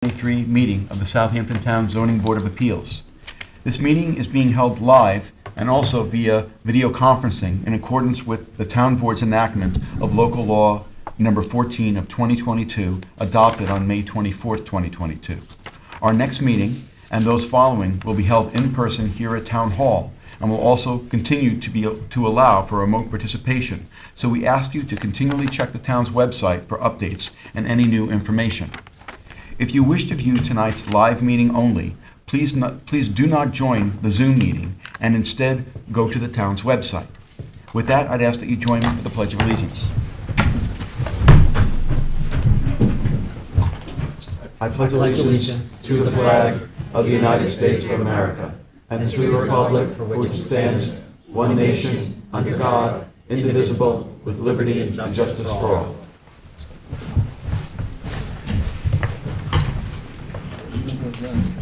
2023 meeting of the Southampton Town Zoning Board of Appeals. This meeting is being held live and also via video conferencing in accordance with the Town Board's enactment of Local Law Number 14 of 2022, adopted on May 24th, 2022. Our next meeting and those following will be held in person here at Town Hall and will also continue to allow for remote participation. So we ask you to continually check the town's website for updates and any new information. If you wish to view tonight's live meeting only, please do not join the Zoom meeting and instead go to the town's website. With that, I'd ask that you join me for the Pledge of Allegiance. I pledge allegiance to the flag of the United States of America and to the republic for which it stands, one nation, under God, indivisible, with liberty and justice for all.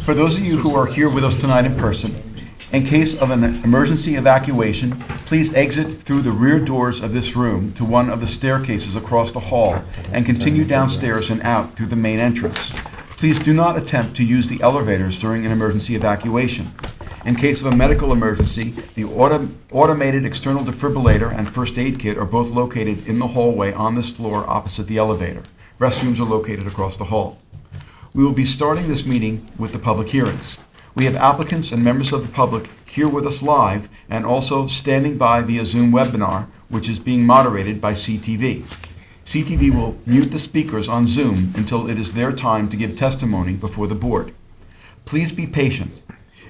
For those of you who are here with us tonight in person, in case of an emergency evacuation, please exit through the rear doors of this room to one of the staircases across the hall and continue downstairs and out through the main entrance. Please do not attempt to use the elevators during an emergency evacuation. In case of a medical emergency, the automated external defibrillator and first aid kit are both located in the hallway on this floor opposite the elevator. Restrooms are located across the hall. We will be starting this meeting with the public hearings. We have applicants and members of the public here with us live and also standing by via Zoom webinar, which is being moderated by CTV. CTV will mute the speakers on Zoom until it is their time to give testimony before the board. Please be patient.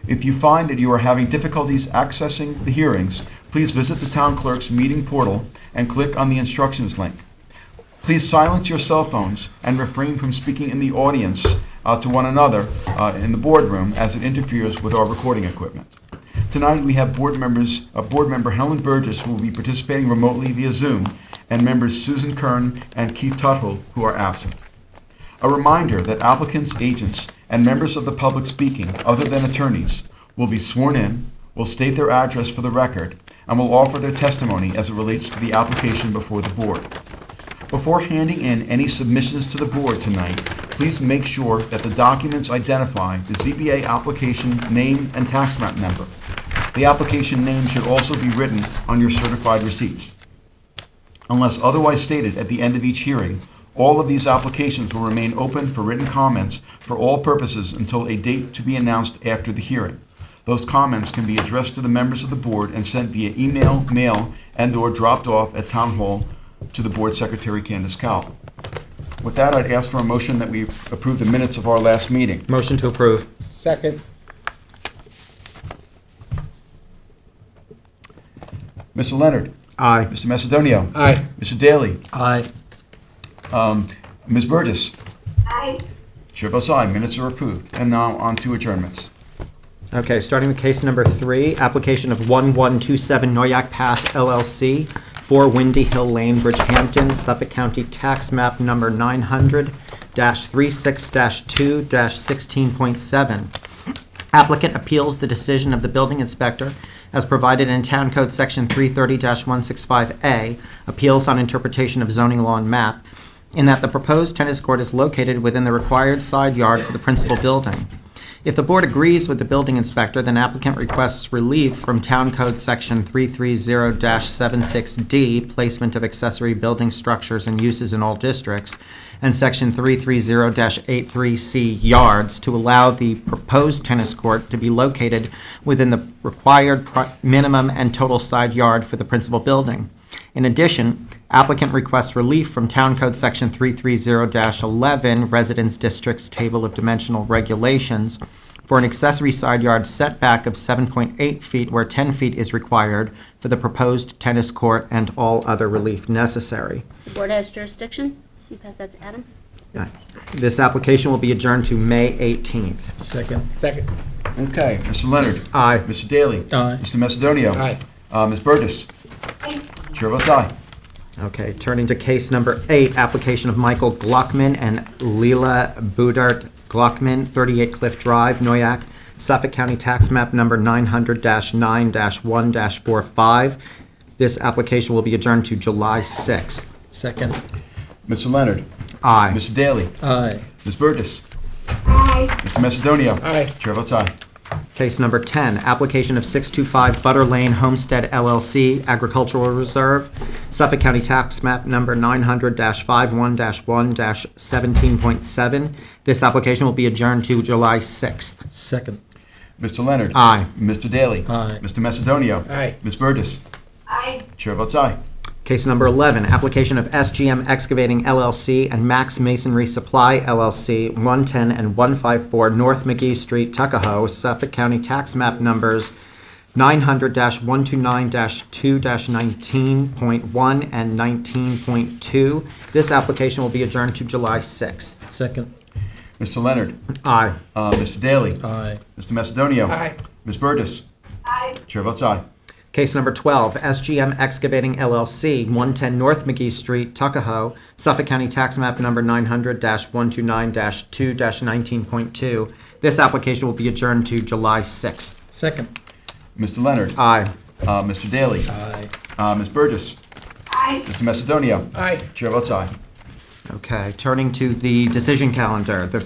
If you find that you are having difficulties accessing the hearings, please visit the town clerk's meeting portal and click on the instructions link. Please silence your cell phones and refrain from speaking in the audience to one another in the boardroom as it interferes with our recording equipment. Tonight we have board member Helen Burgess, who will be participating remotely via Zoom, and members Susan Kern and Keith Tuttle, who are absent. A reminder that applicants, agents, and members of the public speaking, other than attorneys, will be sworn in, will state their address for the record, and will offer their testimony as it relates to the application before the board. Before handing in any submissions to the board tonight, please make sure that the documents identify the ZBA application name and tax map number. The application name should also be written on your certified receipts. Unless otherwise stated at the end of each hearing, all of these applications will remain open for written comments for all purposes until a date to be announced after the hearing. Those comments can be addressed to the members of the board and sent via email, mail, and/or dropped off at Town Hall to the Board Secretary, Candace Cowell. With that, I'd ask for a motion that we approve the minutes of our last meeting. Motion to approve. Second. Mr. Leonard. Aye. Mr. Macedonio. Aye. Mr. Daly. Aye. Ms. Burgess. Aye. Chair votes aye. Minutes are approved. And now on to adjournments. Okay, starting with case number 3, application of 1127 Noyak Path LLC, 4 Windy Hill Lane, Bridgehampton, Suffolk County Tax Map number 900-36-2-16.7. Applicant appeals the decision of the building inspector as provided in Town Code Section 330-165A, appeals on interpretation of zoning law and map, in that the proposed tennis court is located within the required side yard for the principal building. If the board agrees with the building inspector, then applicant requests relief from Town Code Section 330-76D, placement of accessory building structures and uses in all districts, and Section 330-83C yards to allow the proposed tennis court to be located within the required minimum and total side yard for the principal building. In addition, applicant requests relief from Town Code Section 330-11, Residence Districts Table of Dimensional Regulations, for an accessory side yard setback of 7.8 feet where 10 feet is required for the proposed tennis court and all other relief necessary. The board has jurisdiction. You pass that to Adam. This application will be adjourned to May 18th. Second. Okay. Mr. Leonard. Aye. Mr. Daly. Aye. Mr. Macedonio. Aye. Ms. Burgess. Aye. Chair votes aye. Okay, turning to case number 8, application of Michael Gluckman and Leela Budart Gluckman, 38 Cliff Drive, Noyak, Suffolk County Tax Map number 900-9-1-45. This application will be adjourned to July 6th. Second. Mr. Leonard. Aye. Mr. Daly. Aye. Ms. Burgess. Aye. Mr. Macedonia? Aye. Chair votes aye. Case number 10, application of 625 Butter Lane Homestead LLC, Agricultural Reserve, Suffolk County Tax Map Number 900-51-1-17.7. This application will be adjourned to July 6th. Second. Mr. Leonard? Aye. Mr. Daly? Aye. Mr. Macedonia? Aye. Ms. Burgess? Aye. Chair votes aye. Case number 11, application of SGM Excavating LLC and Max Masonry Supply LLC, 110 and 154 North McGee Street, Tuckahoe, Suffolk County Tax Map Numbers 900-129-2-19.1 and 19.2. This application will be adjourned to July 6th. Second. Mr. Leonard? Aye. Mr. Daly? Aye. Mr. Macedonia? Aye. Ms. Burgess? Aye. Chair votes aye. Case number 12, SGM Excavating LLC, 110 North McGee Street, Tuckahoe, Suffolk County Tax Map Number 900-129-2-19.2. This application will be adjourned to July 6th. Second. Mr. Leonard? Aye. Mr. Daly? Aye. Ms. Burgess? Aye. Mr. Macedonia? Aye. Chair votes aye. Okay, turning to the decision calendar, the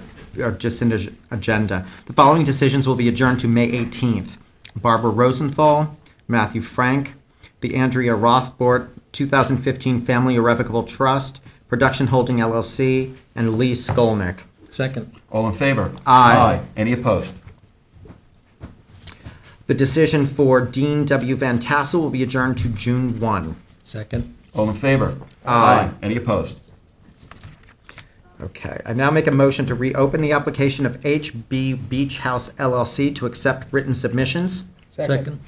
agenda. The following decisions will be adjourned to May 18th. Barbara Rosenthal, Matthew Frank, the Andrea Rothbort 2015 Family Irrevocable Trust, Production Holding LLC, and Lee Skolnick. Second. All in favor? Aye. Any opposed? The decision for Dean W. Van Tassel will be adjourned to June 1. Second. All in favor? Aye. Any opposed? Okay, I now make a motion to reopen the application of HB Beach House LLC to accept written submissions. Second.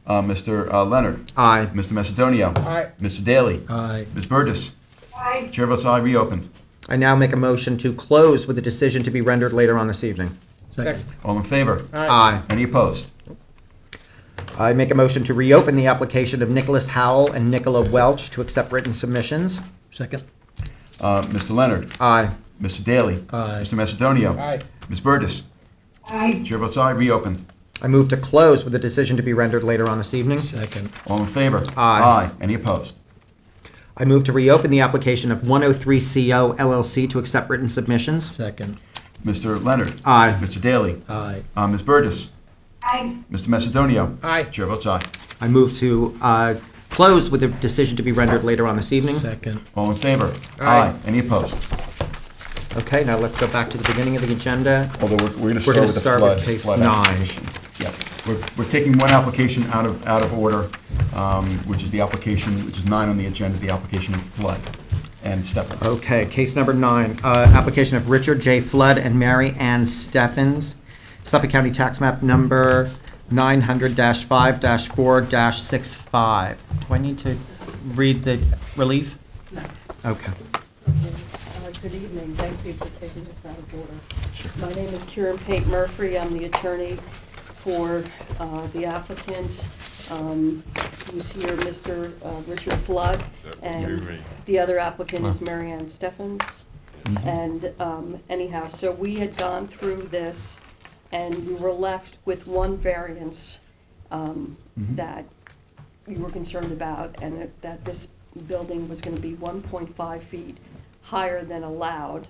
Mr. Leonard? Aye. Mr. Macedonia? Aye. Mr. Daly? Aye. Ms. Burgess? Aye. Chair votes aye, reopened. I now make a motion to close with a decision to be rendered later on this evening. Second. All in favor? Aye. Any opposed? I make a motion to reopen the application of Nicholas Howell and Nicola Welch to accept written submissions. Second. Mr. Leonard? Aye. Mr. Daly? Aye. Mr. Macedonia? Aye. Ms. Burgess? Aye. Chair votes aye, reopened. I move to close with a decision to be rendered later on this evening. Second. All in favor? Aye. Any opposed? I move to reopen the application of 103CO LLC to accept written submissions. Second. Mr. Leonard? Aye. Mr. Daly? Aye. Ms. Burgess? Aye. Mr. Macedonia? Aye. Chair votes aye. I move to close with a decision to be rendered later on this evening. Second. All in favor? Aye. Any opposed? Okay, now let's go back to the beginning of the agenda. Although we're going to We're start gonna with the start flood. with case flood 9. application. Yeah, we're taking one application out of order, which is the application, which is 9 on the agenda, the application of flood and Stephens. Okay, case number 9, application of Richard J. Flood and Mary Ann Steffens, Suffolk County Tax Map Number 900-5-4-65. Do I need to read the relief? No. Okay. Good evening. Thank you for taking this out of order. My name is Karen Pate Murphy. I'm the attorney for the applicant, who's here, Mr. Richard Flood. And the other applicant is Mary Ann Steffens. And anyhow, so we had gone through this, and we were left with one variance that we were concerned about, and that this building was going to be 1.5 feet higher than allowed.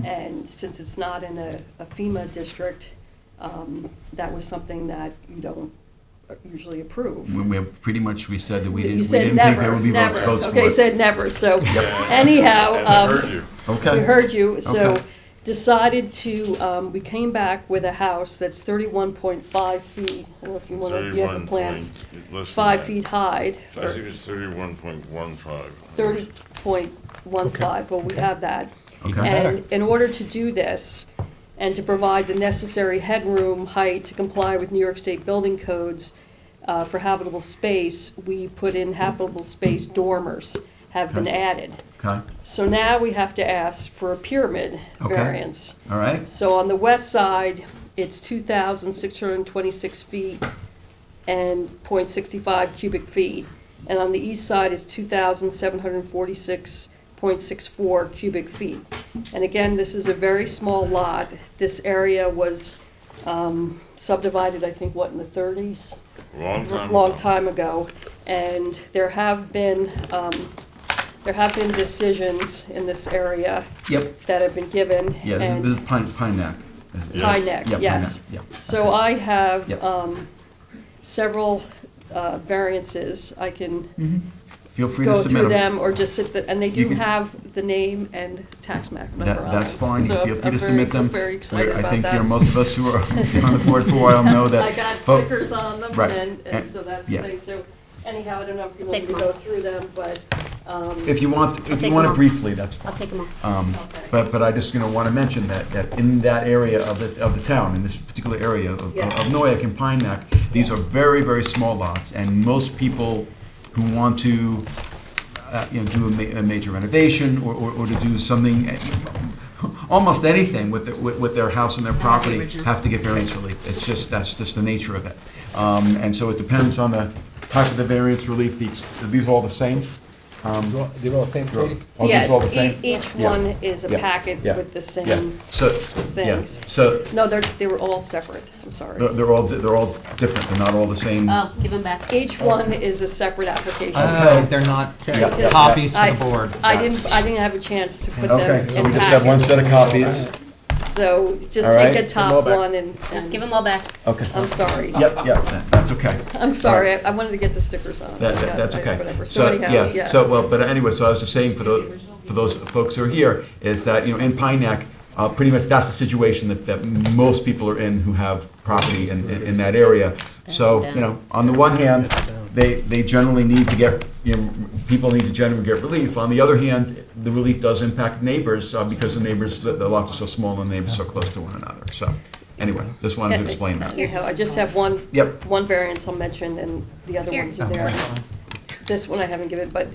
And since it's not in a FEMA district, that was something that you don't usually approve. When we pretty much, we said that we You didn't said think never, there would be never. votes for Okay, it. said never, so anyhow. Okay. We heard you, so Okay. decided to, we came back with a house that's 31.5 feet, I don't know if you want to, you have the plans, 5 feet high. I think it's 31.15. 30.15, well, we have that. Okay. And in order to do this, and to provide the necessary headroom height to comply with New York State building codes for habitable space, we put in habitable space dormers have been added. Okay, So now we have to ask for a pyramid Okay. variance. all right. So on the west side, it's 2,626 feet and .65 cubic feet. And on the east side is 2,746.64 cubic feet. And again, this is a very small lot. This area was subdivided, I think, what, in the 30s? Long time ago. And there have been decisions in this area Yep, that have been given. yeah, and- this is Pine Neck. High Neck, Yeah, Pine yes. Neck, yeah. So I have Yep. several variances. I can Feel free to go submit through them. them, or just sit, and they You do can- have the name and tax map number on That's it. fine, you So feel free I'm to submit them. I'm very excited I about think, that. most of us who are on the board for a while know that. I got fo- stickers on them, Right. and so that's the Yeah. thing. So anyhow, I don't know if you want Take me to them go through them, but, If you want, take them it all. briefly, that's fine. I'll take them all. Okay. But I just, want to mention that in that area of the town, in this particular area of Yeah. Noyak and Pine Neck, these are very, very small lots, and most people who want to, do a major renovation or to do something, almost anything with their house and their property, original. have to get variance relief. That's just the nature of it. And so it depends on the type of the variance relief. Are these all the same? They're all the same, Katie? Are these all the Yeah, same? each Yeah. one is a Yeah. packet Yeah. with the Yeah, same so, things. so No, they were all separate, I'm sorry. they're all different, they're not all the same. Oh, give them back. Each one is a separate application. Oh, they're not Yeah. copies for I- the board. I didn't have a chance to put them Okay, in so we just have one packets. set of copies. So just All right. take the them all top back. one and, Give them all back. Okay. I'm sorry. Yep, that's okay. I'm sorry, I wanted to get the stickers on. That's okay. Whatever, so anyhow, yeah. But anyway, so I was just saying for those folks who are here, is that, in Pine Neck, pretty much that's the situation that most people are in who have property in that area. So, on the one hand, they generally need to get, people need to generally get relief. On the other hand, the relief does impact neighbors, because the neighbors, the lots are so small and the neighbors are so close to one another. So, anyway, just wanted to explain that. Anyhow, I just have one Yep. variance I'll mention, and the other Here. ones are there. This one I haven't given, but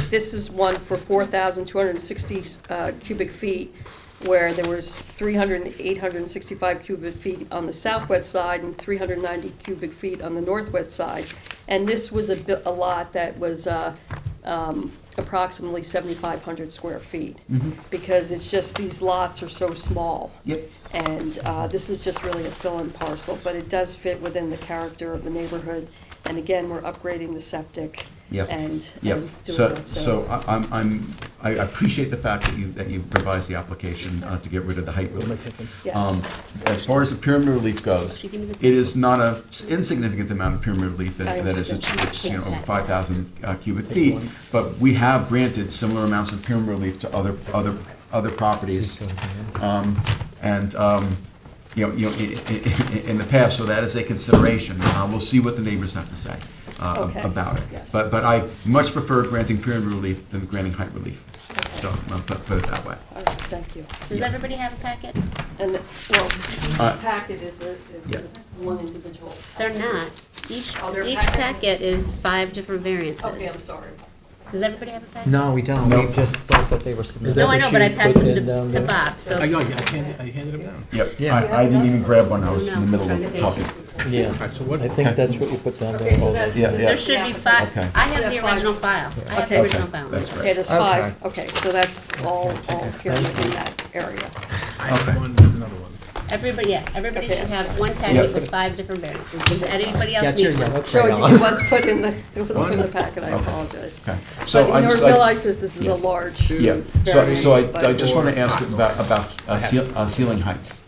this is one for 4,260 cubic feet, where there was 865 cubic feet on the southwest side and 390 cubic feet on the northwest side. And this was a lot that was approximately 7,500 square feet, because it's just, these lots are so small. Yep. And this is just really a fill-in parcel, but it does fit within the character of the neighborhood. And again, we're upgrading the septic Yep. and Yep, doing so, that, so I appreciate the fact that you revised the application to get rid of the height relief. Yes. As far as the pyramid relief goes, it is not a insignificant amount of pyramid relief I that is, understand. it's, over 5,000 cubic feet, but we have granted similar amounts of pyramid relief to other properties. In the past, so that is a consideration. We'll see what the neighbors have to say Okay. about it. Yes. But I much prefer granting pyramid relief than granting height relief. So, I'll put it that way. All right, thank you. Does everybody have a packet? And, each Uh, packet is Yeah. one individual. They're not. Each Oh, they're each packets? packet is 5 different variances. Okay, I'm sorry. Does everybody have a packet? No, we don't. No. We just thought that they were Is submitted. that No, I the know, but I sheet passed put them in down to there? Bob, so. I handed them down. Yep, Yeah. I didn't even grab one, I was in the No, middle trying of to talking. Yeah, so what? I think that's what you put down Okay, there. so all that's. Yeah, yeah. There should be 5. Okay. I have Yeah, the five. original file. I have Okay. the original Okay, file. that's Okay, great. there's 5. Okay, so that's all pyramid in that area. I have Okay. one, there's another one. Everybody Okay. should have one Yep. packet with 5 different variances. Does anybody else Get your need one? yellow So crayon. it was put in the packet, I apologize. Okay, so But I you just, realize this is yeah. a large yeah, variance. so I but- just want to ask about ceiling heights.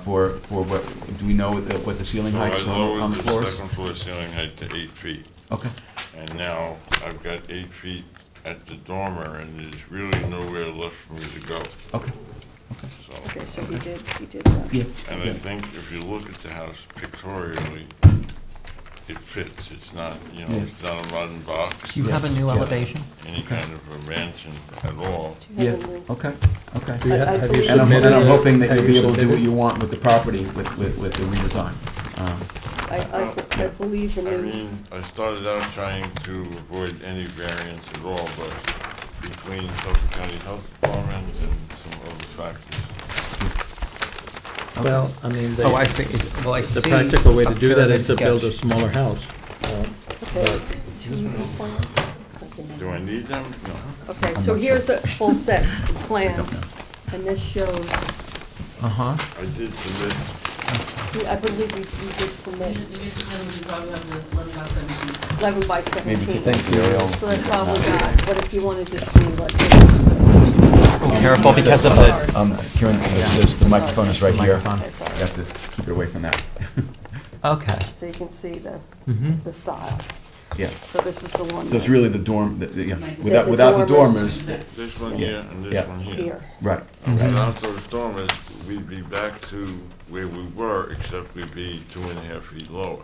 For what, do we know what the ceiling So I heights are on lowered the the floors? second floor ceiling height to 8 feet. Okay, And now I've got 8 feet at the dormer, and there's really nowhere left for me to go. okay, So, Okay, so he did that. yeah. and I think if you look at the house pictorially, it fits. It's not, it's not a rotten box, Do you have a new elevation? any kind of a mansion at all. Yeah, okay, okay. Do you I have you believe- And I'm submitted? hoping that Have you'll be you able to do what submitted? you want with the property with the redesign. I believe the I new, mean, I started out trying to avoid any variance at all, but between Suffolk County Health Department and some other factors. Well, I mean, Oh, I the see. Well, I see. practical way to do that pyramid is to build a sketch. smaller house. okay. Do I need them? No. Okay, so here's a full set of plans, and this shows, Uh-huh. I did submit, I believe we did submit You just probably have the 11 by 17. 11 by Maybe 17. thank you, Ariel. So that's probably got, but if you wanted to see what this is, Careful because of the, Karen, the microphone is right here. Microphone. Okay, sorry. You have to keep it away from that. okay. So you can see Mhm. the style. Yeah, So this is the one so it's that- really the dorm, yeah, Yeah, the without the dormers. dormers, This one here and Yeah. this one here. here. right. Without those dormers, we'd be back to where we were, except we'd be 2.5 feet lower.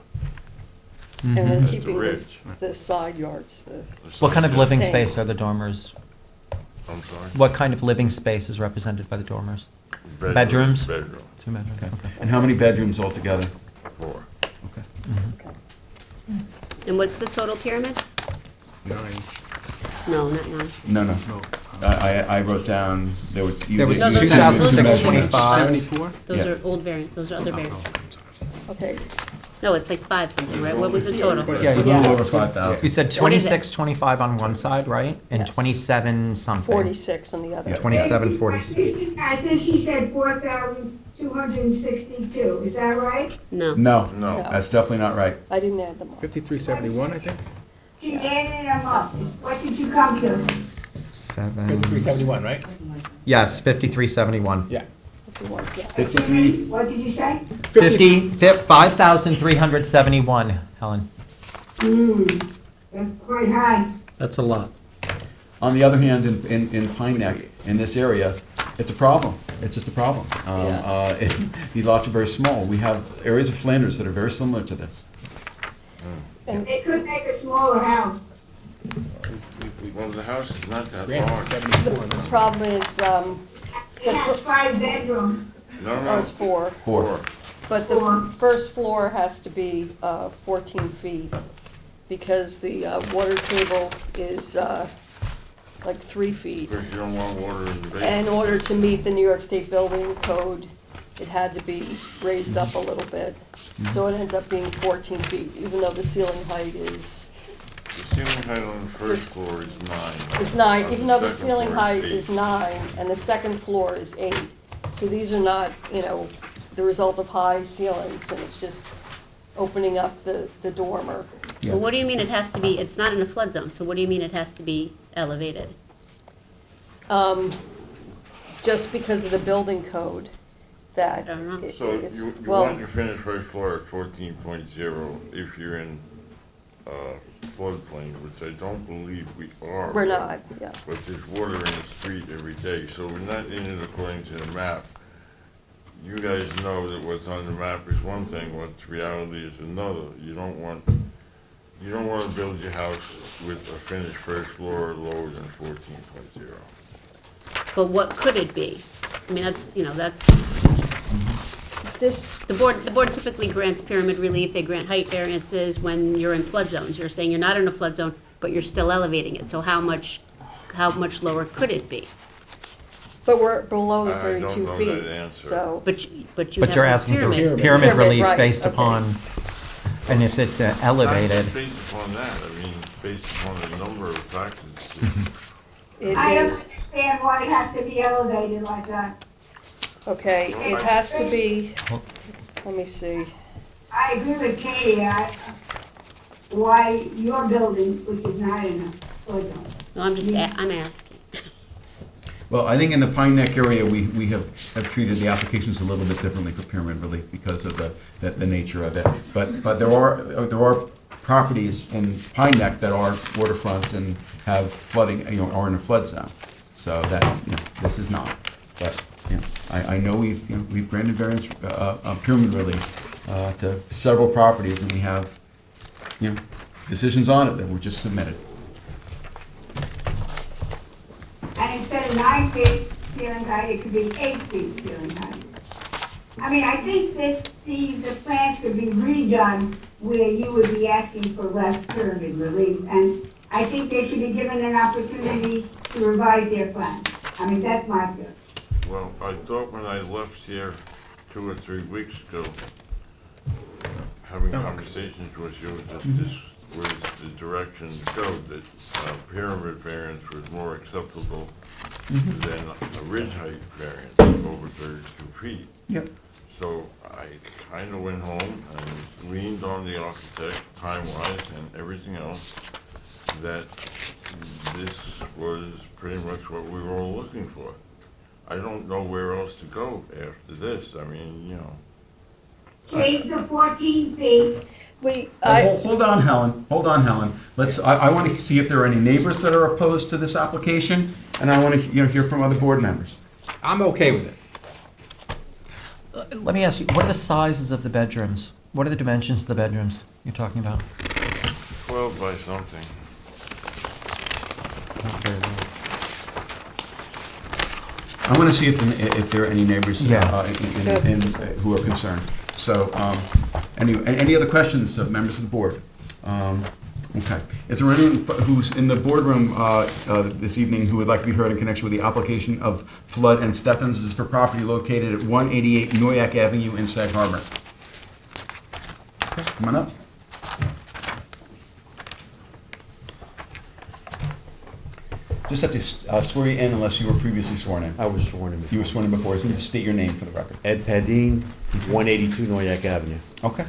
And Mhm. we're At the keeping ridge. the side yards, What kind of living Same. space are the dormers? I'm sorry? What kind of living space is represented by the dormers? Bedrooms? Bedroom, 2 bedrooms, Okay. okay. And how many bedrooms altogether? 4. Okay. And what's the total pyramid? 9. No, not nine. No. I wrote down, there was. There was No, those are- 2,625. 74? Those Yeah. are old variants, those are other variances. okay. No, it's like five something, right? What was the total? Yeah, A you little over 5,000. You said What is it? 2625 on one side, right? And Yes. 27 something. 46 on the other. Yeah. 2746. I think she said 4,262, is that right? No. No, No. that's definitely not right. I didn't add them all. 5371, I think? She added them up. What did you come to? 5371, right? Yes, 5371. Yeah. 51, yeah. 53, What did you say? 5,371, Helen. That's quite high. That's a lot. on the other hand, in Pine Neck, in this area, it's a problem. It's just a problem. The lots are very small. We have areas of Flanders that are very similar to this. And They could make a smaller house. Well, the house is not that Granted, large. 74. the problem is, It has 5 bedrooms. No, oh, it's no, 4, Four. but the first floor has to be 14 feet because the water table is like 3 feet. because you don't want water in the basement. And in order to meet the New York State Building Code, it had to be raised up a little bit. So it ends up being 14 feet, even though the ceiling height is The ceiling height on the first floor is 9. 9, On even though the second ceiling floor height 8. is 9, and the second floor is 8. So these are not, the result of high ceilings, and it's just opening up the dormer. Well, what do you mean it has to be, it's not in a flood zone, so what do you mean it has to be elevated? Just because of the building code that. I don't know. it So is- you well, want your finished first floor at 14.0 if you're in floodplain, which I don't believe we are. We're not, yeah. But there's water in the street every day, so we're not in it according to the map. You guys know that what's on the map is one thing, what's reality is another. You don't want to build your house with a finished first floor lower than 14.0. But what could it be? I mean, that's, This, the board typically grants pyramid relief, they grant height variances when you're in flood zones. You're saying you're not in a flood zone, but you're still elevating it, so how much lower could it be? but we're below the I don't 32 know feet, that answer. so. But you have But you're the asking for pyramid. pyramid Pyramid, relief right, based okay. upon, and if it's elevated. Not based upon that, I mean, based upon a number of factors. It I don't is, understand why it has to be elevated like that. okay, it has to be, let me see. I agree with Katie, why your building, which is not in a flood zone. No, I'm asking. Well, I think in the Pine Neck area, we have treated the applications a little bit differently for pyramid relief because of the nature of it. But there are properties in Pine Neck that are waterfronts and have flooding, are in a flood zone. So that, this is not. But, I know we've granted variance, pyramid relief to several properties, and we have, decisions on it that were just submitted. And instead of 9 feet ceiling height, it could be 8 feet ceiling height. I mean, I think these plans could be redone where you would be asking for less pyramid relief. And I think they should be given an opportunity to revise their plans. I mean, that's my view. Well, I thought when I left here 2 or 3 weeks ago, having conversations with you, that this was the direction to go, that pyramid variance was more acceptable than a ridge height variance over 32 feet. Yep. So I kind of went home and leaned on the architect, time-wise and everything else, that this was pretty much what we were all looking for. I don't know where else to go after this. I mean, you know. Change the 14 feet. Hold on, Helen, hold on, Helen. I want to see if there are any neighbors that are opposed to this application, and I want to, hear from other board members. I'm okay with it. Let me ask you, what are the sizes of the bedrooms? What are the dimensions of the bedrooms you're talking about? 12 by something. I want to see if there are any neighbors Yeah. who are concerned. So, any other questions of members of the board? Okay. Is there anyone who's in the boardroom this evening who would like to be heard in connection with the application of Flood and Steffens? This is for property located at 188 Noyak Avenue in Sag Harbor. Come on up. Just have to swear you in unless you were previously sworn in. I was sworn in before. You were sworn in before, so you just state your name for the record. Ed Padine, 182 Noyak Avenue. Okay.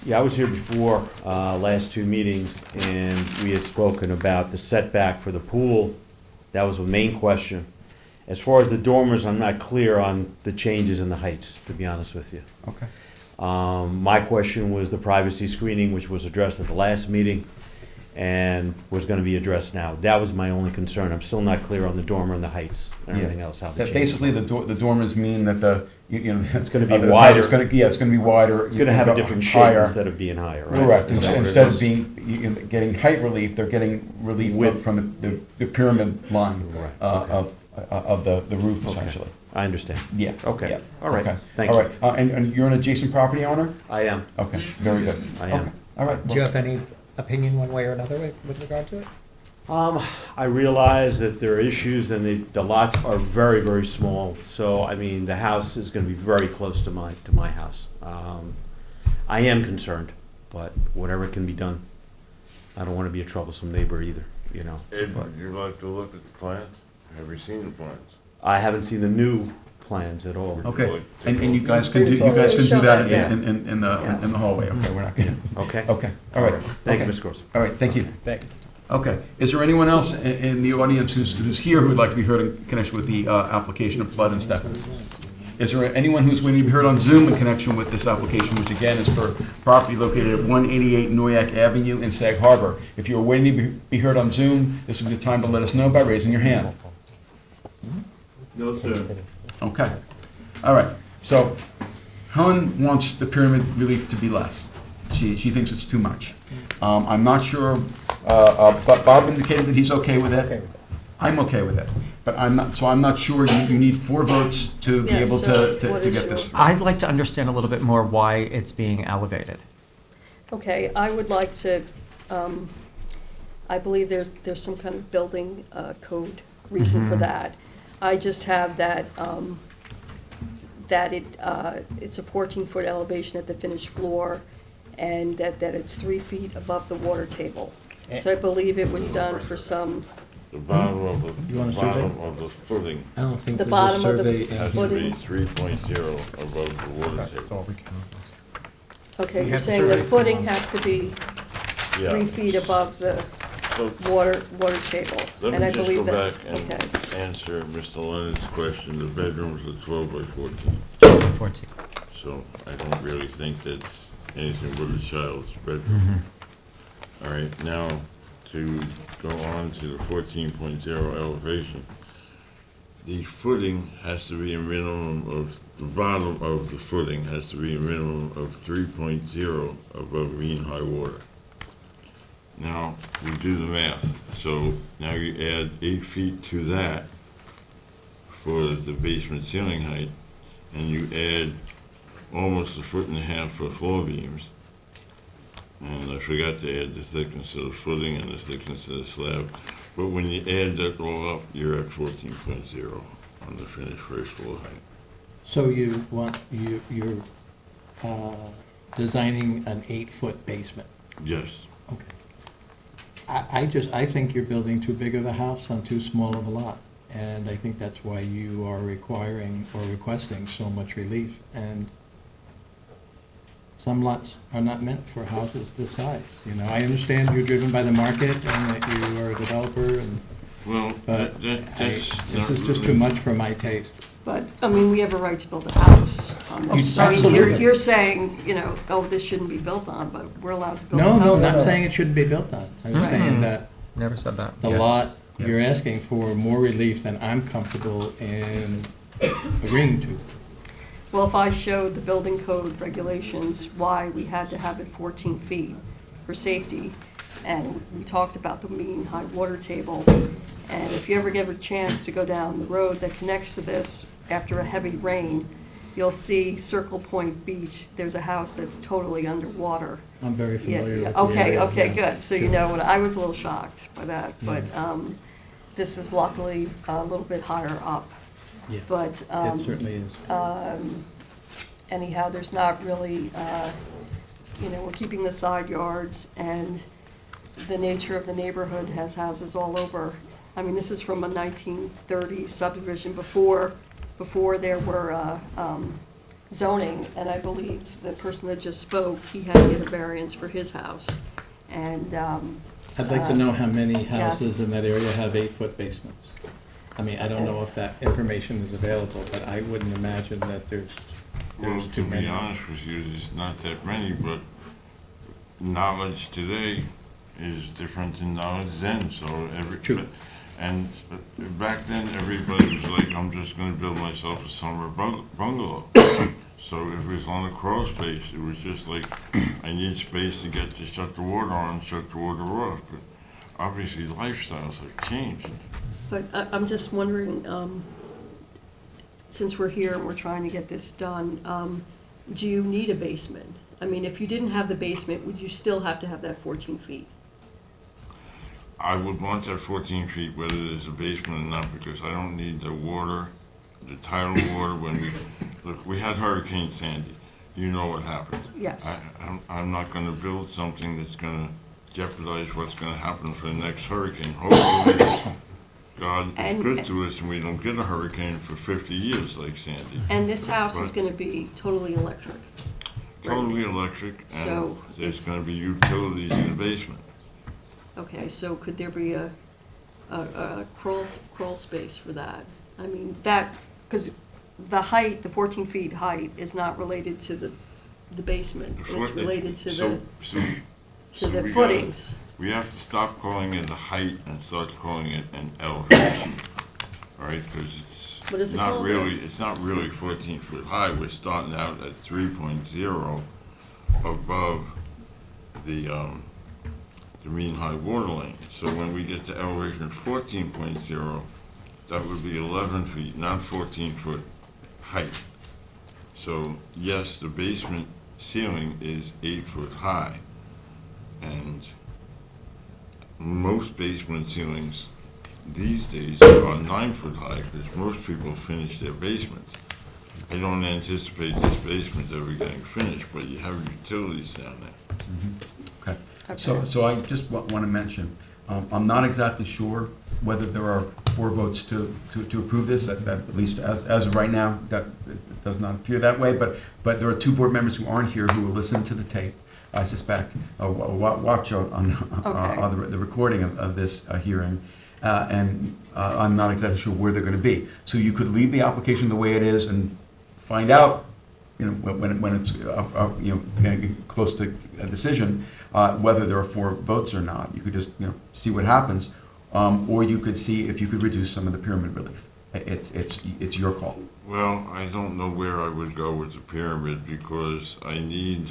Yeah, I was here before last two meetings, and we had spoken about the setback for the pool. That was the main question. As far as the dormers, I'm not clear on the changes in the heights, to be honest with you. Okay. My question was the privacy screening, which was addressed at the last meeting and was going to be addressed now. That was my only concern. I'm still not clear on the dormer and the heights and everything else. How That basically, the dormers mean that It's gonna be the wider. It's gonna be wider. It's going to have a different shape higher. instead of being higher, right? Correct. Is that what it Instead is? of getting height relief, they're getting relief Width. from the pyramid line Right, of the roof, Okay. essentially. I understand. Yeah. Okay. yeah. All right. Okay. Thank All you. right. And you're an adjacent property owner? I am. Okay, very good. I am. Okay. All right. Do you have any opinion one way or another with regard to it? I realize that there are issues and the lots are very, very small. So, I mean, the house is going to be very close to my house. I am concerned, but whatever can be done. I don't want to be a troublesome neighbor either, you know. Ed, would you like to look at the plans? Have you seen the plans? I haven't seen the new plans at all. Okay, and you guys can do that Yeah. in the hallway, okay, we're not gonna, Okay? okay, all right. Thank you, okay. Ms. Corso. All right, thank you. Thank you. Okay, is there anyone else in the audience who's here who would like to be heard in connection with the application of Flood and Steffens? Is there anyone who's waiting to be heard on Zoom in connection with this application, which again is for property located at 188 Noyak Avenue in Sag Harbor? If you're waiting to be heard on Zoom, this would be the time to let us know by raising your hand. No, sir. Okay, all right, so Helen wants the pyramid relief to be less. She thinks it's too much. I'm not sure, but Bob indicated that he's okay with it. Okay with it. I'm okay with it, but I'm not sure you need 4 votes to be Yes, able so to what to is get your- this. I'd like to understand a little bit more why it's being elevated. Okay, I would like to, I believe there's some kind of building code reason for that. I just have that, it's a 14-foot elevation at the finished floor, and that it's 3 feet above the water table. So I believe it was done for some, The bottom of You want a the, survey? bottom of the footing I don't think The there's a bottom of the survey in has here. to be Footing. 3.0 above the water That's table. all we can. okay, We you're have the saying the survey footing somewhere. has to be Yeah. 3 feet above the So water table. let And I me just believe go that. back and Okay. answer Mr. Leonard's question. The bedrooms are 12 by 14. 14. So I don't really think that's anything but a child's bedroom. All right, now to go on to the 14.0 elevation. The footing has to be a minimum of, the bottom of the footing has to be a minimum of 3.0 above mean high water. Now, we do the math. So now you add 8 feet to that for the basement ceiling height, and you add almost 1.5 foot for floor beams. And I forgot to add the thickness of the footing and the thickness of the slab. But when you add that all up, you're at 14.0 on the finished first floor height. So you're designing an 8-foot basement? Yes. Okay. I think you're building too big of a house on too small of a lot. And I think that's why you are requiring or requesting so much relief. And some lots are not meant for houses this size. You know, I understand you're driven by the market and that you are a developer and Well, But that's This not is just really- too much for my taste. But, I mean, we have a right to build a house on this. I mean, Absolutely. you're saying, you know, oh, this shouldn't be built on, but we're allowed to build a No, house. no, not saying it shouldn't be built on. I'm just saying that Never said that. the Yeah. lot, you're asking for more relief than I'm comfortable in agreeing to. Well, if I showed the building code regulations, why we had to have it 14 feet for safety, and we talked about the mean high water table, and if you ever get a chance to go down the road that connects to this after a heavy rain, you'll see Circle Point Beach, there's a house that's totally underwater. I'm very Yeah, familiar yeah, with the okay, area, okay, yeah. good, so you know what, I was a little shocked by that, but this is luckily a little bit higher up. Yeah, But, it certainly is. anyhow, there's not really, you know, we're keeping the side yards, and the nature of the neighborhood has houses all over. I mean, this is from a 1930 subdivision before there were zoning, and I believe the person that just spoke, he had to get a variance for his house. And, I'd like to know how many houses in that area have 8-foot basements. I mean, I don't know if that information is available, but I wouldn't imagine that there's Well, too to be many. honest with you, there's not that many, but knowledge today is different than knowledge then, so True. and back then, everybody was like, I'm just gonna build myself a summer bungalow. So if it was on a crawl space, it was just like, I need space to get to shut the water on, shut the water off, but obviously lifestyles have changed. But I'm just wondering, since we're here and we're trying to get this done, do you need a basement? I mean, if you didn't have the basement, would you still have to have that 14 feet? I would want that 14 feet whether there's a basement or not, because I don't need the water, the tidal water when look, we had Hurricane Sandy. You know what happened. Yes. I'm not gonna build something that's gonna jeopardize what's gonna happen for the next hurricane. Hopefully, God is And- good to us and we don't get a hurricane for 50 years like Sandy. And this house is But- gonna be totally electric. Totally electric, and So there's it's- gonna be utilities in the basement. Okay, so could there be a crawl space for that? I mean, that, because the height, the 14 feet height is not related to the basement. It's related to So- so the we gotta- footings. We have to stop calling it a height and start calling it an elevation, all right? Because What is it's it not called? really, it's not really 14 foot high. We're starting out at 3.0 above the mean high water line. So when we get to elevation 14.0, that would be 11 feet, not 14 foot height. So yes, the basement ceiling is 8 foot high. And most basement ceilings these days are 9 foot high because most people finish their basements. I don't anticipate this basement ever getting finished, but you have utilities down there. Okay. Okay. So I just want to mention, I'm not exactly sure whether there are 4 votes to approve this, at least as of right now, that it does not appear that way, but there are 2 board members who aren't here who will listen to the tape, I suspect, watch on the recording of this hearing, and I'm not exactly sure where they're going to be. So you could leave the application the way it is and find out, you know, when it's getting close to a decision, whether there are 4 votes or not. You could just see what happens, or you could see if you could reduce some of the pyramid relief. It's your call. Well, I don't know where I would go with the pyramid because I need,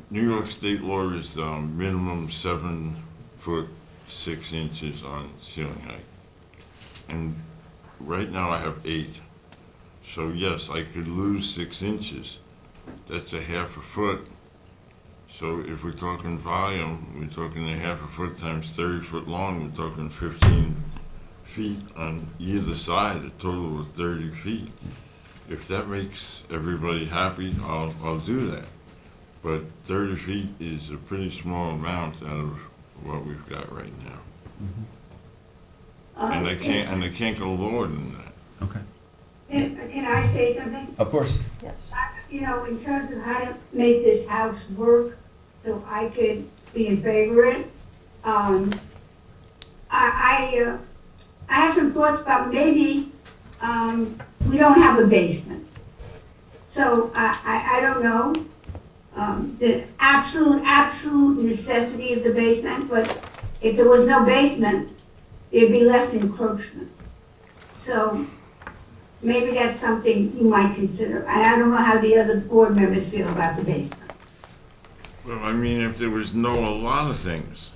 New York state law is minimum 7 foot 6 inches on ceiling height. And right now I have 8. So yes, I could lose 6 inches. That's a half a foot. So if we're talking volume, we're talking a half a foot times 30 foot long, we're talking 15 feet on either side, a total of 30 feet. If that makes everybody happy, I'll do that. But 30 feet is a pretty small amount out of what we've got right now. And I can't go lower than that. Okay. Can I say something? Of course. Yes. In terms of how to make this house work, so I could be in favor of it, I have some thoughts about maybe, we don't have a basement. So I don't know, the absolute necessity of the basement, but if there was no basement, there'd be less encroachment. So maybe that's something you might consider. And I don't know how the other board members feel about the basement. Well, I mean, if there was a lot of things,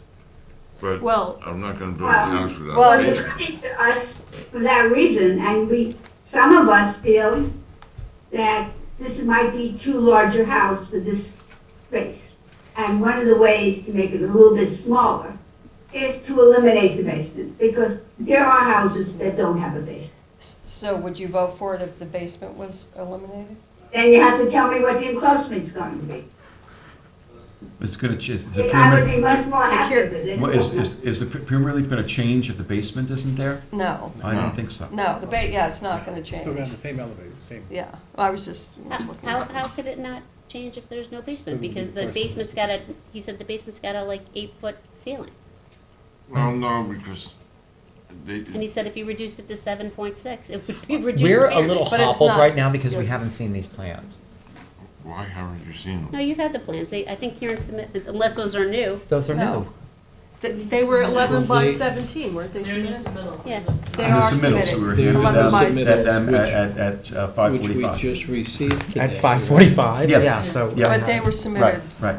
but Well- I'm not gonna build a house without Well, a But you're basement. coming to us for that reason, and some of us feel that this might be too large a house for this space. And one of the ways to make it a little bit smaller is to eliminate the basement, because there are houses that don't have a basement. So would you vote for it if the basement was eliminated? Then you have to tell me what the encroachment's going to be. It's gonna, is the I would pyramid, be much more happy with it. what, is the pyramid relief gonna change if the basement isn't there? No, I don't think so. no, yeah, it's not gonna Still gonna have change. the same elevator, same. Yeah, I was just looking. How could it not change if there's no basement? Because the Question. basement's got a, he said the basement's got a like 8-foot ceiling. Well, no, because they, And he said if you reduced it to 7.6, it would be reduced. We're the a little But it's hobbled not- right now because we yes. haven't seen these plans. why haven't you seen No, them? you've had the plans. I think Karen submitted, unless those are new. Those are No. new. They were 11 by They- 17, weren't they They're in submitted? the middle. Yeah. They And the are submittals, submitted. we were They're handed 11 by- them Which- at Which we 5:45. just received today. At 5:45? Yes. Yeah, so. Yeah. But they were Right, submitted. right,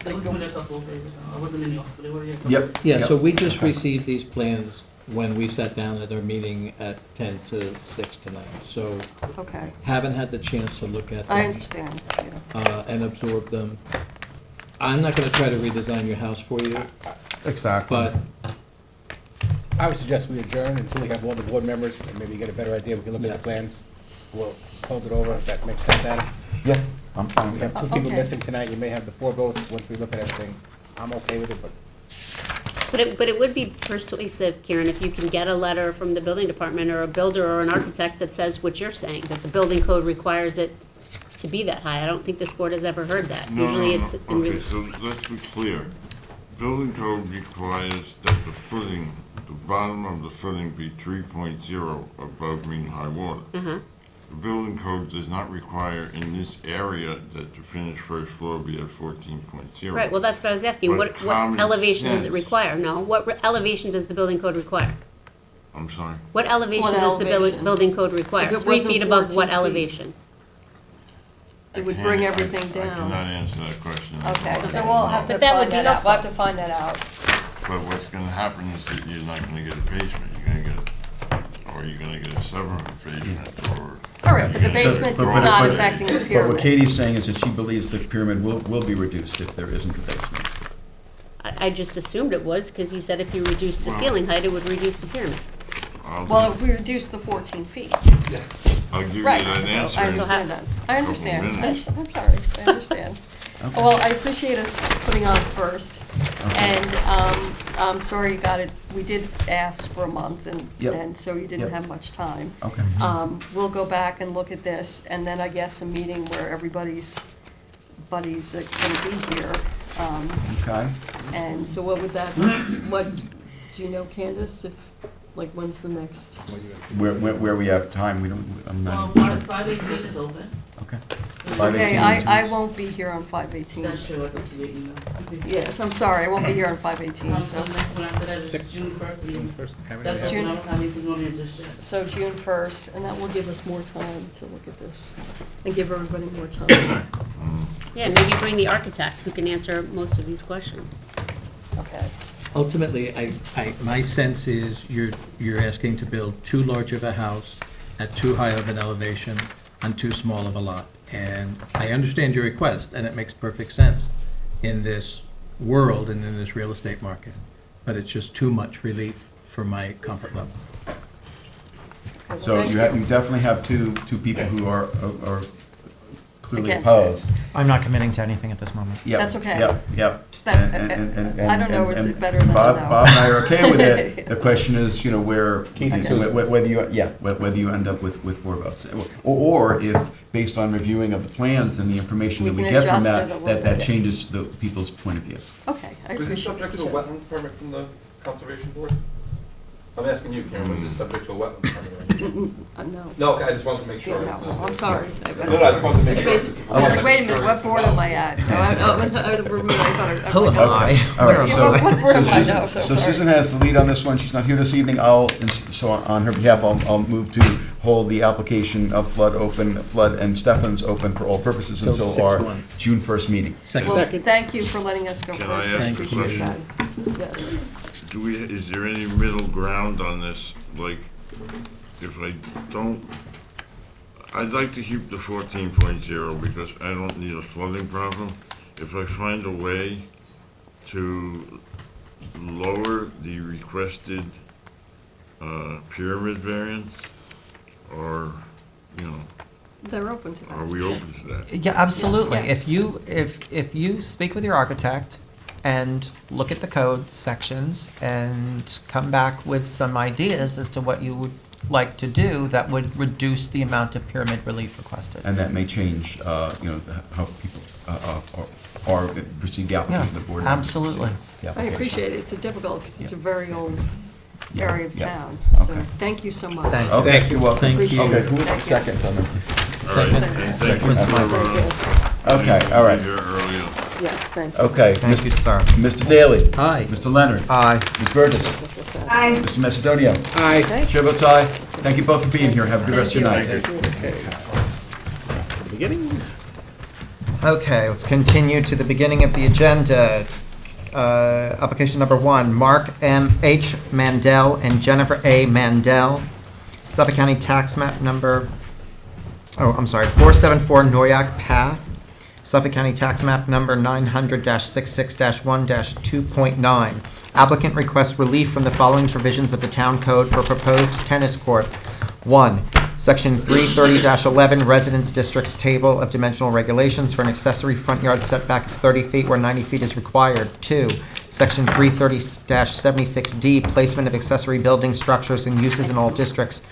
They were submitted a couple of days ago. I wasn't in the office, but they were here. a couple yep. Yeah, yep. so we just received these plans when we sat down at our meeting at 10 to 6 tonight. So Okay, haven't had the chance to look at I them understand, yeah. and absorb them. I'm not gonna try to redesign your house for you, Exactly. but I would suggest we adjourn until we have all the board members, and maybe get a better idea, we can look at Yeah. the plans. We'll hold it over, if that makes sense, Adam. Yeah, I'm fine We with that. have two people Okay. missing tonight, you may have the 4 votes, once we look at everything. I'm okay with it, but But it would be persuasive, Karen, if you can get a letter from the building department or a builder or an architect that says what you're saying, that the building code requires it to be that high. I don't think this board has ever heard that. No, Usually no, it's no. in Okay, re- so let's be clear. Building code requires that the footing, the bottom of the footing be 3.0 above mean high water. Uh-huh. The building code does not require in this area that the finished first floor be at 14.0. Right, well, that's what I was asking. But What common elevation does it sense- require? No, what elevation does the building code require? I'm sorry? What elevation What does the elevation? building code require? If it 3 wasn't feet above 14 what feet. elevation? I It would can't- bring I- everything I down. cannot answer that question. Okay, so I we'll don't have know. to But that would find be that out, we'll have helpful. to find that out. But what's gonna happen is that you're not gonna get a basement, you're gonna get, or you're gonna get a separate basement, or. All right, but the you're gonna get basement a is But- not but- affecting the But what pyramid. Katie's saying is that she believes the pyramid will be reduced if there isn't a basement. I just assumed it was, because he said if you reduce the ceiling height, it would reduce the pyramid. Well, if we reduce the 14 feet. I'll give you Right, that answer. I understand that. I understand. I'm minutes. I'm sorry, I understand. Well, I appreciate us putting on first. And I'm sorry you got it, we did ask for a month, Yep. and so you didn't Yep. have much time. Okay. We'll go back and look at this, and then I guess a meeting where everybody's buddies are gonna be here. Okay. And so what would that, what, do you know, Candace, if, like, when's the next? Where we have time, we don't, I'm Well, not even sure. 518 is open. Okay. Okay, 5:18. I won't be here on 5/18. That's true, I can see your email. Yes, I'm sorry, I won't be here on 5/18, So so, the next one after that is Six. June 1st. and first, That's the June- one time you can normally just. so June 1st, and that will give us more time to look at this, and give everybody more time. Yeah, maybe bring the architect who can answer most of these questions. Okay. ultimately, my sense is you're asking to build too large of a house at too high of an elevation on too small of a lot. And I understand your request, and it makes perfect sense in this world and in this real estate market. But it's just too much relief for my comfort level. Okay, well, So thank you definitely have two people who are clearly Against it. opposed. I'm not committing to anything at this moment. Yep, That's okay. Yep. That- And- I don't know, is and it better than Bob, no? Bob and I are okay with it. The question is, where, Keith and Susan. whether you end up with 4 votes. Or if, based on reviewing of the plans and the information We that we can get from adjust it a that, little that bit. changes the people's point of view. Okay, I Was this appreciate subject to a it. wetlands permit from the conservation board? I'm asking you, Karen, was this subject to a wetland permit or anything? No. No, okay, I just wanted to make sure. Yeah, no, I'm sorry. No, I just wanted to make sure. I was like, wait a minute, what board am I at? Oh, I thought I. Who am I? All right, so, What board so am I Susan, now? so Susan has the lead on this one. She's not here this evening. So on her behalf, I'll move to hold the application of Flood and Stephens open for all purposes Till until our 6/1. June 1st meeting. Second. Well, thank you for letting us go Can I first. ask I a appreciate that. Yes. Is there any middle ground on this? Like, if I don't, I'd like to keep the 14.0 because I don't need a flooding problem. If I find a way to lower the requested pyramid variance, or, They're open to that. are we open to that? Yeah, absolutely. Yes. If you speak with your architect and look at the code sections and come back with some ideas as to what you would like to do, that would reduce the amount of pyramid relief requested. And that may change, how people are receive the application Yeah, the board. absolutely. The I application. appreciate it. It's a difficult, because it's a very old area of Yeah. town. Okay. So, thank you so much. Thank you. Okay, you're welcome. Thank you. Okay, who was the Thank you. second on the? All right, and thank you Was for, my- Very good. Okay, all right. Here earlier. Yes, thank you. Okay, Thank you, sir. Mr. Daly. Aye. Mr. Leonard. Aye. Ms. Burgess. With this, I, Mr. Macedonio. Aye. Thank Chair votes aye. Thank you both for being here. Have a good rest of your night. Beginning? Okay, let's continue to the beginning of the agenda. Application number 1, Mark M.H. Mandel and Jennifer A. Mandel, Suffolk County Tax Map number, 474 Noyak Path, Suffolk County Tax Map number 900-66-1-2.9. Applicant requests relief from the following provisions of the Town Code for proposed tennis court. 1. Section 330-11 Residence Districts Table of Dimensional Regulations for an accessory front yard setback of 30 feet where 90 feet is required. 2. Section 330-76D Placement of accessory building structures and uses in all districts.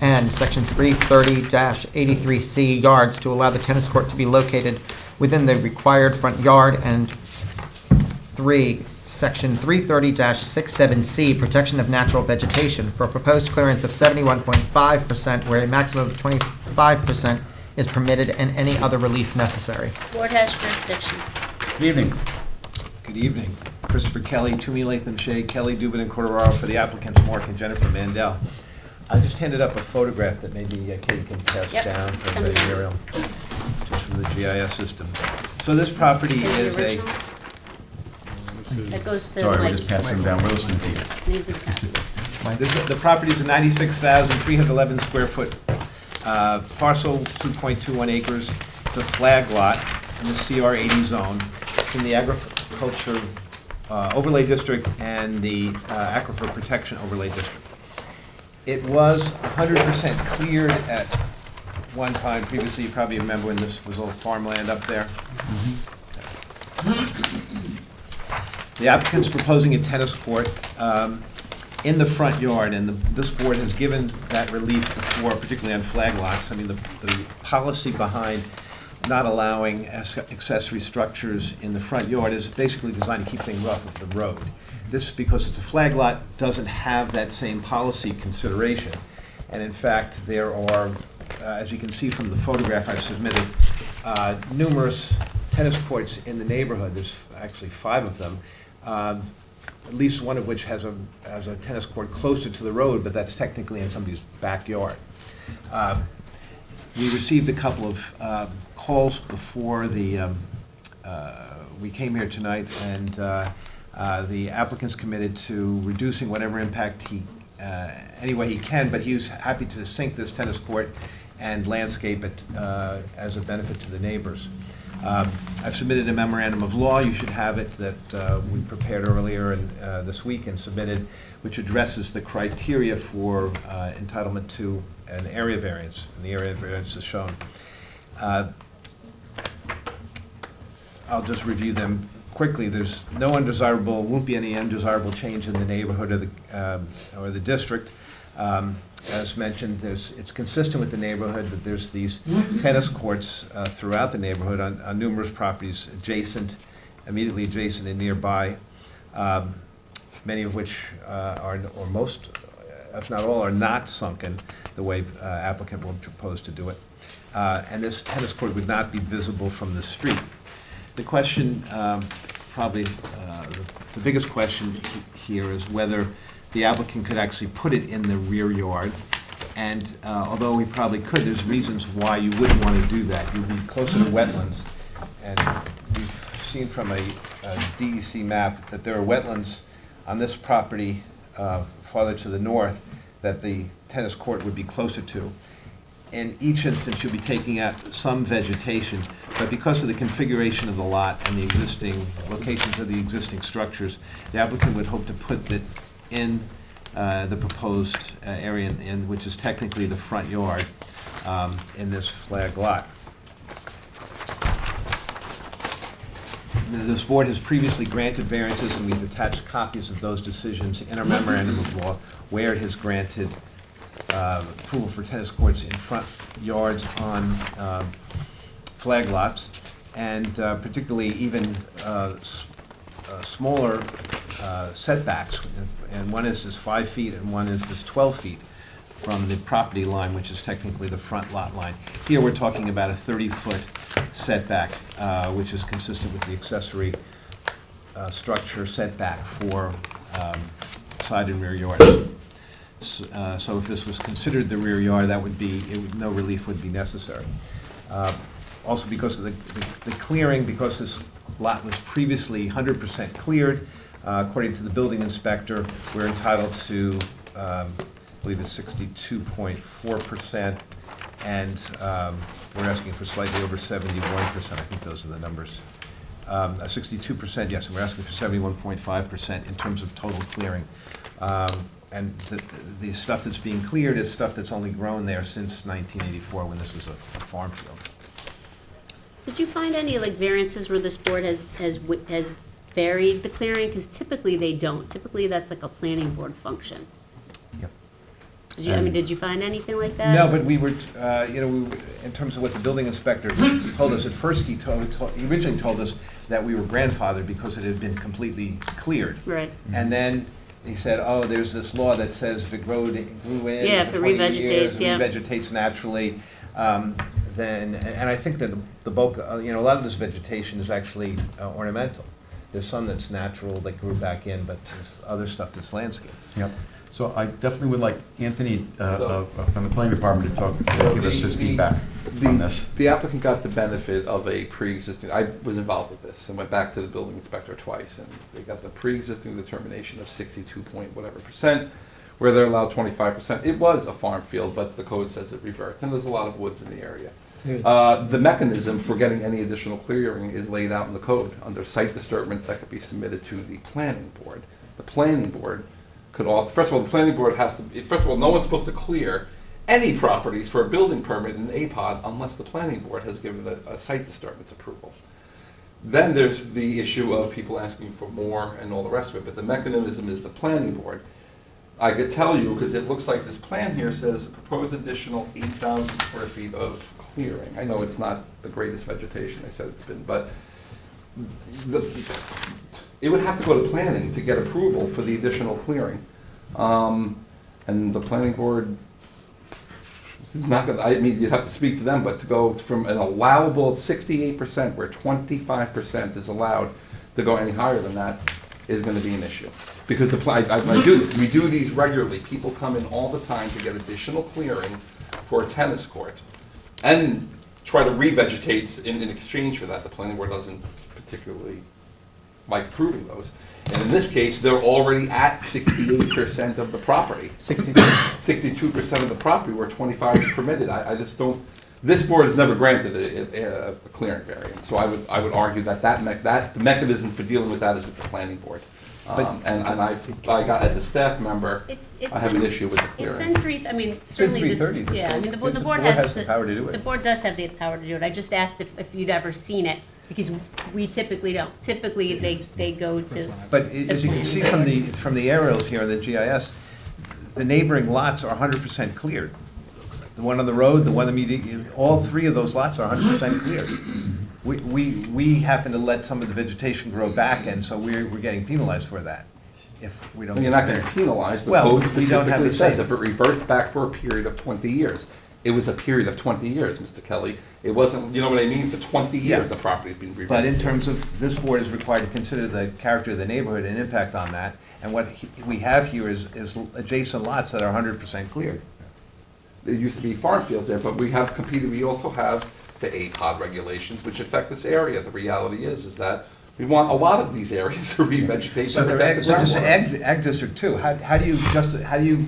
And Section 330-83C Yards to allow the tennis court to be located within the required front yard. And 3. Section 330-67C, Protection of Natural Vegetation, for a proposed clearance of 71.5%, where a maximum of 25% is permitted, and any other relief necessary. Board has jurisdiction. Good evening. Good evening. Christopher Kelly, Toomey Latham Shade, Kelly Dubin and Corderaro for the applicants Mark and Jennifer Mandel. I just handed up a photograph that maybe Katie can pass Yep, down it's from the coming. aerial, just from the GIS system. So this property And is the a, originals? That goes to Sorry, we're Mike. just passing them down. We're listening to you. These are the copies. the property is a 96,311 square foot parcel, 2.21 acres. It's a flag lot in the CR 80 zone. It's in the agriculture overlay district and the aquifer protection overlay district. It was 100% cleared at one time previously. You probably remember when this was all farmland up there. The applicant's proposing a tennis court in the front yard, and this board has given that relief before, particularly on flag lots. I mean, the policy behind not allowing accessory structures in the front yard is basically designed to keep things off of the road. This, because it's a flag lot, doesn't have that same policy consideration. And in fact, there are, as you can see from the photograph I've submitted, numerous tennis courts in the neighborhood. There's actually 5 of them, at least one of which has a tennis court closer to the road, but that's technically in somebody's backyard. We received a couple of calls before we came here tonight, and the applicant's committed to reducing whatever impact any way he can, but he was happy to sink this tennis court and landscape it as a benefit to the neighbors. I've submitted a memorandum of law. You should have it, that we prepared earlier this week and submitted, which addresses the criteria for entitlement to an area variance, and the area variance is shown. I'll just review them quickly. There's no undesirable, won't be any undesirable change in the neighborhood or the district. As mentioned, it's consistent with the neighborhood that there's these tennis courts throughout the neighborhood on numerous properties immediately adjacent and nearby, many of which or most if not all, are not sunken, the way applicant will propose to do it. And this tennis court would not be visible from the street. The question, probably, the biggest question here is whether the applicant could actually put it in the rear yard. And although we probably could, there's reasons why you wouldn't want to do that. You'd be closer to wetlands. And we've seen from a DEC map that there are wetlands on this property farther to the north that the tennis court would be closer to. In each instance, you'll be taking out some vegetation, but because of the configuration of the lot and the existing locations of the existing structures, the applicant would hope to put it in the proposed area, which is technically the front yard in this flag lot. This board has previously granted variances, and we've attached copies of those decisions in our memorandum of law, where it has granted approval for tennis courts in front yards on flag lots, and particularly even smaller setbacks. And one is just 5 feet and one is just 12 feet from the property line, which is technically the front lot line. Here, we're talking about a 30-foot setback, which is consistent with the accessory structure setback for side and rear yards. So if this was considered the rear yard, that would be, no relief would be necessary. Also, because of the clearing, because this lot was previously 100% cleared, according to the building inspector, we're entitled to, I believe it's 62.4%, and we're asking for slightly over 71%. I think those are the numbers. 62%, yes, and we're asking for 71.5% in terms of total clearing. And the stuff that's being cleared is stuff that's only grown there since 1984, when this was a farm field. Did you find any like variances where this board has varied the clearing? Because typically they don't. Typically that's like a planning board function. Yep. Did you find anything like that? No, but we were, in terms of what the building inspector told us, at first he originally told us that we were grandfathered because it had been completely cleared. Right. And then he said, oh, there's this law that says if it grew in Yeah, if it for 20 revegetates, years, yeah. revegetates naturally, then, and I think that the bulk, a lot of this vegetation is actually ornamental. There's some that's natural that grew back in, but there's other stuff that's landscape. Yep. So I definitely would like Anthony from the planning department to give us his feedback on this. The applicant got the benefit of a pre-existing, I was involved with this and went back to the building inspector twice, and they got the pre-existing determination of 62 point whatever %, where they're allowed 25%. It was a farm field, but the code says it reverts, and there's a lot of woods in the area. The mechanism for getting any additional clearing is laid out in the code under site disturbance that could be submitted to the planning board. The planning board could first of all, the planning board has to, first of all, no one's supposed to clear any properties for a building permit in APOD unless the planning board has given a site disturbance approval. Then there's the issue of people asking for more and all the rest of it, but the mechanism is the planning board. I could tell you, because it looks like this plan here says proposed additional 8,000 square feet of clearing. I know it's not the greatest vegetation, I said it's been, but it would have to go to planning to get approval for the additional clearing. And the planning board is not gonna, I mean, you'd have to speak to them, but to go from an allowable 68%, where 25% is allowed, to go any higher than that is gonna be an issue. Because we do these regularly. People come in all the time to get additional clearing for a tennis court and try to revegetate in exchange for that. The planning board doesn't particularly like approving those. And in this case, they're already at 68% of the property. 62% of the property where 25 is permitted. I just don't, this board has never granted a clearing variance. So I would argue that the mechanism for dealing with that is with the planning board. And I got, as a staff member, I have an issue with the clearing. It's in certainly this, 330. yeah, the board has the power to do it. The board does have the power to do it. I just asked if you'd ever seen it, because we typically don't. Typically, they go to. But as you can see from the aerials here in the GIS, the neighboring lots are 100% cleared. The one on the road, the one immediately, all three of those lots are 100% cleared. We happen to let some of the vegetation grow back, and so we're getting penalized for that. if we don't. And you're not gonna penalize, the Well, code we don't have specifically the says same. if it reverts back for a period of 20 years. It was a period of 20 years, Mr. Kelly. It wasn't, you know what I mean, for 20 years, Yeah. the property's been reverted. But in terms of, this board is required to consider the character of the neighborhood and impact on that. And what we have here is adjacent lots that are 100% cleared. There used to be farm fields there, but we also have the ACOD regulations which affect this area. The reality is that we want a lot of these areas to revegetate. So and they're protect the this is groundwater. ag district too. How do you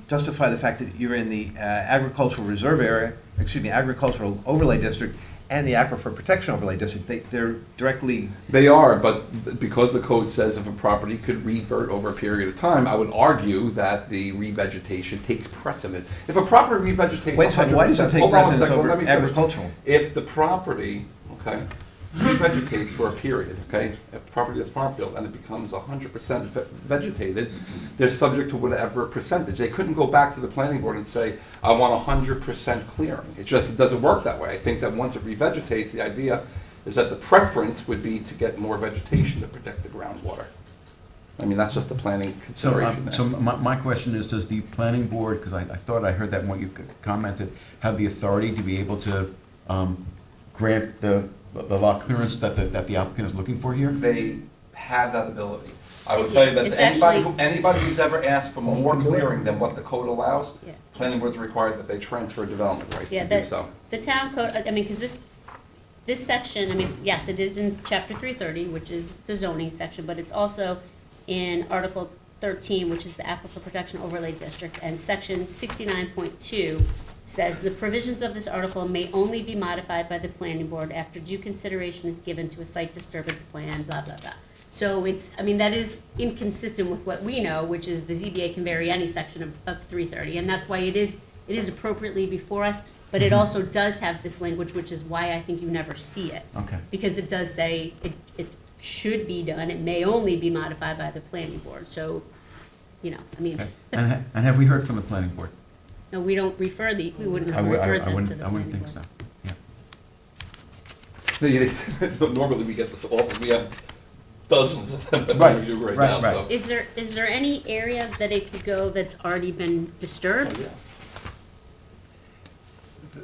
justify the fact that you're in the agricultural reserve area, agricultural overlay district and the aquifer protection overlay district? They're directly. They are, but because the code says if a property could revert over a period of time, I would argue that the revegetation takes precedent. If a property revegetates 100%. Wait, so why does it take hold on a precedence second, over let me finish. agricultural? If the property, okay, revegetates for a period, okay, a property that's farm field, and it becomes 100% vegetated, they're subject to whatever percentage. They couldn't go back to the planning board and say, I want 100% clearing. It doesn't work that way. I think that once it revegetates, the idea is that the preference would be to get more vegetation to protect the groundwater. I mean, that's just the planning consideration there. So my question is, does the planning board, because I thought I heard that when you commented, have the authority to be able to grant the lot clearance that the applicant is looking for here? They have that ability. I would It's tell you that actually- anybody who's ever asked for more clearing than what the code allows, Yeah. planning board's required that they transfer development rights Yeah, to do so. the town code, I mean, because this section, I mean, yes, it is in chapter 330, which is the zoning section, but it's also in Article 13, which is the Aquifer Protection Overlay District, and section 69.2 says the provisions of this article may only be modified by the planning board after due consideration is given to a site disturbance plan, blah, blah, blah. So it's, I mean, that is inconsistent with what we know, which is the ZBA can vary any section of 330, and that's why it is appropriately before us, but it also does have this language, which is why I think you never see it. Okay. Because it does say it should be done, it may only be modified by the planning board, so, you know, I mean, Okay. And have we heard from the planning board? no, we don't refer we wouldn't I have would- I- referred I this to wouldn't- the I wouldn't planning think board. so, yeah. Normally we get this often, we have dozens of them that Right, we review right right, now, right. so. Is there any area that it could go that's already been disturbed?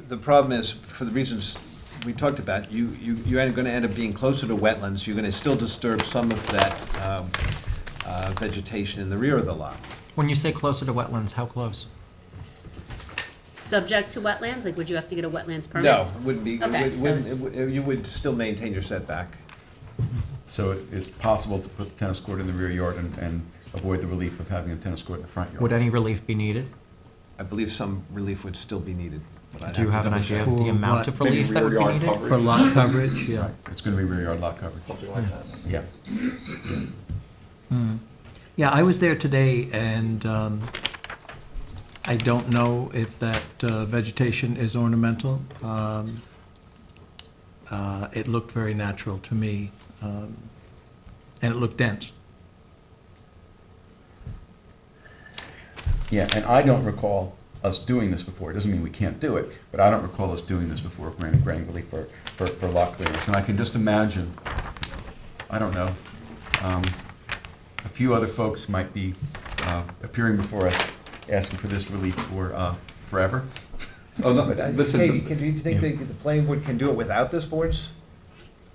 The problem is, for the reasons we talked about, you're going to end up being closer to wetlands. You're going to still disturb some of that vegetation in the rear of the lot. When you say closer to wetlands, how close? Subject to wetlands, like would you have to get a wetlands permit? No, it wouldn't be, it Okay, would- so it would- you would still maintain your setback. So it's possible to put the tennis court in the rear yard and avoid the relief of having a tennis court in the front yard? Would any relief be needed? I believe some relief would still be needed. but I'd Do you to have an double idea check. of the For amount of Maybe relief that would rear be yard needed? coverage. For lot coverage, yeah. Right, it's gonna be rear yard lot coverage. Something like that. Yeah. Yeah, I was there today, and I don't know if that vegetation is ornamental. It looked very natural to me, and it looked dense. Yeah, and I don't recall us doing this before. It doesn't mean we can't do it, but I don't recall us doing this before, granting relief for lot clearance. And I can just imagine, I don't know, a few other folks might be appearing before us, asking for this relief for forever. Oh, no, But, listen, hey, do you think the planning board can do it without this board's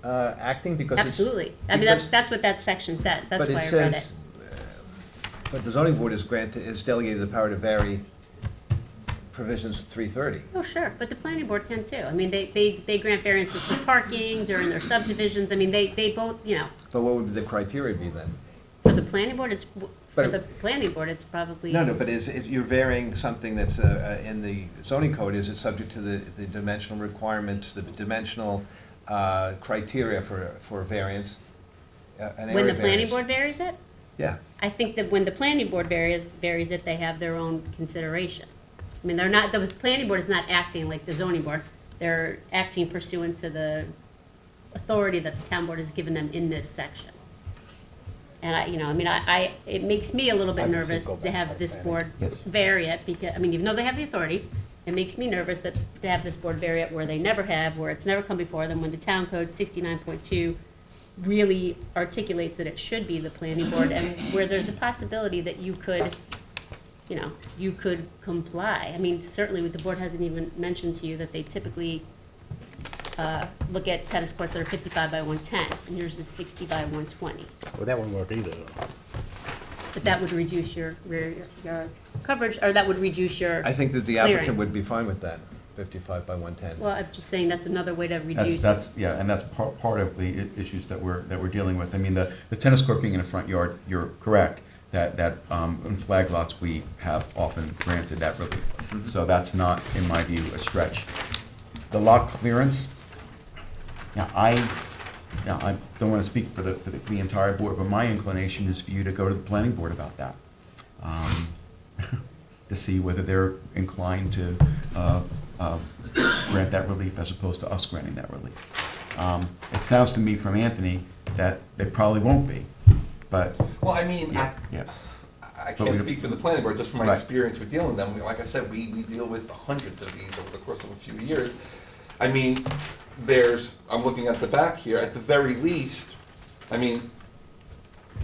acting? Because it's- Absolutely. I mean, because- that's what that section says. That's but why it I read it. says, but the zoning board is delegated the power to vary provisions of 330. Oh, sure, but the planning board can too. I mean, they grant variances for parking during their subdivisions. I mean, they both, you know, But what would the criteria be then? for the planning board, for But- the planning board, it's probably. No, but you're varying something that's in the zoning code, is it subject to the dimensional requirements, the dimensional criteria for variance? An When the area planning variance? board varies it? Yeah, I think that when the planning board varies it, they have their own consideration. I mean, they're not, the planning board is not acting like the zoning board. They're acting pursuant to the authority that the town board has given them in this section. And it makes me a little bit I would say nervous go to back have to this planning. board Yes. vary it, because, I mean, even though they have the authority, it makes me nervous to have this board vary it where they never have, where it's never come before them, when the town code 69.2 really articulates that it should be the planning board, and where there's a possibility that you could, you know, you could comply. I mean, certainly the board hasn't even mentioned to you that they typically look at tennis courts that are 55 by 110, and yours is 60 by 120. Well, that wouldn't work either. But that would reduce your rear yard coverage, or that would reduce your I think that the clearing. applicant would be fine with that, 55 by 110. Well, I'm just saying that's another way to reduce. Yeah, and that's part of the issues that we're dealing with. I mean, the tennis court being in a front yard, you're correct, that in flag lots, we have often granted that relief. So that's not, in my view, a stretch. The lot clearance, I don't want to speak for the entire board, but my inclination is for you to go to the planning board about that. To see whether they're inclined to grant that relief as opposed to us granting that relief. It sounds to me from Anthony that they probably won't be, but. Well, I mean, Yeah. I But can't we- speak for the planning board, just from my Right. experience with dealing with them. Like I said, we deal with hundreds of these over the course of a few years. I mean, I'm looking at the back here, at the very least, I mean,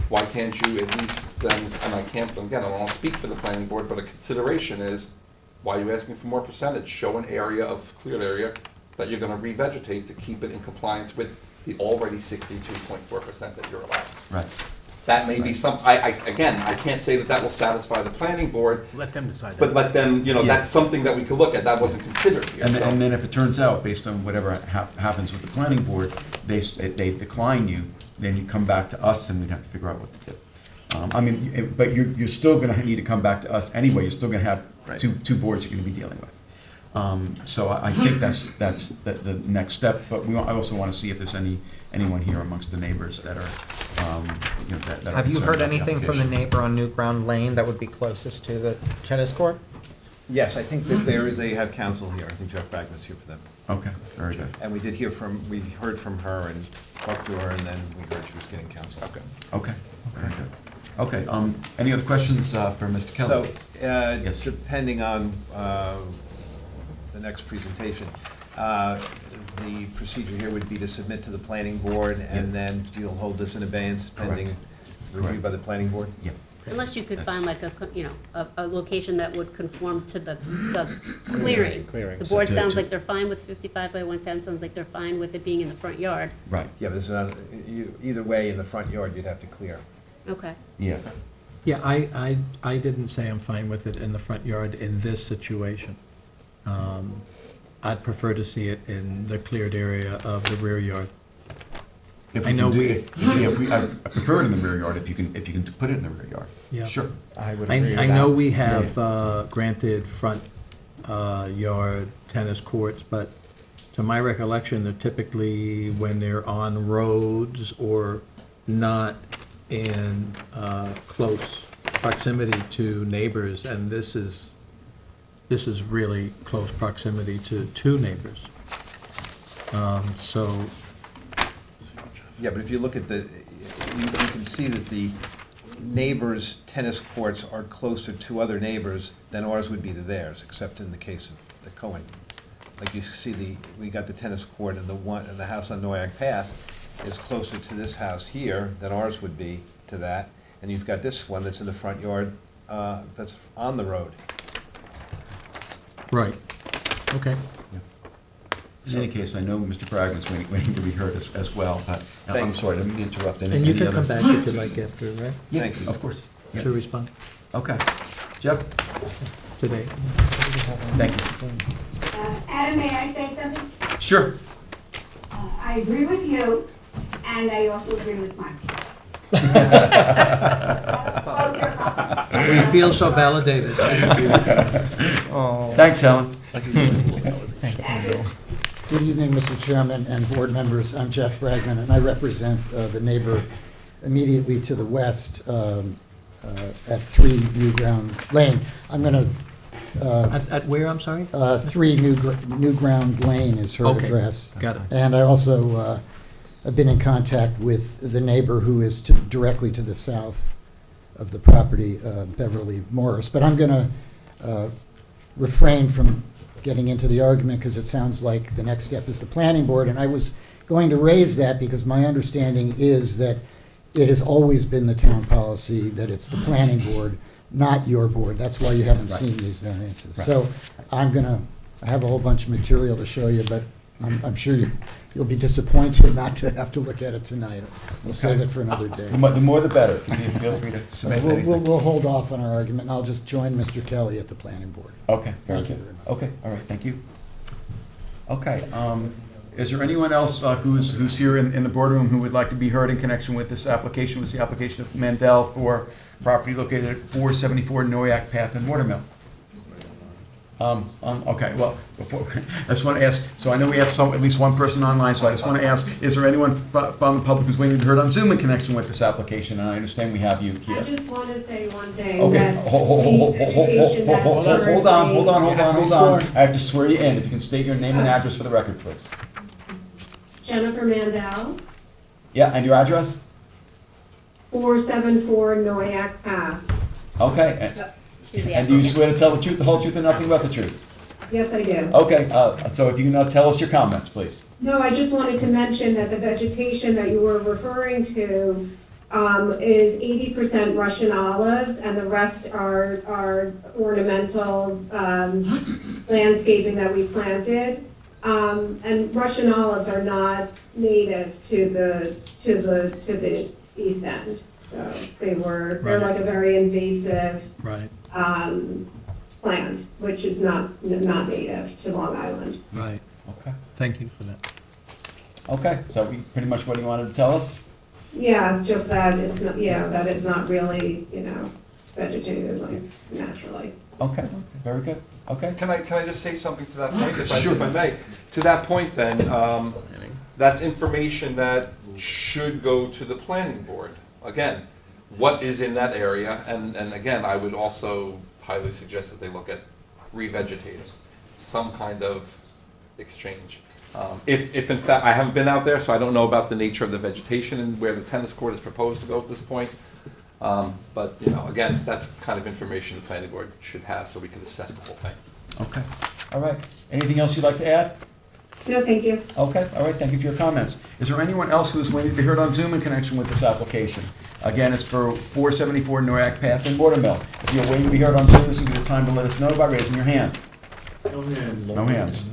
why can't you at least then, and I can't, again, I don't want to speak for the planning board, but a consideration is, why are you asking for more percentage? Show an area of cleared area that you're gonna revegetate to keep it in compliance with the already 62.4% that you're allowed. Right. That may be some, again, I can't say that will satisfy the planning board, Let them decide that. but let them, Yeah. that's something that we could look at, that wasn't considered here. And so. then if it turns out, based on whatever happens with the planning board, they decline you, then you come back to us and we'd have to figure out what to do. I mean, but you're still gonna need to come back to us anyway, you're still gonna have Right. two boards you're gonna be dealing with. So I think that's the next step, but I also wanna see if there's anyone here amongst the neighbors that are, that are Have you concerned heard about the anything from the application. neighbor on New Ground Lane that would be closest to the tennis court? Yes, I think that they have counsel here. I think Jeff Bragman's here for them. Okay, very good. And we heard from her and talked to her, and then we heard she was getting counsel. Okay, very good. Okay, any other questions for Mr. Kelly? So, Yes. depending on the next presentation, the procedure here would be to submit to the planning board, and then you'll hold this in abeyance pending Correct. review Correct. by the planning board? Yeah. Unless you could find like a location that would conform to the clearing. Clearing. The board So sounds to- like they're fine with 55 by 110, sounds like they're fine with it being in the front yard. Right, Yeah, but there's not, either way, in the front yard, you'd have to clear. Okay. yeah. Yeah, I didn't say I'm fine with it in the front yard in this situation. I'd prefer to see it in the cleared area of the rear yard. If I we know can do we- it, I prefer it in the rear yard if you can put it in the rear yard. Yeah. Sure. I would agree with I know that. we have granted front yard tennis courts, but to my recollection, they're typically when they're on roads or not in close proximity to neighbors, and this is really close proximity to two neighbors. So, Yeah, but if you look at you can see that the neighbors' tennis courts are closer to other neighbors than ours would be to theirs, except in the case of the Cohen. Like you see we got the tennis court and the house on Noyak Path is closer to this house here than ours would be to that. And you've got this one that's in the front yard, that's on the road. right, okay. In any case, I know Mr. Bragman's waiting to be heard as well, but I'm Thank you. sorry, I didn't mean to interrupt. And you Any can other- come back if you'd like after, right, Yeah, Thank you. of course. Yeah. to respond Okay. Jeff, today. thank you. Adam, may I say something? Sure. I agree with you, and I also agree with Mike. We feel so validated. Thanks, Helen. Good evening, Mr. Chairman and board members. I'm Jeff Bragman, and I represent the neighbor immediately to the west at 3 New Ground Lane. I'm going to, At where, I'm sorry? 3 New Ground Lane is her Okay, address. got it. And I also have been in contact with the neighbor who is directly to the south of the property, Beverly Morris. But I'm going to refrain from getting into the argument because it sounds like the next step is the planning board. And I was going to raise that because my understanding is that it has always been the town policy that it's the planning board, not your board. That's why you haven't seen these variances. Right. So I have a whole bunch of material to show you, but I'm sure you'll be disappointed not to have to look at it tonight. We'll save it for another day. The more the better. Feel free to submit anything. We'll hold off on our argument, and I'll just join Mr. Kelly at the planning board. Okay, very Thank you good. very much. Okay, all right, thank you. Okay, is there anyone else who's here in the boardroom who would like to be heard in connection with this application, with the application of Mandel for property located at 474 Noyak Path in Watermill? Okay, well, before, I just want to ask, so I know we have at least one person online, so I just want to ask, is there anyone from the public who's waiting to be heard on Zoom in connection with this application? And I understand we have you I here. just want to say one thing. Okay, that hold the vegetation that's on. currently- I have to swear you in. If you can state your name and address for the record, please. Jennifer Mandel, Yeah, and your address? 474 Noyak Path. Okay, She's the and do you applicant. swear to tell the truth, the whole truth, and nothing but the truth? Yes, I do. Okay, so if you can now tell us your comments, please. No, I just wanted to mention that the vegetation that you were referring to is 80% Russian olives, and the rest are ornamental landscaping that we planted. And Russian olives are not native to the east end, so they're Right. like a very invasive Right, plant, which is not native to Long Island. right. Okay. Thank you for that. Okay, so pretty much what you wanted to tell us? Yeah, just that it's not, that it's not really, vegetated like naturally. Okay, very good. Okay. Can I just say something to that point, Sure. if I may? To that point then, that's information that should go to the planning board. Again, what is in that area, and again, I would also highly suggest that they look at revegetating, some kind of exchange. If in fact, I haven't been out there, so I don't know about the nature of the vegetation and where the tennis court is proposed to go at this point. But, again, that's kind of information the planning board should have, so we can assess the whole thing. Okay, all right. Anything else you'd like to add? No, thank you. Okay, all right, thank you for your comments. Is there anyone else who's waiting to be heard on Zoom in connection with this application? Again, it's for 474 Noyak Path in Watermill. If you're waiting to be heard on Zoom, this will be the time to let us know by raising your hand. No hands. No hands.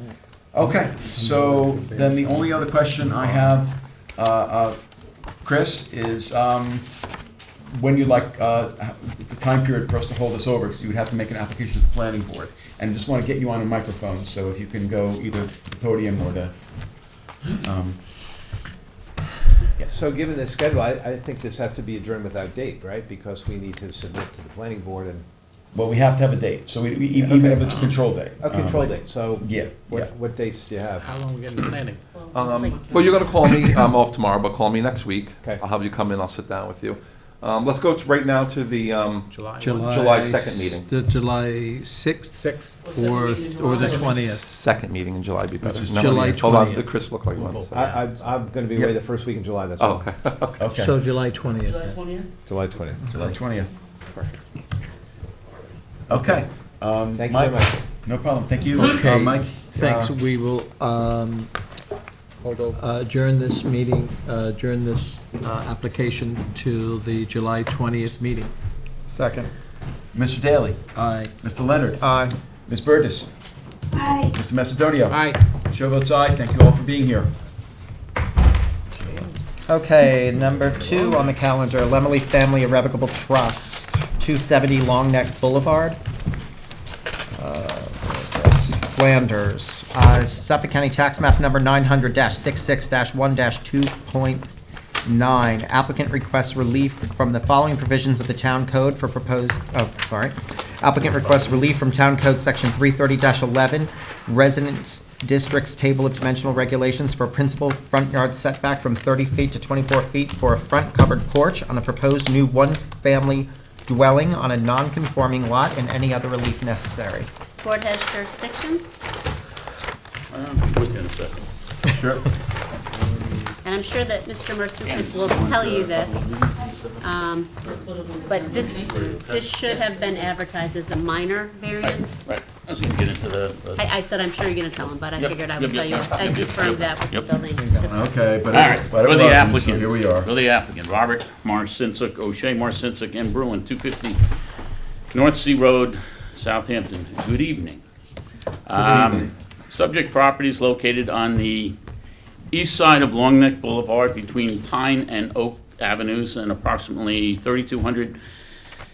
Okay, so then the only other question I have, Chris, is when you'd like the time period for us to hold this over, because you would have to make an application to the planning board. And just want to get you on a microphone, so if you can go either to the podium or the, So given the schedule, I think this has to be adjourned without date, right? Because we need to submit to the planning board and, well, we have to have a date, so even if it's a control date. a control date, so. Yeah, yeah. What dates do you have? How long are we getting planning? Well, you're gonna call me, I'm off tomorrow, but call me next week. Okay. I'll have you come in, I'll sit down with you. Let's go right now to the, July 2nd meeting. The July 6th? Or the 20th? Second meeting in July would be better. Which is No, July Hold on, 20th. Chris looked like you wanted to say. I'm gonna be away the first week in July, that's Oh, all. okay. Okay, So July 20th. July then. 20th? July 20th. July 20th. Perfect. Okay. Thank you Mike? very much. No problem, thank you. Okay. Mike? Thanks, we will adjourn this meeting, adjourn this application to the July 20th meeting. Second. Mr. Daly? Aye. Mr. Leonard? Aye. Ms. Burgess? Aye. Mr. Macedonio? Aye. Chair votes aye, thank you all for being here. Okay, number 2 on the calendar, Lemley Family Irrevocable Trust, 270 Long Neck Boulevard. Where is this? Flanders. Suffolk County Tax Map Number 900-66-1-2.9. Applicant requests relief from the following provisions of the Town Code for proposed, Applicant requests relief from Town Code Section 330-11, Residence Districts Table of Dimensional Regulations for a principal front yard setback from 30 feet to 24 feet for a front covered porch on a proposed new one-family dwelling on a non-conforming lot, and any other relief necessary. Board has jurisdiction. Sure. And I'm sure that Mr. Mercinsik will tell you this, but this should have been advertised as a minor variance. Right, I was gonna get into the. I said, I'm sure you're gonna tell him, but I Yep, figured I yep, would tell you, yep, I yep, confirmed yep, that with the yep. building. Okay, but All right, it for the wasn't, so applicant. here we are. For the applicant, Robert Marcinsick, O'Shea Marcinsick, and Bruin, 250 North Sea Road, Southampton. Good evening. Subject property is located on the east side of Long Neck Boulevard between Pine and Oak Avenues and approximately 3,200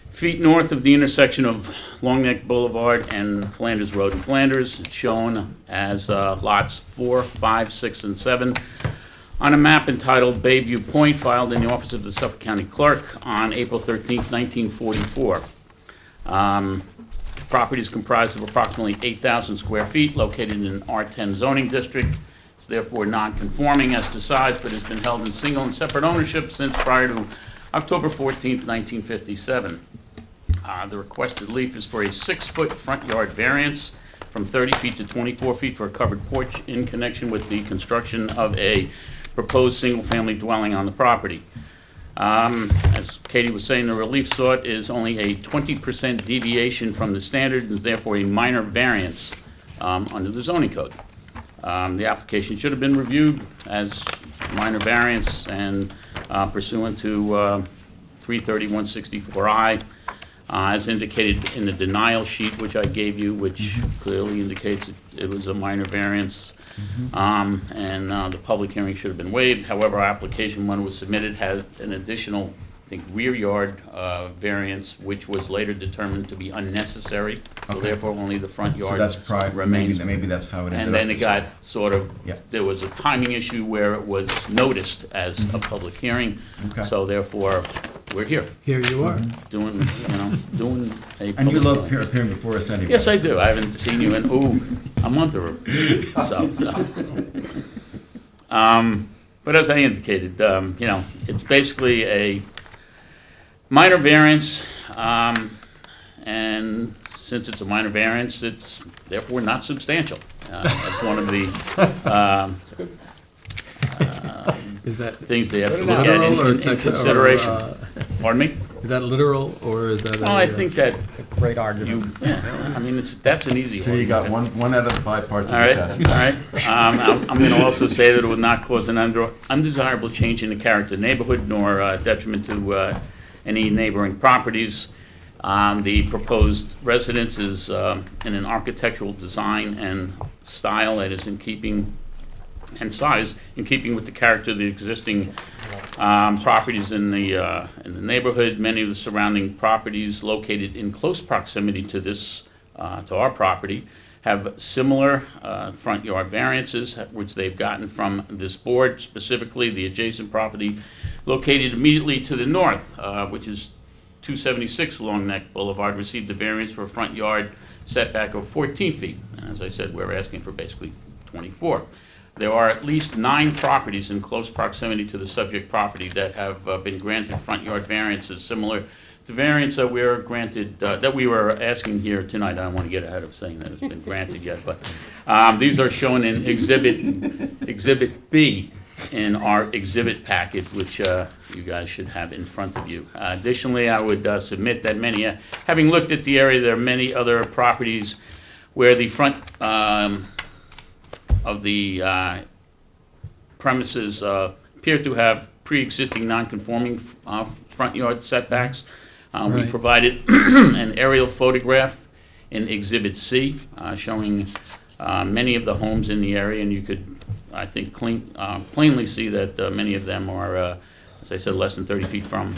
feet north of the intersection of Long Neck Boulevard and Flanders Road in Flanders. It's shown as lots 4, 5, 6, and 7 on a map entitled Bayview Point, filed in the office of the Suffolk County Clerk on April 13, 1944. The property is comprised of approximately 8,000 square feet, located in an R10 zoning district. It's therefore non-conforming as to size, but has been held in single and separate ownership since prior to October 14, 1957. The requested relief is for a 6-foot front yard variance from 30 feet to 24 feet for a covered porch in connection with the construction of a proposed single-family dwelling on the property. As Katie was saying, the relief sought is only a 20% deviation from the standard and is therefore a minor variance under the zoning code. The application should have been reviewed as minor variance and pursuant to 330-164I, as indicated in the denial sheet which I gave you, which clearly indicates it was a minor variance. And the public hearing should have been waived. However, our application, when it was submitted, had an additional, I think, rear yard variance, which was later determined to be unnecessary. So Okay. therefore, only the front So yard that's probably, remains. maybe that's how it ended up. And then it got sort of, Yeah. there was a timing issue where it was noticed as a public hearing. Okay. So therefore, we're here, Here you are. doing, doing a public And you love hearing. appearing before us anyway. Yes, I do. I haven't seen you in, a month or so. But as I indicated, it's basically a minor variance, and since it's a minor variance, it's therefore not substantial. That's one of the Is that things they have to look at literal or in technical, consideration. or, Pardon me? is that literal, or is that a... Well, I think that It's a great argument. I mean, that's an easy one. So you got one out of the 5 parts of All the right, test. all right. I'm going to also say that it would not cause an undesirable change in the character of the neighborhood nor detriment to any neighboring properties. The proposed residence is in an architectural design and style that is in keeping, and size, in keeping with the character of the existing properties in the neighborhood. Many of the surrounding properties located in close proximity to this, to our property, have similar front yard variances, which they've gotten from this board. Specifically, the adjacent property located immediately to the north, which is 276 Long Neck Boulevard, received a variance for a front yard setback of 14 feet. And as I said, we're asking for basically 24. There are at least 9 properties in close proximity to the subject property that have been granted front yard variances similar to variance that we're granted, that we were asking here tonight. I don't want to get ahead of saying that it's been granted yet, but these are shown in Exhibit B in our exhibit packet, which you guys should have in front of you. Additionally, I would submit that having looked at the area, there are many other properties where the front of the premises appear to have pre-existing non-conforming front yard setbacks. We Right. provided an aerial photograph in Exhibit C showing many of the homes in the area, and you could, I think, plainly see that many of them are, as I said, less than 30 feet from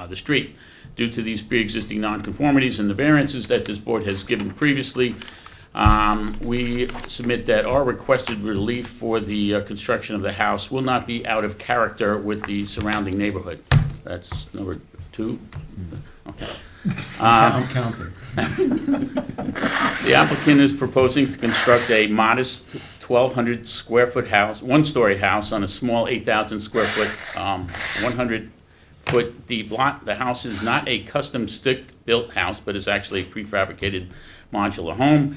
the street. Due to these pre-existing nonconformities and the variances that this board has given previously, we submit that our requested relief for the construction of the house will not be out of character with the surrounding neighborhood. That's number 2? Okay. I'm counting. The applicant is proposing to construct a modest 1,200 square foot house, 1-story house on a small 8,000 square foot, 100-foot deep lot. The house is not a custom stick-built house, but is actually a prefabricated modular home.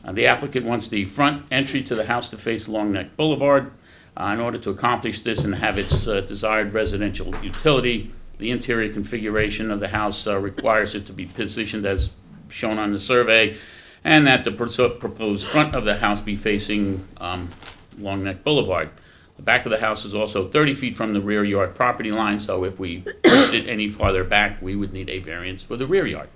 The applicant wants the front entry to the house to face Long Neck Boulevard. In order to accomplish this and have its desired residential utility, the interior configuration of the house requires it to be positioned as shown on the survey, and that the proposed front of the house be facing Long Neck Boulevard. The back of the house is also 30 feet from the rear yard property line, so if we pushed it any farther back, we would need a variance for the rear yard.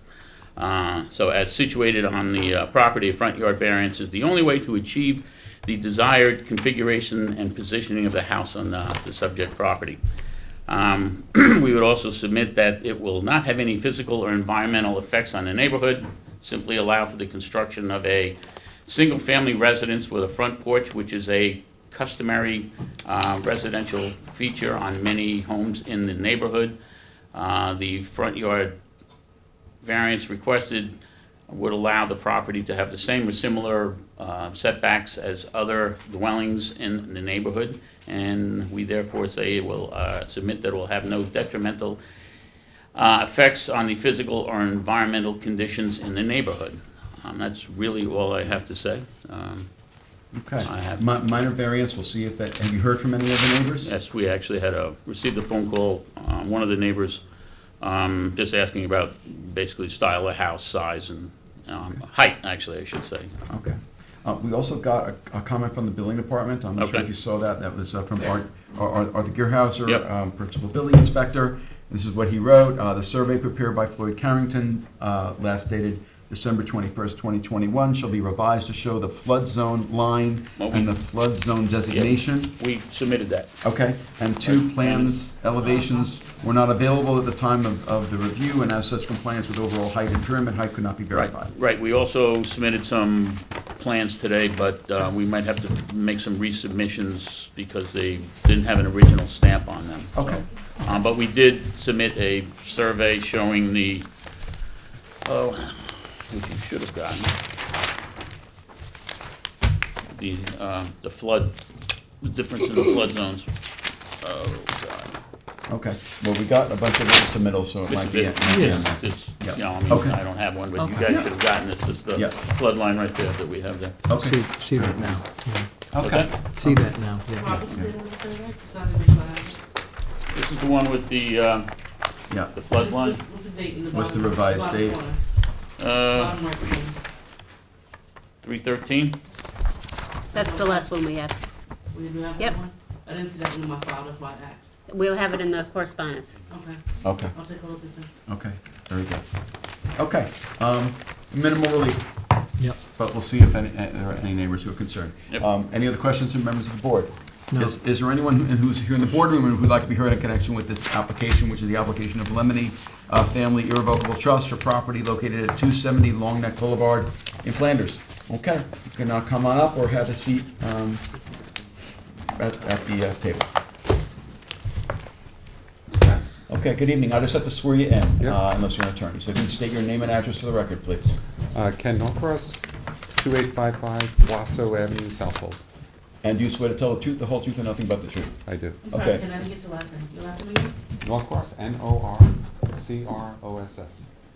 So as situated on the property, a front yard variance is the only way to achieve the desired configuration and positioning of the house on the subject property. We would also submit that it will not have any physical or environmental effects on the neighborhood, simply allow for the construction of a single-family residence with a front porch, which is a customary residential feature on many homes in the neighborhood. The front yard variance requested would allow the property to have the same or similar setbacks as other dwellings in the neighborhood, and we therefore say it will submit that it will have no detrimental effects on the physical or environmental conditions in the neighborhood. That's really all I have to say. Okay. I have- Minor variance, we'll see if that, have you heard from any of the neighbors? Yes, we actually received a phone call, one of the neighbors, just asking about basically style of house, size, and height, actually, I should say. Okay. We also got a comment from the building department. I'm not sure Okay. if you saw that. That was from Arthur Gearhauser, Yep. Principal Building Inspector. This is what he wrote. The survey prepared by Floyd Carrington, last dated December 21st, 2021, shall be revised to show the flood zone line and the flood zone designation. We submitted that. Okay, and two plans, elevations were not available at the time of the review, and as such, compliance with overall height and pyramid height could not be verified. Right, we also submitted some plans today, but we might have to make some resubmissions because they didn't have an original stamp on them. Okay. But we did submit a survey showing the, which you should have gotten, the flood, the difference in the flood zones. Oh, God. Okay, well, we got a bunch of little submittals, so it This might is be. it. Yeah. This, Yeah. you know, I mean, Okay. I don't have one, but you Okay. guys Yeah. should have gotten this. It's the Yeah. flood line right there that we have there. Okay. See that now. What's Okay. that? See that now, yeah. Rob, what's the date of the survey? So I can make sure I have it. This is the one with the Yeah. flood line. What's the date in the What's bottom? the revised bottom date? corner? Uh, Bottom right corner. 3/13. That's the last one we have. We do have Yep. that one? I didn't see that one in my file, that's why I asked. We'll have it in the correspondence. Okay, Okay, I'll take a look and see. okay, very good. Okay, minimal relief, Yep. but we'll see if there are any neighbors who are concerned. Yep. Any other questions from members of the board? No. Is there anyone who's here in the boardroom and who'd like to be heard in connection with this application, which is the application of Lemony Family Irrevocable Trust for property located at 270 Long Neck Boulevard in Flanders? Okay, you can now come on up or have a seat at the table. Okay, good evening. I just have to swear you in, unless you're an attorney. So if you can state your name and address for the record, please. Ken Norcross, 2855 Wasso Avenue, Southhold. And do you swear to tell the truth, the whole truth, and nothing but the truth? I do. I'm sorry, Okay. can I get your last name? Your last name again? Norcross, Norcross.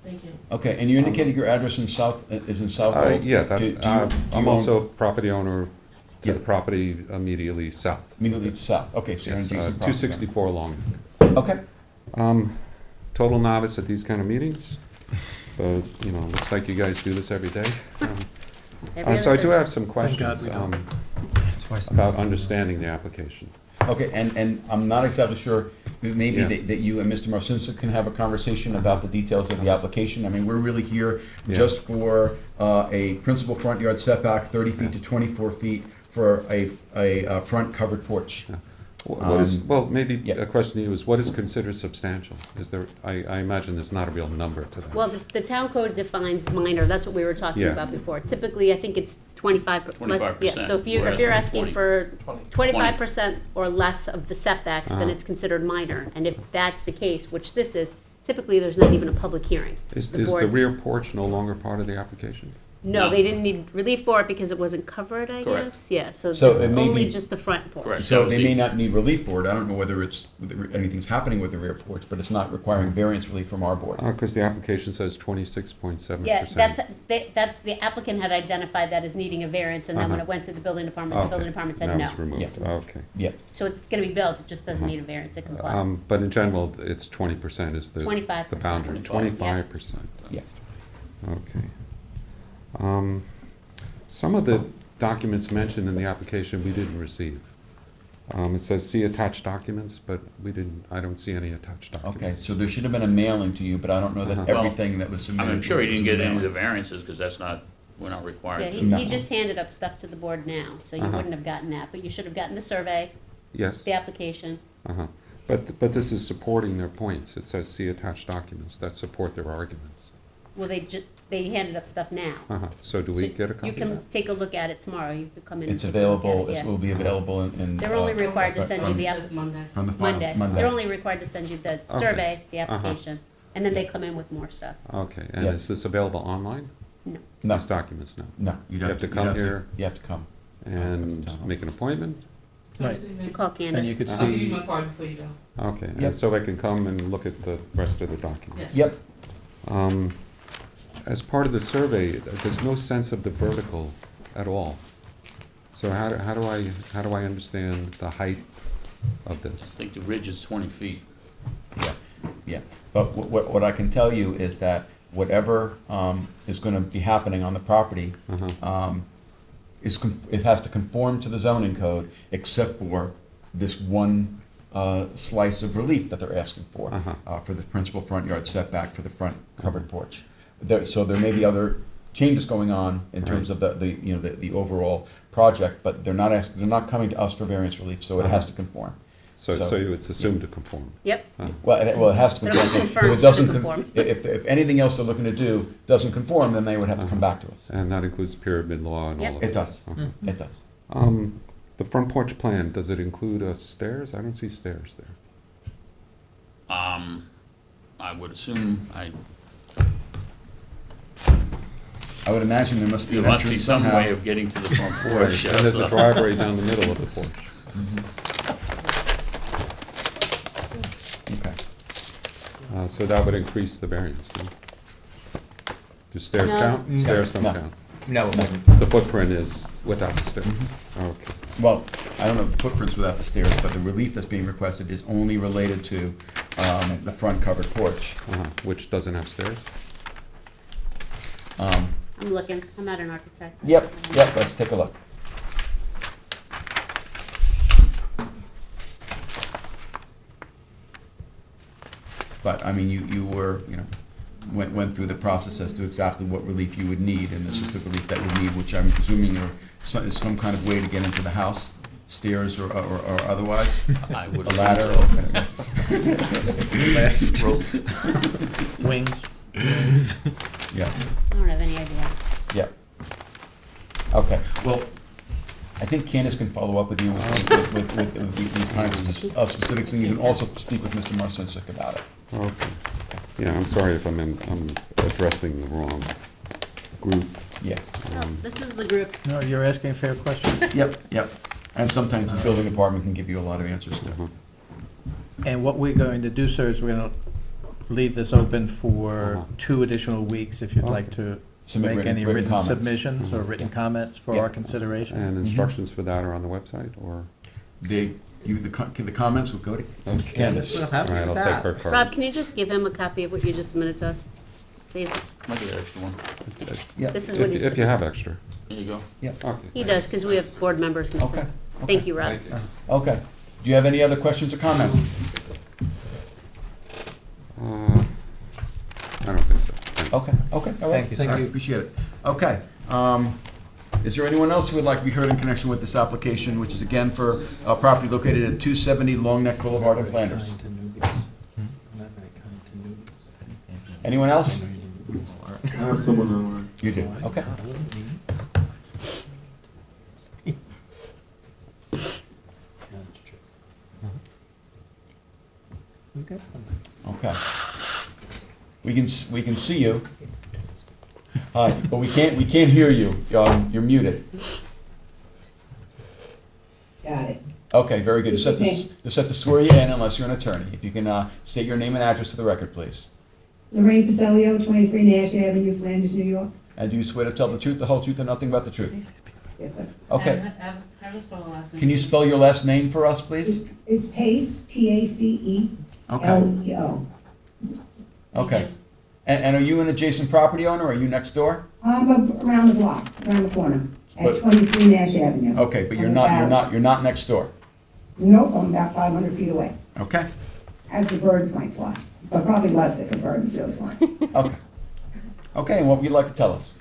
Thank you. Okay, and you indicated your address in is in Southhold? Yeah, Do you I'm own- also property owner to Yeah. the property immediately south. Immediately south, okay, so you're in Yes, decent property. 264 Long. Okay, Total novice at these kind of meetings, but, you know, looks like you guys do this every day. Every So I other do Thursday. have some questions we don't. Twice a about month. understanding the application. okay, and I'm not exactly sure, maybe Yeah. that you and Mr. Marcinson can have a conversation about the details of the application. I mean, we're really here Yeah. just for a principal front yard setback, 30 feet to 24 feet for a front covered porch. What is, well, maybe yeah. a question to you is, what is considered substantial? Is there, I imagine there's not a real number to that. Well, the town code defines minor, that's what we were talking Yeah. about before. Typically, I think it's 25. 25%. Yeah, so if We're you're asking asking for 20. 25% or less of the setbacks, then Uh-huh. it's considered minor. And if that's the case, which this is, typically, there's not even a public hearing. Is The the board- rear porch no longer part of the application? No, No. they didn't need relief for it because it wasn't covered, I Correct. guess, yeah, so it's So it may only be- just the front porch. Correct. So That was they the- may not need relief for it. I don't know whether anything's happening with the rear porch, but it's not requiring variance relief from our board. Because the application says 26.7%. Yeah, that's, the applicant had identified that as needing a variance, and then when it went to the building department, the building department said no. That was removed, okay. Yeah. So it's gonna be built, it just doesn't need a variance, it complies. But in general, it's 20% is the 25%. the boundary, 25%. Yes. Okay. Some of the documents mentioned in the application we didn't receive. It says see attached documents, but I don't see any attached documents. Okay, so there should have been a mailing to you, but I don't know that Well, everything that was submitted. I'm sure he was didn't get any of the mailing. variances, because that's not, we're not required Yeah, to. No. he just handed up stuff to the board now, so you Uh-huh. wouldn't have gotten that, but you should have gotten the survey, Yes? the application. Uh-huh. But this is supporting their points. It says see attached documents that support their arguments. Well, they handed up stuff now. Uh-huh. So do we So get a copy You of can that? take a look at it tomorrow, you could come in and It's take a look at available, it, it yeah. will be available in. They're only required to send you the, This Monday. From the final, Monday, they're only required to send you the survey, the Uh-huh. application, and then they come in with more stuff. Okay, and Yeah. is this available online? No. No, These documents, no? no. You have to come here You have to come. and make an appointment? Right. You call And you Candace. could I'll give you see, my card before you go. Okay, Yep. and so I can come and look at the rest of the documents? Yes. Yep. As part of the survey, there's no sense of the vertical at all. So how do I understand the height of this? I think the ridge is 20 feet. Yeah, but what I can tell you is that whatever is gonna be happening on the property, Uh-huh. it has to conform to the zoning code, except for this one slice of relief that they're asking for, for the principal front yard setback for the front covered porch. So there may be other changes going on in terms of the overall project, but they're not coming to us for variance relief, so it has to conform. So it's assumed to conform? Yep. Well, it has to It'll conform. confirm If it doesn't, to conform. if anything else they're looking to do doesn't conform, then they would have to come back to us. And that includes pyramid law and all Yep. of it? It does, Okay. it does. The front porch plan, does it include stairs? I don't see stairs there. I would assume, I would imagine there must be there an must be entrance some somehow. way of getting to the front porch. And there's a driveway down the middle of the porch. Okay. So that would increase the variance, no? Do stairs No. count? No. Stairs don't No. count. No, it wouldn't. The footprint is without the stairs? Okay. Well, I don't know the footprints without the stairs, but the relief that's being requested is only related to the front covered porch. Which doesn't have stairs? I'm looking, I'm not an architect. Yep, let's take a look. But, I mean, you were, went through the process as to exactly what relief you would need, and this is the relief that you need, which I'm presuming is some kind of way to get into the house, stairs or otherwise? I would. A ladder? Lift. Rope. wings. Yeah, I don't have any idea. yeah. Okay, well, I think Candace can follow up with you with these kinds of specifics, and you can also speak with Mr. Marcinsick about it. Okay. Yeah, I'm sorry if I'm addressing the wrong group. Yeah. No, this is the group. No, you're asking fair questions. Yep. And sometimes the building department can give you a lot of answers to. And what we're going to do, sir, is we're going to leave this open for 2 additional weeks if you'd like to Submit make any written written comments. submissions or written comments for Yeah. our consideration. And instructions for that are on the website, or? The comments will go to Candace. All right, I'll take her card. Rob, can you just give him a copy of what you just submitted to us? Saves it. Might be an extra one. Yeah. This is what he's. If you have extra. There you go. Okay. He does, because we have board members missing. Okay. Thank you, Rob. Okay. Do you have any other questions or comments? I don't think so. Thanks. Okay, all right. Thank you, sir. All right, appreciate it. Okay. Is there anyone else who would like to be heard in connection with this application, which is again for a property located at 270 Long Neck Boulevard in Flanders? Anyone else? I have someone online. You do, okay. Okay. We can see you. Hi, but we can't hear you. You're muted. Got it. Okay, very good. Just Okay. have to swear you in unless you're an attorney. If you can state your name and address for the record, please. Lorraine Pacelio, 23 Nash Avenue, Flanders, New York. And do you swear to tell the truth, the whole truth, and nothing but the truth? Yes, sir. Okay. How do you spell the last name? Can you spell your last name for us, please? It's Pace, P-A-C-E-L-E-O. Okay. And are you an adjacent property owner, or are you next door? I'm around the block, around the corner, But- at 23 Nash Avenue. Okay, but you're I'm not about- next door. Nope, I'm about 500 feet away, Okay. as the bird might fly, but probably less if a bird was really flying. Okay. Okay, and what would you like to tell us?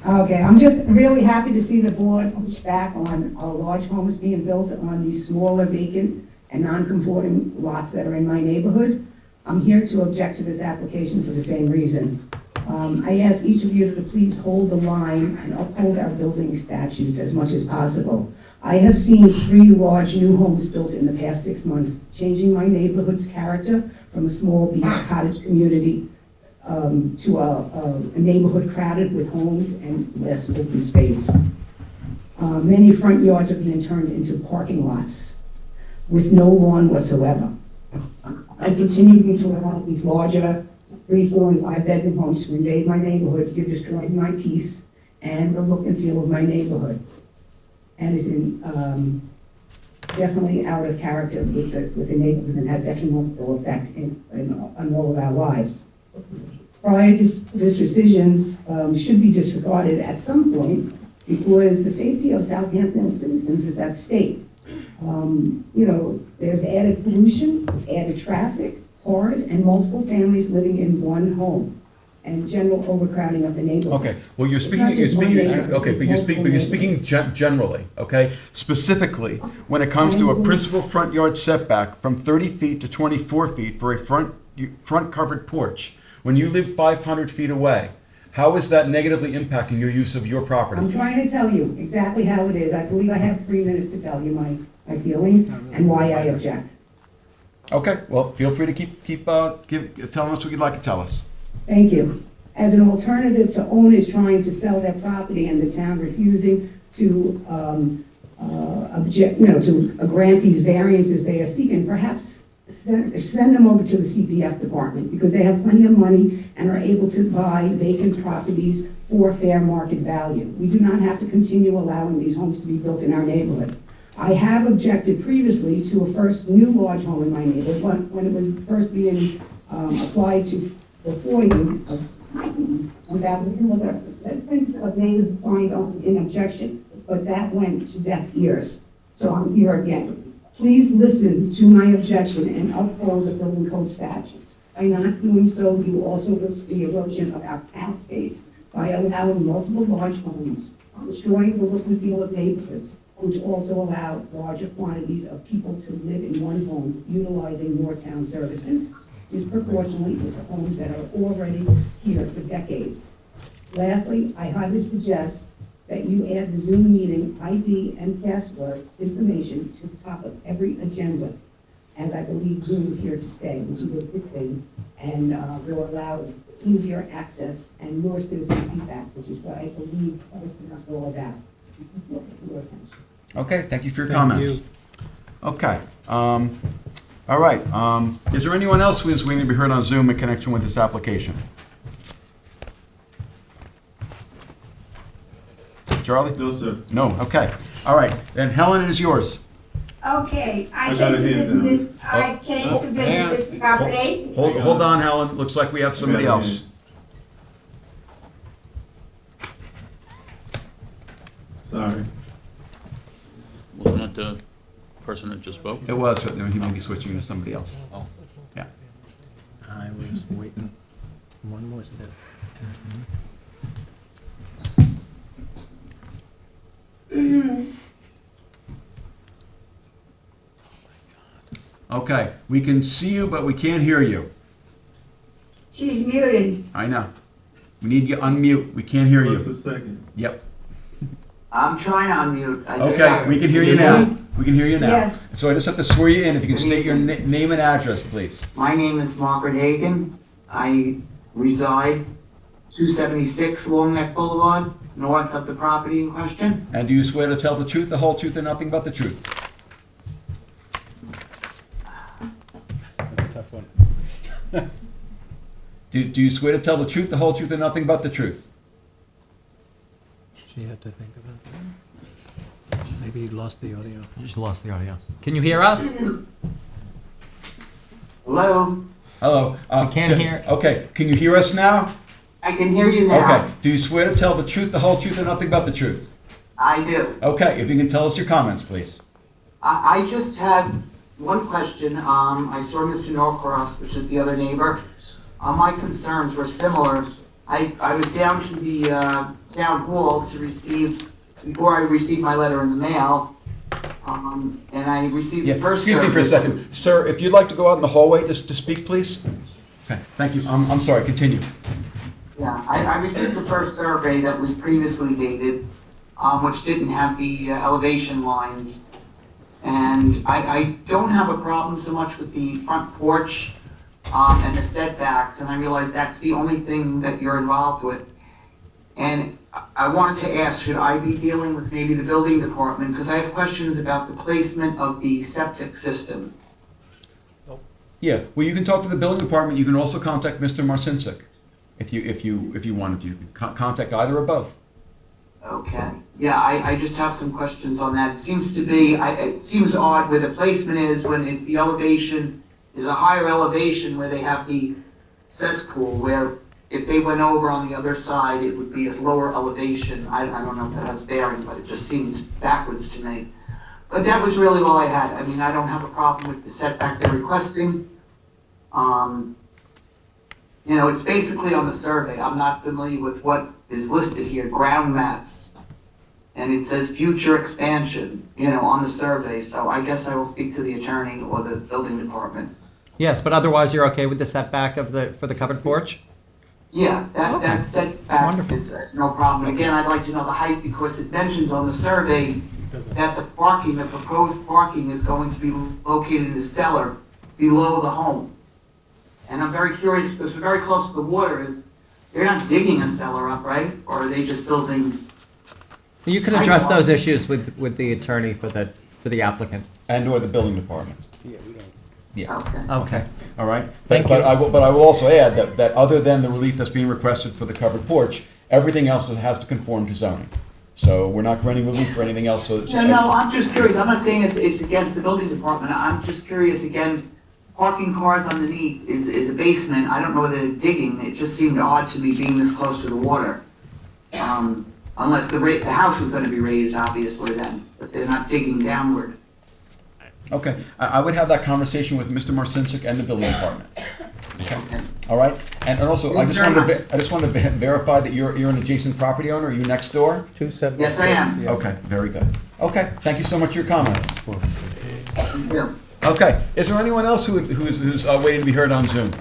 Okay, I'm just really happy to see the board push back on large homes being built on these smaller vacant and non-conforming lots that are in my neighborhood. I'm here to object to this application for the same reason. I ask each of you to please hold the line and uphold our building statutes as much as possible. I have seen 3 large new homes built in the past 6 months, changing my neighborhood's character from a small beach cottage community to a neighborhood crowded with homes and less open space. Many front yards are being turned into parking lots with no lawn whatsoever. I continue to allow these larger 3, 4, and 5 bedroom homes to invade my neighborhood, you're destroying my peace and the look and feel of my neighborhood. And is definitely out of character with the neighborhood and has detrimental effect on all of our lives. Prior this decisions should be disregarded at some point because the safety of Southampton citizens is at stake. There's added pollution, added traffic, cars, and multiple families living in one home, and general overcrowding of the neighborhood. Okay, well, you're It's speaking, not just one neighborhood, okay, but you're speaking generally, okay? Specifically, when it comes to a principal front yard setback from 30 feet to 24 feet for a front covered porch, when you live 500 feet away, how is that negatively impacting your use of your I'm property? trying to tell you exactly how it is. I believe I have 3 minutes to tell you my feelings and why I object. Okay, well, feel free to keep telling us what you'd like to tell us. Thank you. As an alternative to owners trying to sell their property and the town refusing to grant these variances they are seeking, perhaps send them over to the CPF department because they have plenty of money and are able to buy vacant properties for fair market value. We do not have to continue allowing these homes to be built in our neighborhood. I have objected previously to a first new large home in my neighborhood when it was first being applied to before you. About a name signed on in objection, but that went to deaf ears. So I'm here again. Please listen to my objection and uphold the building code statutes. By not doing so, you also risk the erosion of our town space by allowing multiple large homes, destroying the look and feel of neighborhoods, which also allow larger quantities of people to live in one home, utilizing more town services, disproportionately to the homes that are already here for decades. Lastly, I highly suggest that you add the Zoom meeting ID and password information to the top of every agenda, as I believe Zoom is here to stay, which is a good thing, and will allow easier access and more citizen feedback, which is what I believe everything is all about. Your attention. Okay, thank you for your Thank comments. you. Okay, all right, is there anyone else who is waiting to be heard on Zoom in connection with this application? Charlie? No, sir. No, okay, all right, then Helen, it is yours. Okay, I got a hand down. I came to visit this property. Hold on, Helen, looks like we have somebody Okay. else. Sorry. Wasn't it the person that just spoke? It was, but then he may be switching to somebody else. Oh. Yeah. I was waiting. One more step. Okay, we can see you, but we can't hear you. She's muted. I know. We need you to unmute, we can't hear What's you. the second? Yep. I'm trying to unmute. I just Okay, we can hear you now. We can hear you now. Yes. So I just have to swear you in. If you can state your name and address, please. My name is Margaret Hagan. I reside 276 Long Neck Boulevard, north of the property in question. And do you swear to tell the truth, the whole truth, and nothing but the truth? That's a tough one. Do you swear to tell the truth, the whole truth, and nothing but the truth? She had to think about that. Maybe you lost the audio. You just lost the audio. Can you hear us? Hello? Hello? We can't hear. Okay, can you hear us now? I can hear you now. Okay, do you swear to tell the truth, the whole truth, and nothing but the truth? I do. Okay, if you can tell us your comments, please. I just had one question. I saw Mr. Norcross, which is the other neighbor. My concerns were similar. I was down to the town hall to receive, before I received my letter in the mail, and I received the first. Excuse me for a second. Sir, if you'd like to go out in the hallway to speak, please? Okay, thank you. I'm sorry, continue. Yeah, I received the first survey that was previously dated, which didn't have the elevation lines. And I don't have a problem so much with the front porch and the setbacks, and I realize that's the only thing that you're involved with. And I wanted to ask, should I be dealing with maybe the building department? Because I have questions about the placement of the septic system. Yeah, well, you can talk to the building department. You can also contact Mr. Marcinsick if you wanted to. You can contact either or both. Okay. Yeah, I just have some questions on that. It seems to be, it seems odd where the placement is when it's the elevation, is a higher elevation where they have the cesspool, where if they went over on the other side, it would be a lower elevation. I don't know if that has bearing, but it just seemed backwards to me. But that was really all I had. I mean, I don't have a problem with the setback they're requesting. You know, it's basically on the survey. I'm not familiar with what is listed here, ground mats. And it says future expansion, you know, on the survey. So I guess I will speak to the attorney or the building department. Yes, but otherwise you're okay with the setback for the covered porch? Yeah, that setback Wonderful. is no problem. Again, I'd like to know the height because it mentions on the survey that the proposed parking is going to be located in the cellar below the home. And I'm very curious, because we're very close to the water, they're not digging a cellar up, right? Or are they just building? You can address those issues with the attorney for the applicant. And/or the building department. Yeah, we don't. Yeah. Okay. All right? Thank But you. I will also add that other than the relief that's being requested for the covered porch, everything else has to conform to zoning. So we're not granting relief for anything else. So No, I'm just curious. I'm not saying it's against the building department. I'm just curious, again, parking cars underneath is a basement. I don't know whether they're digging. It just seemed odd to me being this close to the water. Unless the house was gonna be raised, obviously then, but they're not digging downward. Okay, I would have that conversation with Mr. Marcinsick and the building department. Okay, all right? And also, I just wanted to verify that you're an adjacent property owner. Are you next door? 276. Yes, I am. yeah. Okay, very good. Okay, thank you so much for your comments. Yeah. Okay, is there anyone else who's waiting to be heard on Zoom?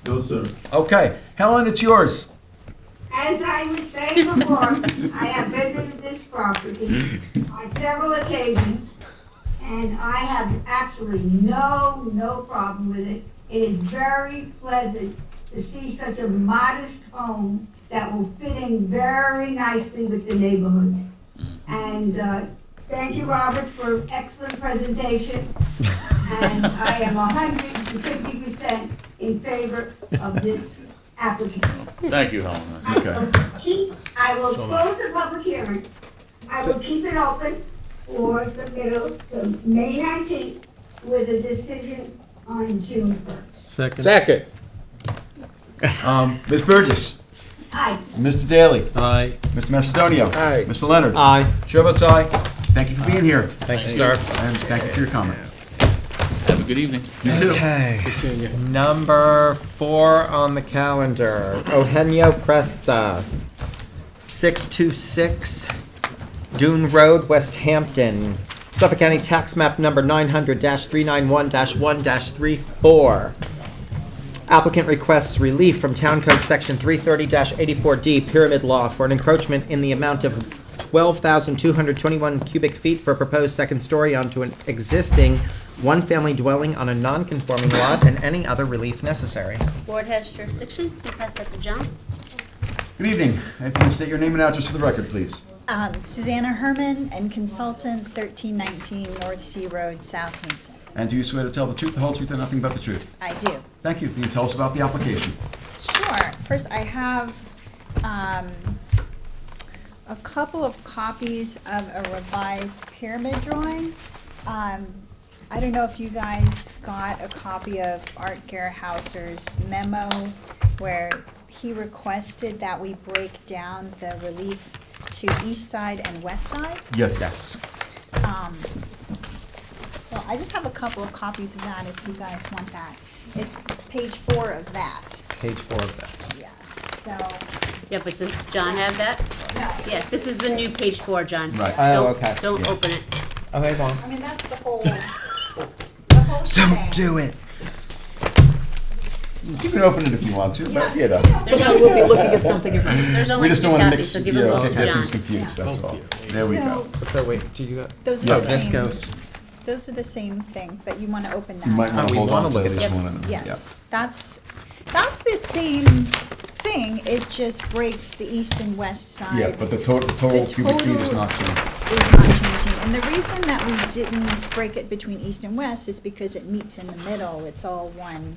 No, sir. Okay, Helen, it's yours. As I was saying before, I have visited this property on several occasions, and I have absolutely no problem with it. It is very pleasant to see such a modest home that will fit in very nicely with the neighborhood. And thank you, Robert, for excellent presentation. And I am 150% in favor of this application. Thank you, Helen. I will close the public hearing. I will keep it open for submittals to May 19th with a decision on June 1st. Second. Ms. Burgess. Aye. Mr. Daly. Aye. Mr. Macedonio. Aye. Mr. Leonard. Aye. Chair votes aye. Thank you for being here. Thank you, sir. And thank you for your comments. Have a good evening. You too. Okay. Good seeing you. Number 4 on the calendar, Eugenio Presta, 626 Dune Road, West Hampton, Suffolk County Tax Map Number 900-391-1-34. Applicant requests relief from Town Code Section 330-84D Pyramid Law for an encroachment in the amount of 12,221 cubic feet for a proposed second story onto an existing one-family dwelling on a non-conforming lot and any other relief necessary. Board has jurisdiction. Can you pass that to John? Good evening. If you can state your name and address for the record, please. Susanna Herman and Consultants, 1319 North Sea Road, Southampton. And do you swear to tell the truth, the whole truth, and nothing but the truth? I do. Thank you. Can you tell us about the application? Sure. First, I have a couple of copies of a revised pyramid drawing. I don't know if you guys got a copy of Art Gerhauser's memo where he requested that we break down the relief to east side and west side. Yes. Yes. So I just have a couple of copies of that if you guys want that. It's page 4 of that. Page 4 of this. Yeah, so. Yeah, but does John have that? No. Yes, this is the new page 4, John. Right. Oh, Don't- okay. Don't Yeah. open it. Okay, well. I mean, that's the whole shebang. Don't do it. You can open it if you want to, but, you know. There's We'll be only, looking at something different. there's We only just 2 don't want to copies, mix, so you give them know, both to get John. things confused, that's all. There we go. So, So wait, do you got? those are Yeah. the This same. goes. Those are the same thing, but you want to open that. You might up. want to we hold wanna on to look at this it. one. and- Yes, that's the same thing, it just breaks the east and west side. Yeah, but the total The cubic feet is total- not changing. Is not changing, and the reason that we didn't break it between east and west is because it meets in the middle, it's all one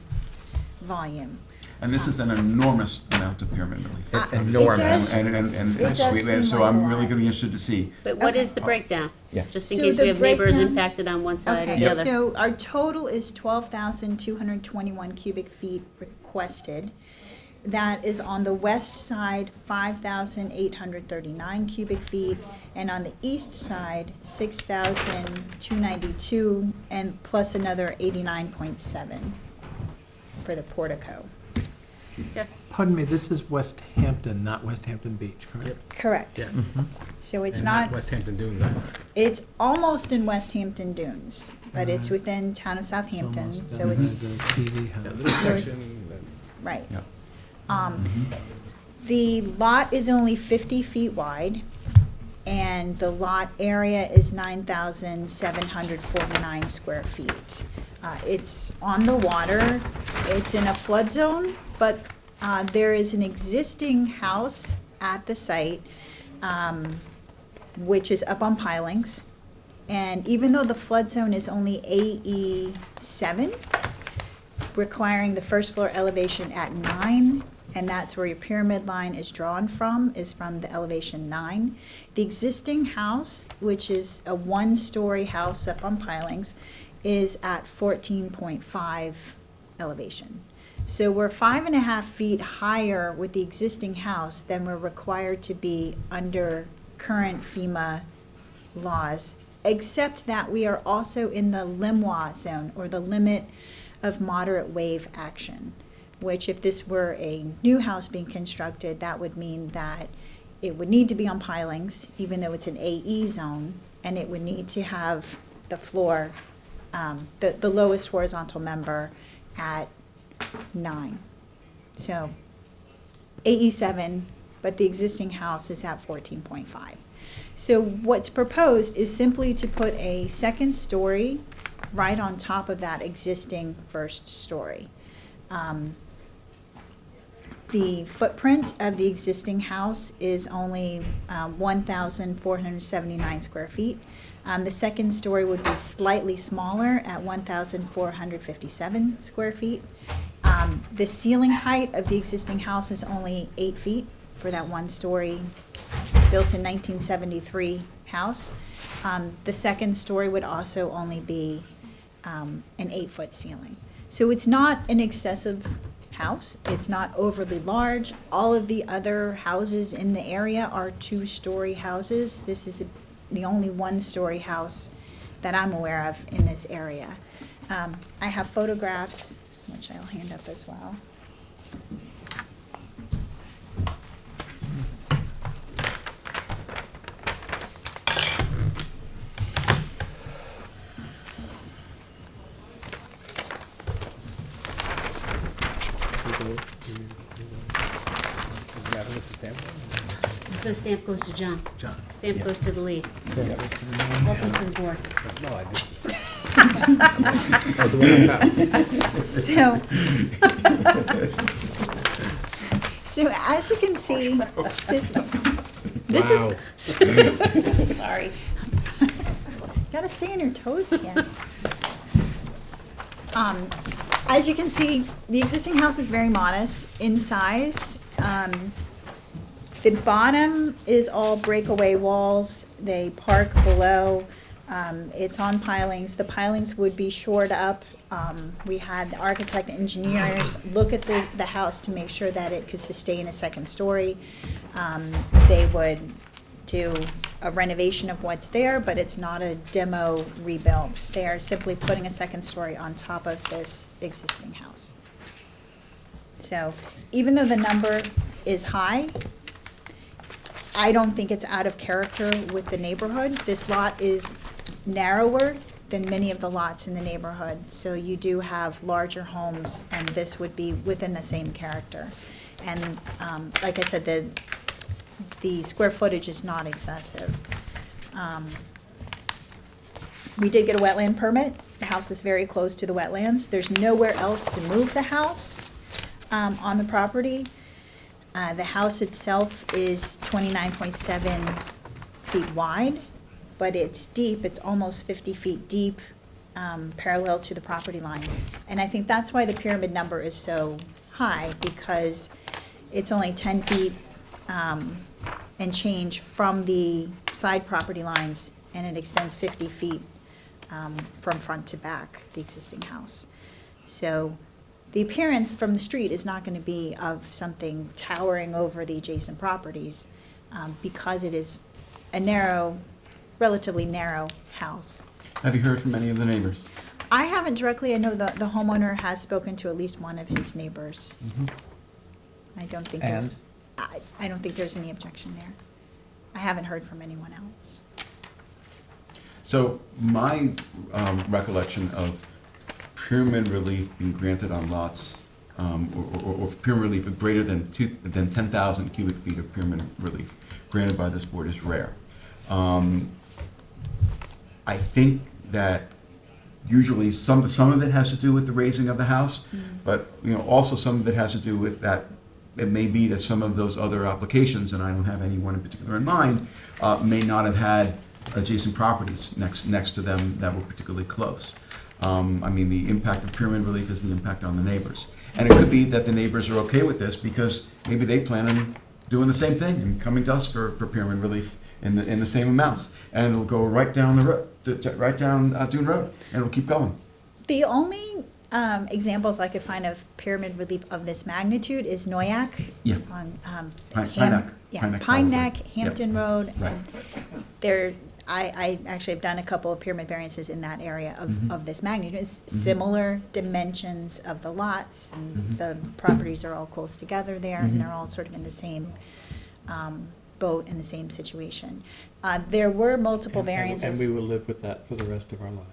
volume. And this is an enormous amount of pyramid relief. It's It enormous. does- And it does sweet, seem so like I'm a really lot. gonna be interested to see. But what Okay. is the breakdown? Yeah. Just in So case the we have neighbors breakdown- impacted on one side or Okay, the other. so our total is 12,221 cubic feet requested. That is on the west side, 5,839 cubic feet, and on the east side, 6,292, and plus another 89.7 for the portico. Pardon me, this is West Hampton, not West Hampton Beach, correct? Correct. Yes. So it's And not, West Hampton Dunes, either. it's almost in West Hampton Dunes, but it's Alright. within town of Southampton, Almost. so it's, The TV house. Yeah, little section, right. Yeah. The lot is only 50 feet wide, and the lot area is 9,749 square feet. It's on the water, it's in a flood zone, but there is an existing house at the site, which is up on pilings. And even though the flood zone is only AE7, requiring the first floor elevation at 9, and that's where your pyramid line is drawn from, is from the elevation 9. The existing house, which is a 1-story house up on pilings, is at 14.5 elevation. So we're 5.5 feet higher with the existing house than we're required to be under current FEMA laws, except that we are also in the LMWA zone, or the limit of moderate wave action, which if this were a new house being constructed, that would mean that it would need to be on pilings, even though it's an AE zone, and it would need to have the floor, the lowest horizontal member at 9. So AE7, but the existing house is at 14.5. So what's proposed is simply to put a second story right on top of that existing first story. The footprint of the existing house is only 1,479 square feet. The second story would be slightly smaller at 1,457 square feet. The ceiling height of the existing house is only 8 feet for that 1-story built in 1973 house. The second story would also only be an 8-foot ceiling. So it's not an excessive house. It's not overly large. All of the other houses in the area are 2-story houses. This is the only 1-story house that I'm aware of in this area. I have photographs, which I'll hand up as well. Does it matter what's the stamp? The stamp goes to John. John. Stamp Yeah. goes to the lead. Stamp goes to the lead. Welcome to the board. No, I didn't. That was the one I found. So as you can see, this Wow. is. Sorry. Gotta stay on your toes again. As you can see, the existing house is very modest in size. The bottom is all breakaway walls. They park below. It's on pilings. The pilings would be shored up. We had the architect and engineers look at the house to make sure that it could sustain a second story. They would do a renovation of what's there, but it's not a demo rebuild. They are simply putting a second story on top of this existing house. So even though the number is high, I don't think it's out of character with the neighborhood. This lot is narrower than many of the lots in the neighborhood. So you do have larger homes, and this would be within the same character. And like I said, the square footage is not excessive. We did get a wetland permit. The house is very close to the wetlands. There's nowhere else to move the house on the property. The house itself is 29.7 feet wide, but it's deep. It's almost 50 feet deep, parallel to the property lines. And I think that's why the pyramid number is so high, because it's only 10 feet and change from the side property lines, and it extends 50 feet from front to back, the existing house. So the appearance from the street is not going to be of something towering over the adjacent properties, because it is a narrow, relatively narrow house. Have you heard from any of the neighbors? I haven't directly. I know the homeowner has spoken to at least one of his neighbors. I don't think there's, I don't think there's any objection there. I haven't heard from anyone else. So my recollection of pyramid relief being granted on lots, or pyramid relief of greater than 10,000 cubic feet of pyramid relief granted by this board is rare. I think that usually some of it has to do with the raising of the house, but also some of it has to do with that. It may be that some of those other applications, and I don't have any one in particular in mind, may not have had adjacent properties next to them that were particularly close. I mean, the impact of pyramid relief is the impact on the neighbors. And it could be that the neighbors are okay with this because maybe they plan on doing the same thing and coming to us for pyramid relief in the same amounts. And it'll go right down the road, right down Dune Road, and it'll keep going. The only examples I could find of pyramid relief of this magnitude is Noyak. Yeah. On Pine Neck. Pine Neck, Hampton Yep. Road. Right. There, I actually have done a couple of pyramid variances in that area of this magnitude. It's similar dimensions of the lots, and the properties are all close together there, and they're all sort of in the same boat, in the same situation. There were multiple variances. And we will live with that for the rest of our lives.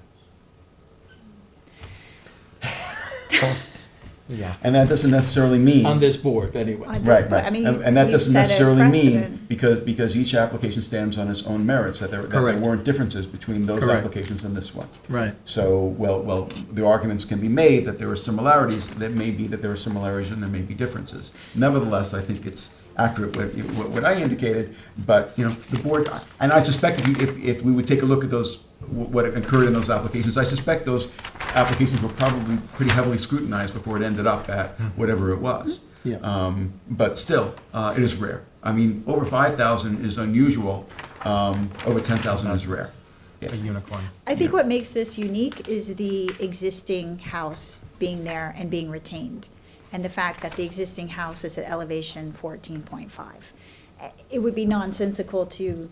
Yeah. And that doesn't necessarily mean. On this board, anyway. On this Right, board. right. I mean, And that you've doesn't set a necessarily mean, precedent. because each application stands on its own merits, that there Correct. weren't differences between those Correct. applications and this one. Right. So, well, the arguments can be made that there are similarities, that may be that there are similarities and there may be differences. Nevertheless, I think it's accurate what I indicated, but, the board, and I suspect if we would take a look at those, what occurred in those applications, I suspect those applications were probably pretty heavily scrutinized before it ended up at whatever it was. Yeah. But still, it is rare. I mean, over 5,000 is unusual, over 10,000 is rare. Yeah. A unicorn. I think what makes this unique is the existing house being there and being retained, and the fact that the existing house is at elevation 14.5. It would be nonsensical to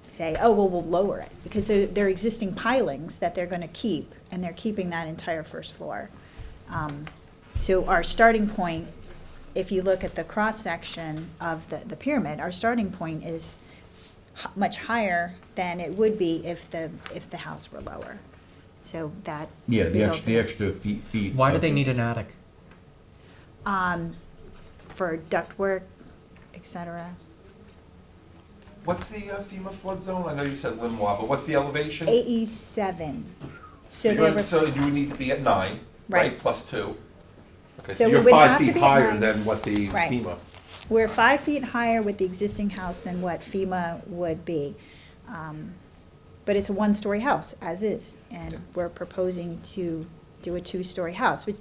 say, oh, well, we'll lower it, because they're existing pilings that they're going to keep, and they're keeping that entire first floor. So our starting point, if you look at the cross-section of the pyramid, our starting point is much higher than it would be if the house were lower. So that Yeah, the resulted- extra feet. Why do they need an attic? For ductwork, et cetera. What's the FEMA flood zone? I know you said Limois, but what's the elevation? AE7. So You're there gonna- were, So you would need to be at 9, Right. right, plus 2. Okay, So so we you're would 5 have to feet be at higher 9. than what the Right. FEMA. We're 5 feet higher with the existing house than what FEMA would be. But it's a one-story house, as is, and we're proposing to do a 2-story house, which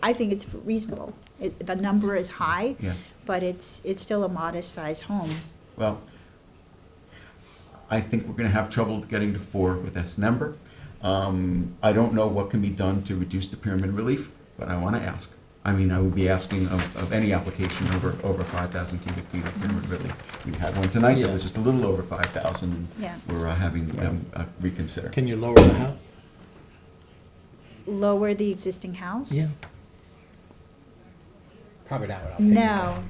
I think it's reasonable. The number is high, Yeah. but it's still a modest-sized home. Well, I think we're gonna have trouble getting to 4 with this number. I don't know what can be done to reduce the pyramid relief, but I wanna ask. I mean, I would be asking of any application over 5,000 cubic feet of pyramid relief. We had one tonight that was just a little over 5,000, and Yeah. we're having them reconsider. Can you lower the house? Lower the existing house? Probably not what I'll take. No.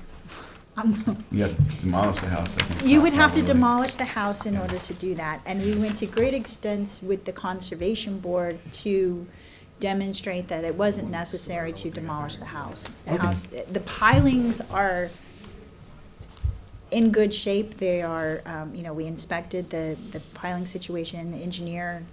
You have to demolish the house, I think. You would have to probably. demolish the house in order to do that, and we went to great extents with the Conservation Board to demonstrate that it wasn't necessary to demolish the house. The pilings are in good shape. They are, we inspected the piling situation. The engineer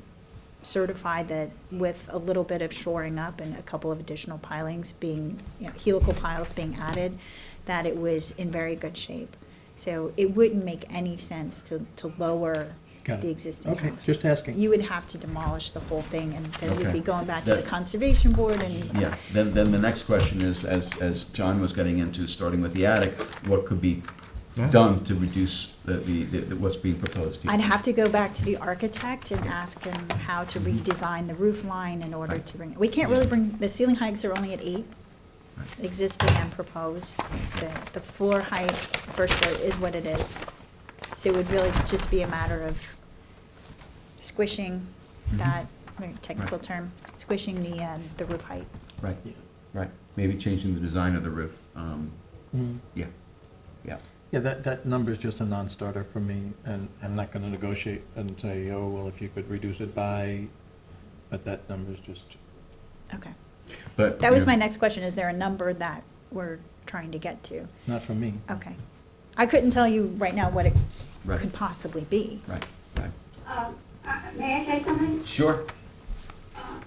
certified that with a little bit of shoring up and a couple of additional pilings being, helical piles being added, that it was in very good shape. So it wouldn't make any sense to lower Got it. the existing house. Okay, just asking. You would have to demolish the whole thing, and then we'd Okay. be going back to the That- Conservation Board and. Yeah, then the next question is, as John was getting into, starting with the attic, what could be done to reduce what's being proposed here? I'd have to go back to the architect and ask him how to redesign the roof line in order to bring, we can't really bring, the ceiling heights are only at 8, existing and proposed. The floor height, first floor, is what it is. So it would really just be a matter of squishing that, very technical term, squishing the roof height. Right, right. Maybe changing the design of the roof. Yeah, yeah. Yeah, that number's just a non-starter for me, and I'm not gonna negotiate and say, oh, well, if you could reduce it by, but that number's just, Okay. But, That was you my know, next question, is there a number that we're trying to get to? not for me. Okay. I couldn't tell you right now what it Right. could possibly be. Right, right. May I say something? Sure.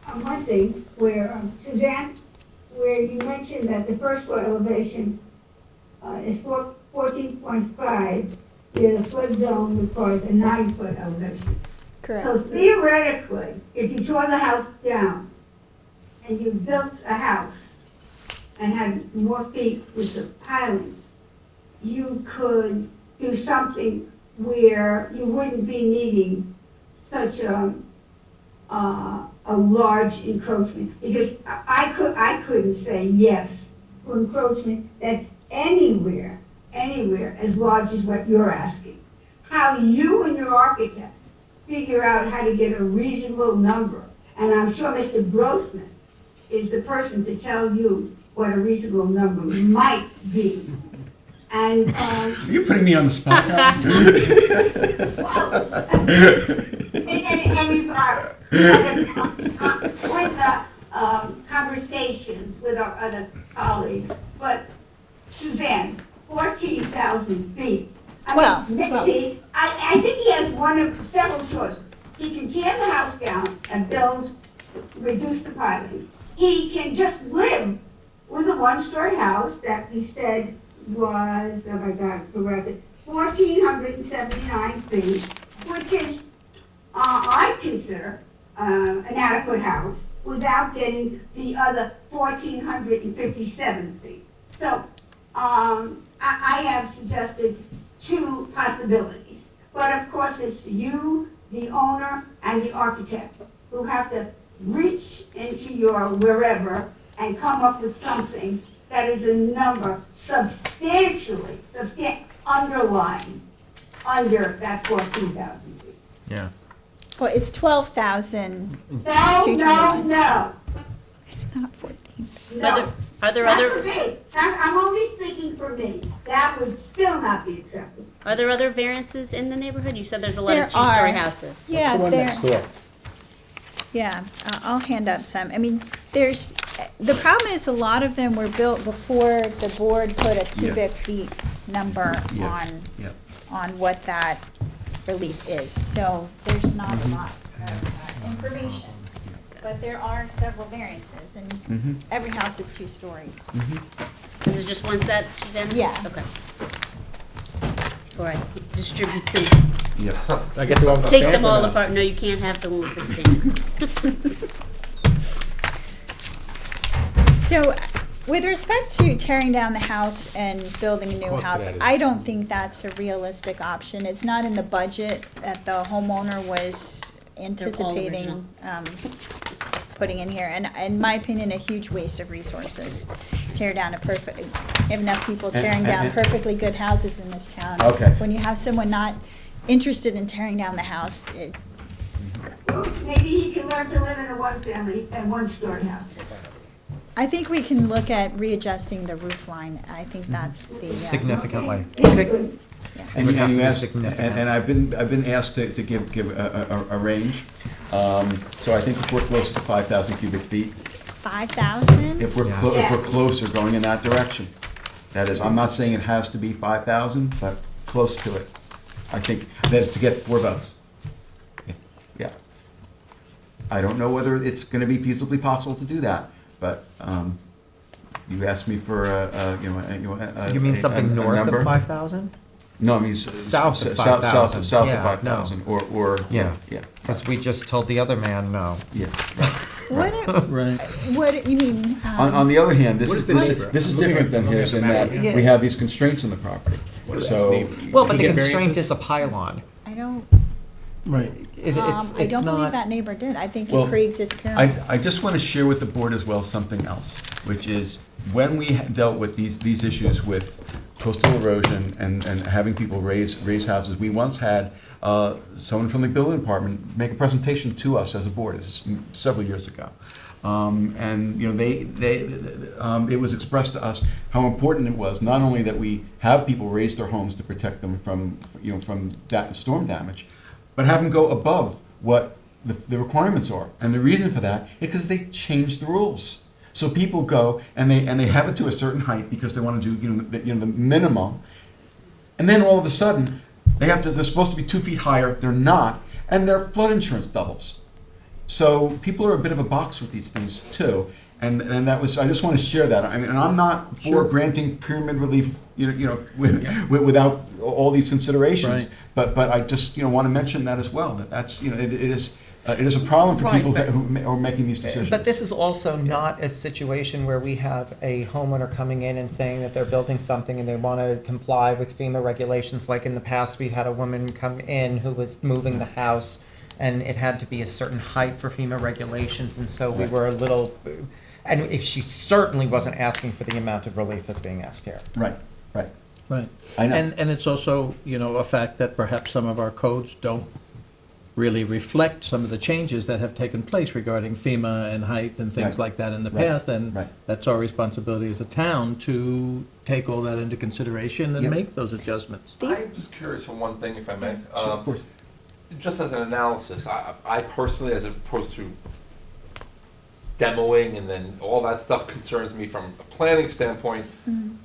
On one thing, where, Suzanne, where you mentioned that the first floor elevation is 14.5, where the flood zone requires a 9-foot elevation. Correct. So theoretically, if you tore the house down and you built a house and had more feet with the pilings, you could do something where you wouldn't be needing such a large encroachment. Because I couldn't say yes for encroachment that's anywhere as large as what you're asking. How you and your architect figure out how to get a reasonable number, and I'm sure Mr. Grossman is the person to tell you what a reasonable number might be. And, You're putting me on the spot now. with the conversations with our other colleagues, but Suzanne, 14,000 feet. I mean, maybe, I think he has one of several choices. He can tear the house down and build, reduce the piling. He can just live with a one-story house that we said was, oh my God, corrected, 1,479 feet, which is, I consider, an adequate house without getting the other 1,457 feet. So, I have suggested 2 possibilities. But of course, it's you, the owner, and the architect who have to reach into your wherever and come up with something that is a number substantially, underlying, under that 14,000 feet. Yeah. Well, it's 12,000. No. It's not 14. No. Are there Not other, for me. I'm only speaking for me. That would still not be acceptable. are there other variances in the neighborhood? You said there's a lot There of two-story are. houses. Yeah, The one there, next door. yeah, I'll hand up some. I mean, the problem is a lot of them were built before the board put a cubic feet number Yeah. Yeah. on what that relief is. So there's not a lot of information. But there are several variances, and every house is 2 stories. This is just one set, Susanna? Yeah. Okay. Before I distribute them. Yeah. I get the one with the Take stamp them or all no? apart. No, you can't have the one with the stamp. So, with respect to tearing down the house and building a new Cost of house, that is- I don't think that's a realistic option. It's not in the budget that the homeowner was anticipating putting in here. And in my opinion, a huge waste of resources. Tear down a perfect, you have enough people tearing down perfectly good houses in this town. Okay. When you have someone not interested in tearing down the house, Well, maybe he can learn to live in a one-family and one-story house. I think we can look at readjusting the roof line. I think that's the. Significantly. And It would have to you be asked, significant. and I've been asked to give a range. So I think if we're close to 5,000 cubic feet, 5,000? if we're closer going in that direction. That is, I'm not saying it has to be 5,000, but close to it. I think that is to get 4 votes. Yeah. I don't know whether it's gonna be feasibly possible to do that, but, you asked me for You mean something north number? of 5,000? No, I mean, South of south 5,000. of Yeah, 5,000, or. Yeah, Yeah. because we just told the other man no. Yeah. What, Right. what, you mean? On the other hand, this What is, is the neighbor? this is I'm looking different at- than I'm looking his at in the that map, yeah. we have these constraints on the property. What is So, this neighbor? Well, but Can the you get constraint variances? is a pylon. I don't, Right. It's I don't believe not. that neighbor did. I think Well, it pre-exists pyramid. I just want to share with the board as well something else, which is when we dealt with these issues with coastal erosion and having people raise houses, we once had someone from the building department make a presentation to us as a board. This is several years ago. And, you know, it was expressed to us how important it was, not only that we have people raise their homes to protect them from, you know, from that storm damage, but have them go above what the requirements are. And the reason for that is because they changed the rules. So people go and they have it to a certain height because they want to do, the minimum. And then all of a sudden, they're supposed to be 2 feet higher, they're not, and their flood insurance doubles. So people are a bit of a box with these things too. And that was, I just want to share that. I mean, and I'm not for Sure. granting pyramid relief, without all these considerations. Right. But I just, want to mention that as well, that's, it is a problem for Right, people but- who are making these decisions. But this is also not a situation where we have a homeowner coming in and saying that they're building something and they want to comply with FEMA regulations. Like in the past, we had a woman come in who was moving the house and it had to be a certain height for FEMA regulations, and so we were a little, and if she certainly wasn't asking for the amount of relief that's being asked here. Right. Right. I know. And it's also, a fact that perhaps some of our codes don't really reflect some of the changes that have taken place regarding FEMA and height and things Right. like that in the Right. past. And Right. that's our responsibility as a town to take all that into consideration and Yep. make those adjustments. I'm just curious on one thing, if I may. Sure, of course. Just as an analysis, I personally, as opposed to demoing and then all that stuff concerns me from a planning standpoint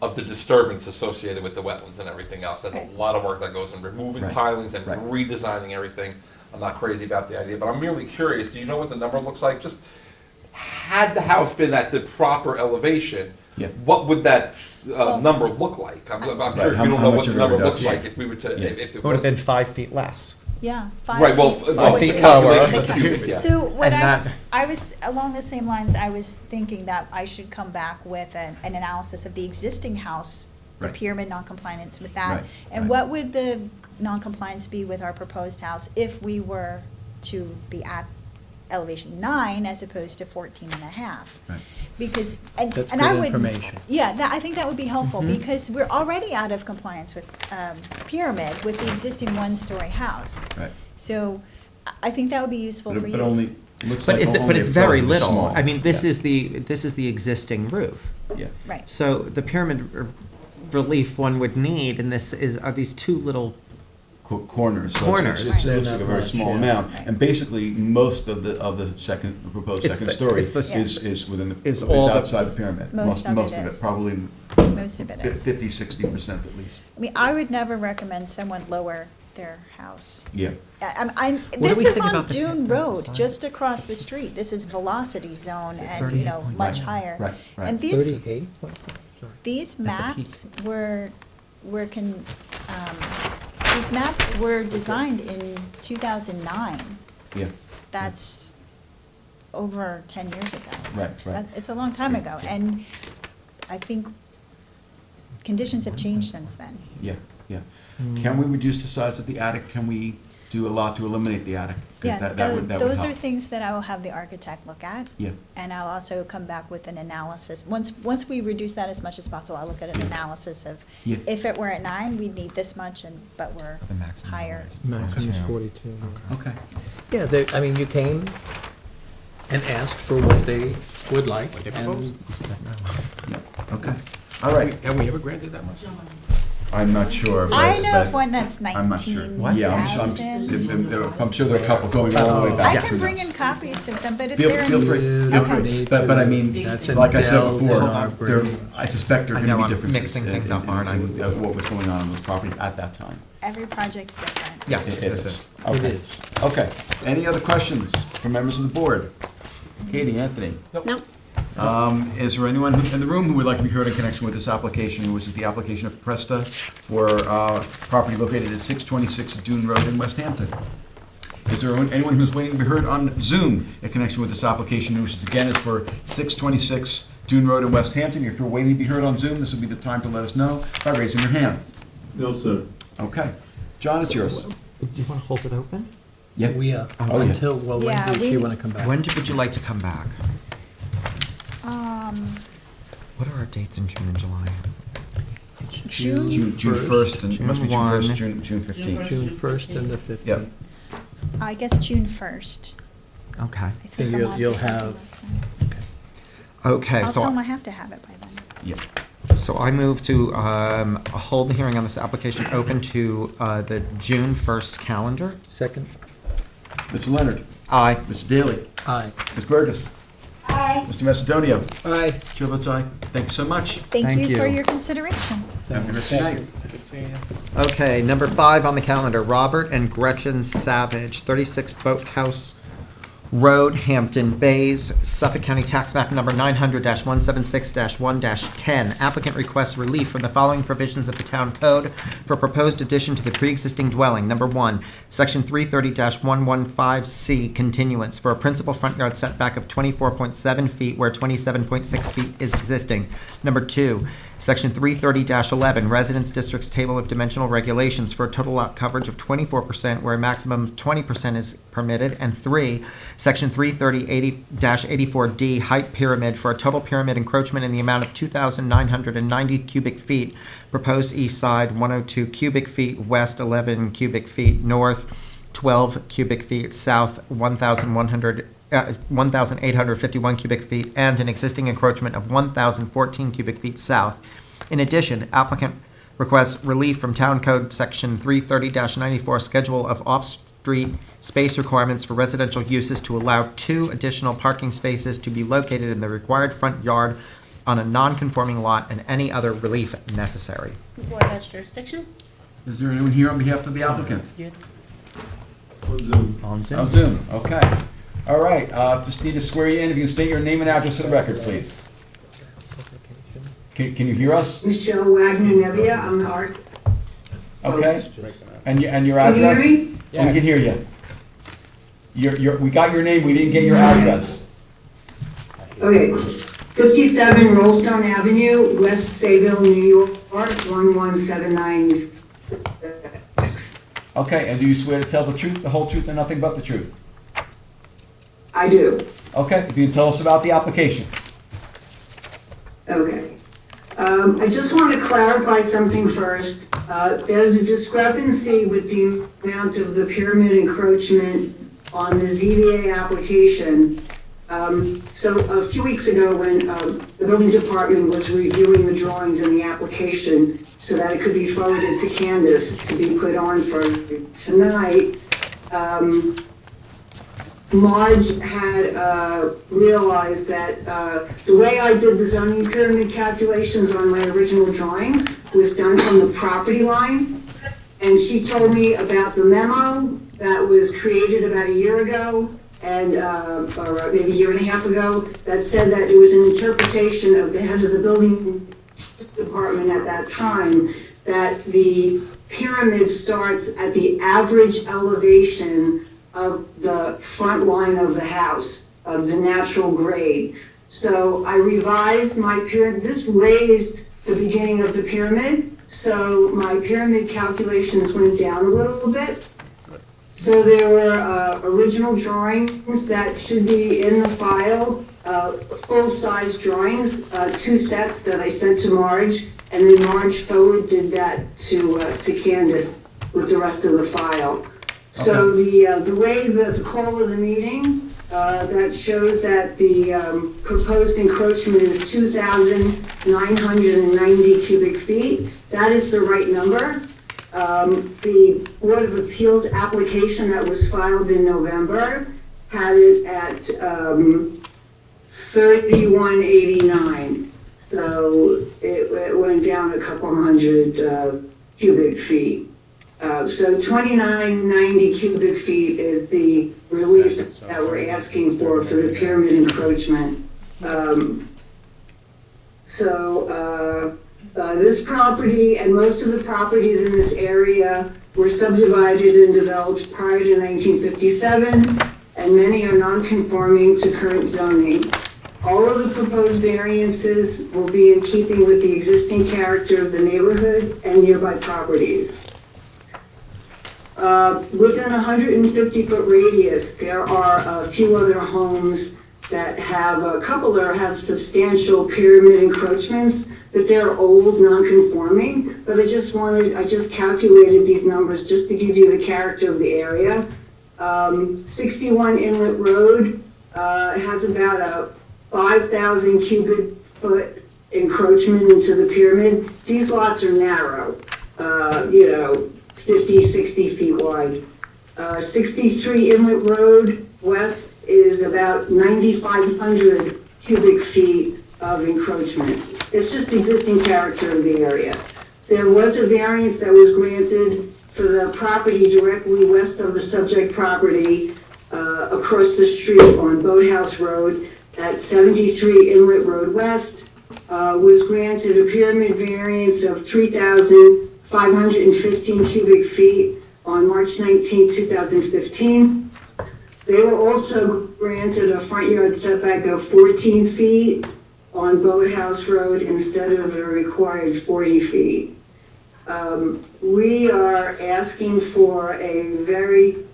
of the disturbance associated with the wetlands and everything else. There's a lot of work that goes in removing Right. pilings and Right. redesigning everything. I'm not crazy about the idea, but I'm merely curious, do you know what the number looks like? Just, had the house been at the proper elevation, Yeah. what would that number look like? I'm curious, How- we don't how know what much the of a number looks reduction? like if we were to, Yeah. if it It would have was. been 5 feet less. Yeah, Right, well, 5 feet the lower. calculation of cubic, yeah. So what And that- I was, along the same lines, I was thinking that I should come back with an analysis of the existing house, the Right. pyramid noncompliance with that. Right, And right. what would the noncompliance be with our proposed house if we were to be at elevation 9 as opposed to 14 and a half? Right. Because, and That's and I good would. information. Yeah, I think that would be helpful, because we're already out of compliance with pyramid with the existing one-story house. Right. So I think that would be useful for you. But only, looks But like it's, only it's if very relatively little. small. I mean, this Yeah. is the existing roof. Yeah. Right. So the pyramid relief one would need, and are these two little, Corners. So Corners. It Right. looks like a very Not small much, yeah. amount. And basically, most of the proposed It's second the- story it's the- is within the, is is all the- outside the pyramid. Most of it is. Probably Most of it is. 50, 60% at least. I mean, I would never recommend someone lower their house. Yeah. I'm, do this we is think on about the Dune pyramid Road, size? just across the street. This is velocity zone Is it and, 38.9? much higher. Right, right. And these, 38? These peak. maps these maps were designed in 2009. Yeah, That's over 10 years ago. right. It's a long time ago, and I think conditions have changed since then. Yeah. Can we reduce the size of the attic? Can we do a lot to eliminate the attic? 'Cause Yeah, that would those are help. things that I will have the architect look at. Yeah. And I'll also come back with an analysis. Once we reduce that as much as possible, I'll look at an Yeah. analysis of, Yeah. if it were at 9, we'd need this much, but we're The maximum higher. Maximum is 42. Okay. Yeah, I mean, you came and asked for what they would like, and You said no. Yeah, okay. All right. Have we ever granted that much? I'm not sure. I but- know of but one that's I'm not sure. 19,000. Yeah, I'm sure there are a couple going all the way back. I to can the- bring in copies of them, but if Feel they're feel free, in. feel Okay. free. But I mean, That's in like I said Dell, before, in Aubrey. I suspect there are I going to know be I'm differences mixing in things up, aren't I? what was going on those properties at that time. Every project's different. Yes, It this is. is. Okay. It is. Okay. Any other questions from members of the board? Katie, Anthony? No, Is there anyone in the room who would like to be heard in connection with this application, which is the application of Presta for property located at 626 Dune Road in West Hampton? Is there anyone who's waiting to be heard on Zoom in connection with this application, which is, again, is for 626 Dune Road in West Hampton? If you're waiting to be heard on Zoom, this would be the time to let us know by raising your hand. No, sir. Okay. John, it's yours. Do you want to hold it open? Yeah. we, Oh, yeah. until, well, when Yeah, does she we- want to come back? When would you like to come back? Um, What are our dates in June and July? It's June June 1st, and it must be June 1st, June June 15th. June 1st and the 15th. Yep. I guess June 1st. Okay. I And think I'm you'll- on you'll vacation. have- Okay, I'll so. tell them I have to have it by then. Yep. So I move to hold the hearing on this application open to the June 1st calendar. Second? Mr. Leonard? Aye. Mr. Daly? Aye. Ms. Burgess? Aye. Mr. Macedonio? Aye. Chair votes aye. Thank you so much. Thank you for you. your consideration. Have a good rest of your night. Good seeing you. Okay, number 5 on the calendar, Robert and Gretchen Savage, 36 Boathouse Road, Hampton Bays, Suffolk County Tax Map number 900-176-1-10. Applicant requests relief from the following provisions of the Town Code for proposed addition to the pre-existing dwelling. Number 1, Section 330-115C, continuance for a principal front yard setback of 24.7 feet where 27.6 feet is existing. Number 2, Section 330-11, Residence District's Table of Dimensional Regulations for a total lot coverage of 24% where a maximum of 20% is permitted. And 3, Section 330-84D, Height Pyramid for a total pyramid encroachment in the amount of 2,990 cubic feet, proposed east side 102 cubic feet, west 11 cubic feet, north 12 cubic feet, south 1,851 cubic feet, and an existing encroachment of 1,014 cubic feet south. In addition, applicant requests relief from Town Code Section 330-94, Schedule of Off-Street Space Requirements for Residential Uses to allow 2 additional parking spaces to be located in the required front yard on a non-conforming lot and any other relief necessary. the board has jurisdiction? Is there anyone here on behalf of the applicant? On Zoom. On Zoom, okay. All right, just need to swear you in. If you can state your name and address for the record, please. Can you hear us? Michelle Wagner-Nevia, I'm the art. Okay. And your Can you hear address? me? We can hear you. We got your name, we didn't get your address. Okay, 57 Rollstone Avenue, West Sayville, New York, 11796. Okay, and do you swear to tell the truth, the whole truth, and nothing but the truth? I do. Okay, if you can tell us about the application. Okay. I just want to clarify something first. There's a discrepancy with the amount of the pyramid encroachment on the ZBA application. So a few weeks ago, when the building department was reviewing the drawings and the application so that it could be forwarded to Candace to be put on for tonight, Marge had realized that the way I did the zoning pyramid calculations on my original drawings was done from the property line. And she told me about the memo that was created about a year ago, and or maybe a year and a half ago, that said that it was an interpretation of the head of the building department at that time that the pyramid starts at the average elevation of the front line of the house, of the natural grade. So I revised my pyramid, this raised the beginning of the pyramid, so my pyramid calculations went down a little bit. So there were original drawings that should be in the file, full-size drawings, 2 sets that I sent to Marge, and then Marge forward did that to Candace with the rest of the file. So the way the call of the meeting, that shows that the proposed encroachment is 2,990 cubic feet. That is the right number. The Board of Appeals application that was filed in November had it at 3189. So it went down a couple hundred cubic feet. So 2990 cubic feet is the relief that we're asking for the pyramid encroachment. This property and most of the properties in this area were subdivided and developed prior to 1957, and many are non-conforming to current zoning. All of the proposed variances will be in keeping with the existing character of the neighborhood and nearby properties. Within a 150-foot radius, there are a few other homes that have, a couple that have substantial pyramid encroachments, but they're old, non-conforming. But I just calculated these numbers just to give you the character of the area. 61 Inlet Road has about a 5,000 cubic foot encroachment into the pyramid. These lots are narrow, 50, 60 feet wide. 63 Inlet Road West is about 9,500 cubic feet of encroachment. It's just existing character of the area. There was a variance that was granted for the property directly west of the subject property, across the street on Boathouse Road at 73 Inlet Road West, was granted a pyramid variance of 3,515 cubic feet on March 19, 2015. They were also granted a front yard setback of 14 feet on Boathouse Road instead of the required 40 feet. We are asking for a very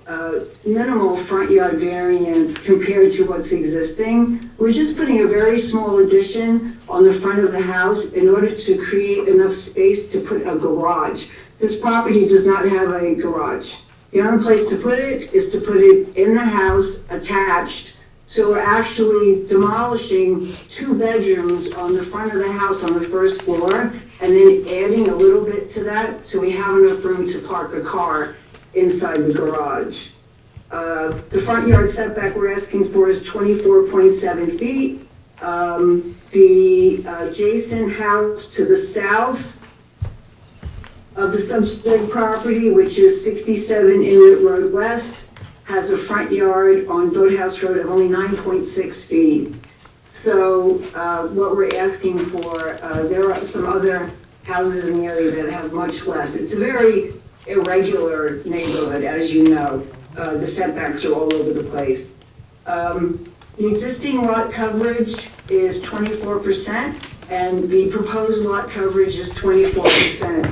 minimal front yard variance compared to what's existing. We're just putting a very small addition on the front of the house in order to create enough space to put a garage. This property does not have a garage. The only place to put it is to put it in the house attached. So we're actually demolishing 2 bedrooms on the front of the house on the first floor and then adding a little bit to that so we have enough room to park a car inside the garage. The front yard setback we're asking for is 24.7 feet. The adjacent house to the south of the subject property, which is 67 Inlet Road West, has a front yard on Boathouse Road of only 9.6 feet. So what we're asking for, there are some other houses in the area that have much less. It's a very irregular neighborhood, as you know. The setbacks are all over the place. The existing lot coverage is 24%, and the proposed lot coverage is 24%.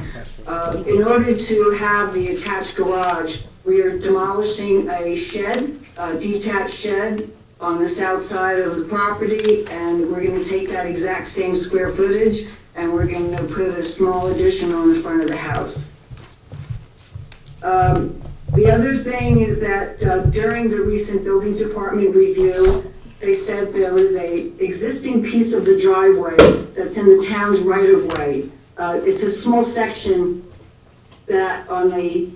In order to have the attached garage, we are demolishing a shed, a detached shed on the south side of the property, and we're going to take that exact same square footage and we're going to put a small addition on the front of the house. The other thing is that during the recent building department review, they said there was a existing piece of the driveway that's in the town's right-of-way. It's a small section that on the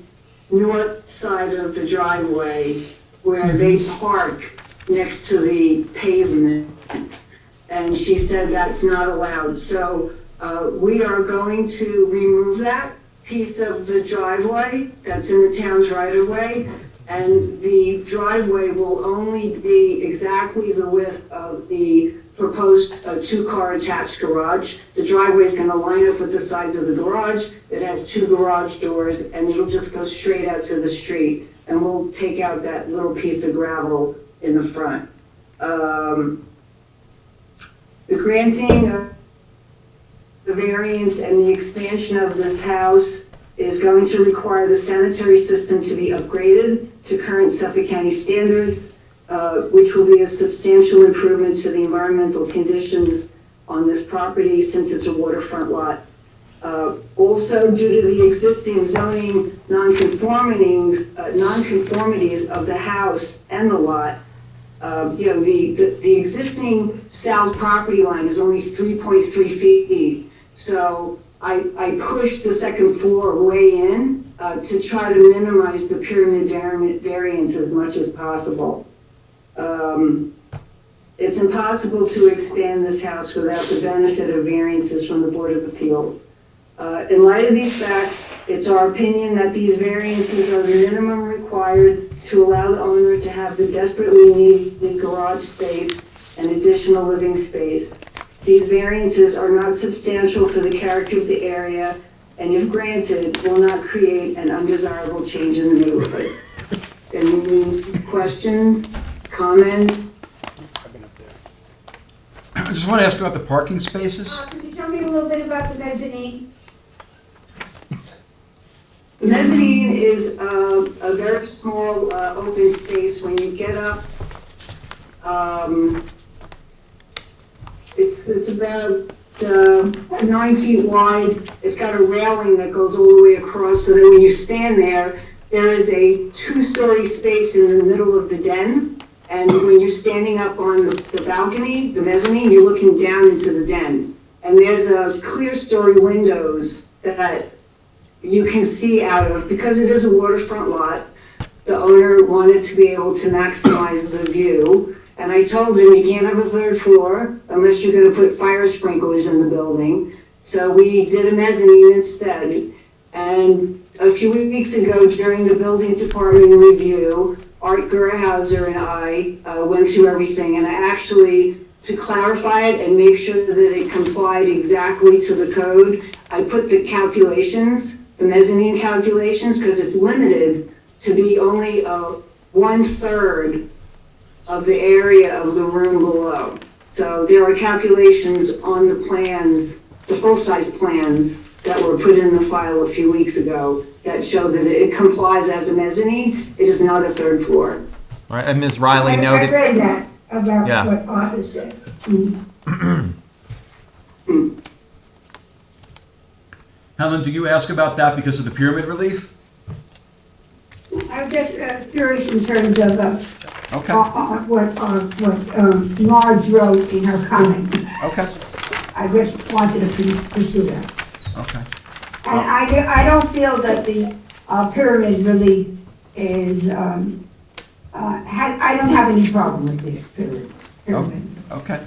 north side of the driveway where they park next to the pavement. And she said that's not allowed. So we are going to remove that piece of the driveway that's in the town's right-of-way, and the driveway will only be exactly the width of the proposed two-car attached garage. The driveway is gonna line up with the sides of the garage. It has two garage doors, and it'll just go straight out to the street. And we'll take out that little piece of gravel in the front. The granting of the variance and the expansion of this house is going to require the sanitary system to be upgraded to current Suffolk County standards, which will be a substantial improvement to the environmental conditions on this property since it's a waterfront lot. Also, due to the existing zoning nonconformities of the house and the lot, the existing Sal's property line is only 3.3 feet. So I pushed the second floor way in to try to minimize the pyramid variance as much as possible. It's impossible to expand this house without the benefit of variances from the Board of Appeals. In light of these facts, it's our opinion that these variances are the minimum required to allow the owner to have the desperately needed garage space and additional living space. These variances are not substantial for the character of the area, and if granted, will not create an undesirable change in the neighborhood. Any questions, comments? I just want to ask about the parking spaces. Could you tell me a little bit about the mezzanine? The mezzanine is a very small open space. When you get up, it's about 9 feet wide. It's got a railing that goes all the way across, so that when you stand there, there is a 2-story space in the middle of the den. And when you're standing up on the balcony, the mezzanine, you're looking down into the den. And there's a clear story windows that you can see out of. Because it is a waterfront lot, the owner wanted to be able to maximize the view. And I told him, you can't have a 3rd floor unless you're gonna put fire sprinklers in the building. So we did a mezzanine instead. And a few weeks ago, during the building department review, Art Gerhauser and I went through everything, and I actually, to clarify it and make sure that it complied exactly to the code, I put the calculations, the mezzanine calculations, because it's limited to be only 1/3 of the area of the room below. So there are calculations on the plans, the full-size plans that were put in the file a few weeks ago that show that it complies as a mezzanine. It is not a 3rd floor. All right, and Ms. Riley noted. I read that about Yeah. what Arthur said. Helen, do you ask about that because of the pyramid relief? I'm just curious in terms of Okay. what Marge wrote in her comment. Okay. I just wanted to pursue that. Okay. And I don't feel that the pyramid relief is, I don't have any problem with the pyramid. Okay.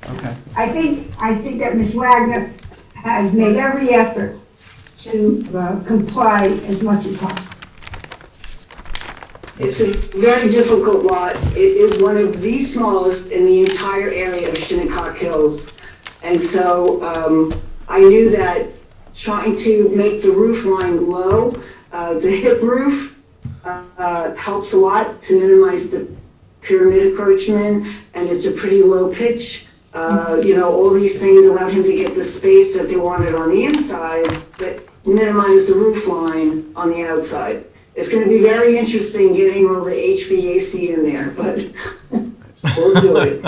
Okay. I think that Ms. Wagner has made every effort to comply as much as possible. It's a very difficult lot. It is one of the smallest in the entire area of Shinnecock Hills. And so I knew that trying to make the roof line low, the hip roof helps a lot to minimize the pyramid encroachment, and it's a pretty low pitch. All these things allowed him to get the space that they wanted on the inside, but minimize the roof line on the outside. It's going to be very interesting getting all the HVAC in there, but we'll do it.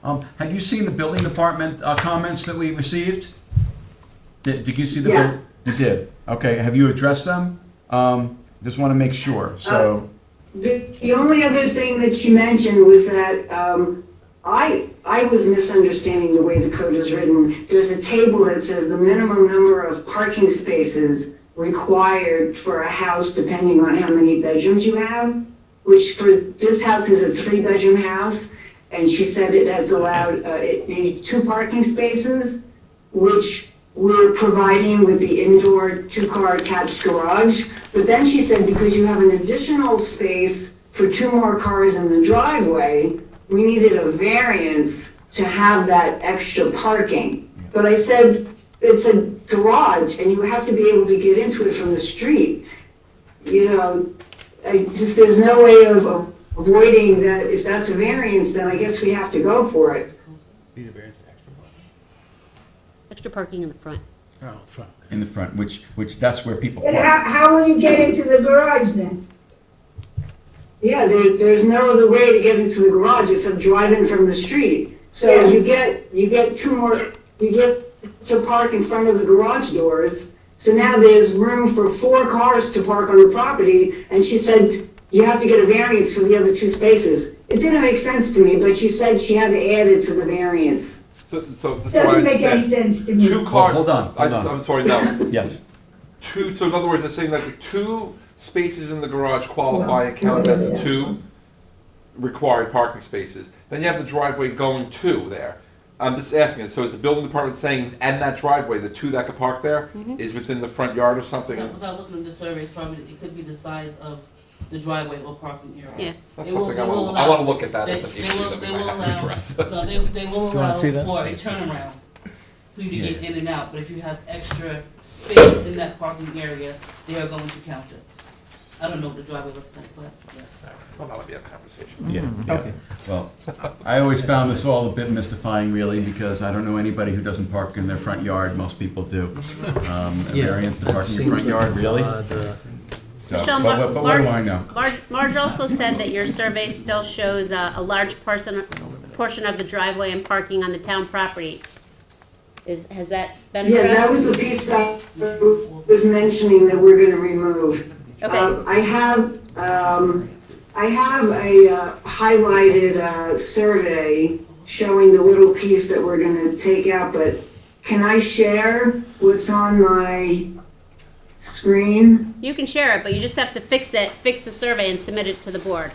Have you seen the building department comments that we received? Did you see the? Yeah. You did. Okay. Have you addressed them? Just want to make sure. So. The only other thing that you mentioned was that I was misunderstanding the way the code is written. There's a table that says the minimum number of parking spaces required for a house, depending on how many bedrooms you have, which for this house is a 3-bedroom house. And she said it has allowed, it needs 2 parking spaces, which we're providing with the indoor 2-car attached garage. But then she said, because you have an additional space for 2 more cars in the driveway, we needed a variance to have that extra parking. But I said, it's a garage and you have to be able to get into it from the street. You know, there's no way of avoiding that. If that's a variance, then I guess we have to go for it. Extra parking in the front. Oh, front. In the front, which that's where people And park. how will you get into the garage then? Yeah, there's no other way to get into the garage except driving from the street. So Yeah. you get to park in front of the garage doors. So now there's room for 4 cars to park on the property. And she said, you have to get a variance for the other 2 spaces. It didn't make sense to me, but she said she had to add it to the variance. So this is what I Doesn't make any understand. sense to me. 2 cars. Hold on, hold on. I'm sorry, no. Yes. 2, so in other words, they're saying that the 2 spaces in the garage qualify and count as the 2 required parking spaces. Then you have the driveway going to there. I'm just asking, so is the building department saying, and that driveway, the 2 that could park there, is within the front yard or something? Without looking at the surveys, probably, it could be the size of the driveway or parking area. Yeah. That's They will- something they I will want to allow- look at that as an they issue will- that we they might will have to allow- address. No, they will wanna allow see that? for a turnaround for you to Yeah. get in and out, but if you have extra space in that parking area, they are going to count it. I don't know what the driveway looks like, but yes. Well, that'll be a conversation. Yeah. Okay. Well, I always found this all a bit mystifying, really, because I don't know anybody who doesn't park in their front yard. Most people do. A Yeah, variance to that park in your seems front yard, really? odd, So, Michelle, but what do I know? Marge also said that your survey still shows a large portion of the driveway and parking on the town property. Has that been addressed? Yeah, that was the piece that was mentioning that we're gonna remove. Okay. I have a highlighted survey showing the little piece that we're gonna take out, but can I share what's on my screen? You can share it, but you just have to fix the survey and submit it to the board.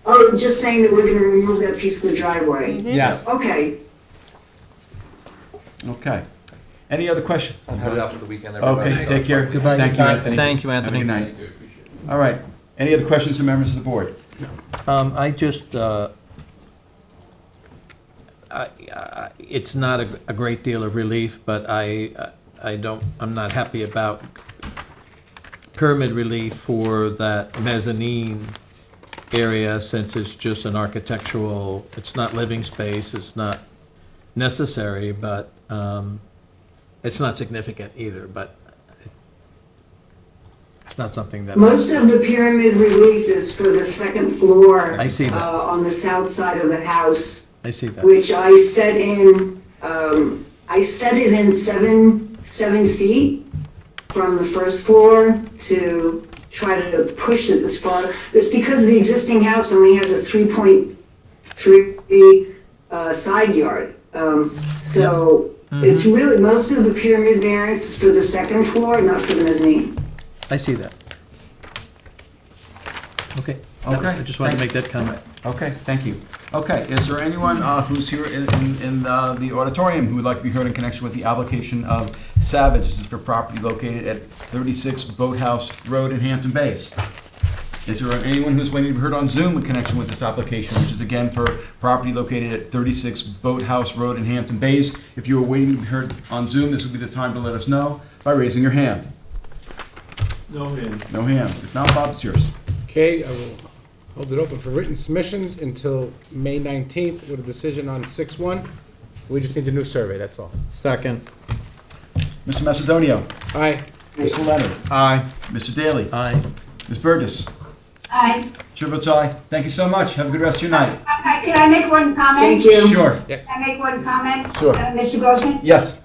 Oh, just saying that we're gonna remove that piece of the driveway. Yes. Okay, Okay. Any other questions? I'm headed out for the weekend, everybody. Okay, take care. Goodbye. Thank you, Anthony. Thank you, Have a Anthony. good night. All right. Any other questions from members of the board? I just, it's not a great deal of relief, but I'm not happy about pyramid relief for that mezzanine area, since it's just an architectural, it's not living space, it's not necessary, but it's not significant either, but it's not something that. most of the pyramid relief is for the second floor. I see that. On the south side of the house. I see that. Which I set in, I set it in 7 feet from the first floor to try to push it this far. It's because the existing house only has a 3.3 side yard. So it's really, most of the pyramid variance is for the second floor, not for the mezzanine. I see that. Okay. Okay. I just wanted to make that comment. Okay, thank you. Okay, is there anyone who's here in the auditorium who would like to be heard in connection with the application of Savage? This is for property located at 36 Boathouse Road in Hampton Bays. Is there anyone who's waiting to be heard on Zoom in connection with this application, which is again for property located at 36 Boathouse Road in Hampton Bays? If you are waiting to be heard on Zoom, this would be the time to let us know by raising your hand. No hands. No hands. If not, Bob, it's yours. Okay, I will hold it open for written submissions until May 19th with a decision on 6-1. We just need a new survey, that's all. Second. Mr. Macedonio. Aye. Mr. Leonard. Aye. Mr. Daly. Aye. Ms. Burgess. Aye. Chair votes aye. Thank you so much. Have a good rest of your night. Can I make one comment? Thank you. Sure. Can I make one comment? Sure. Mr. Grossman? Yes.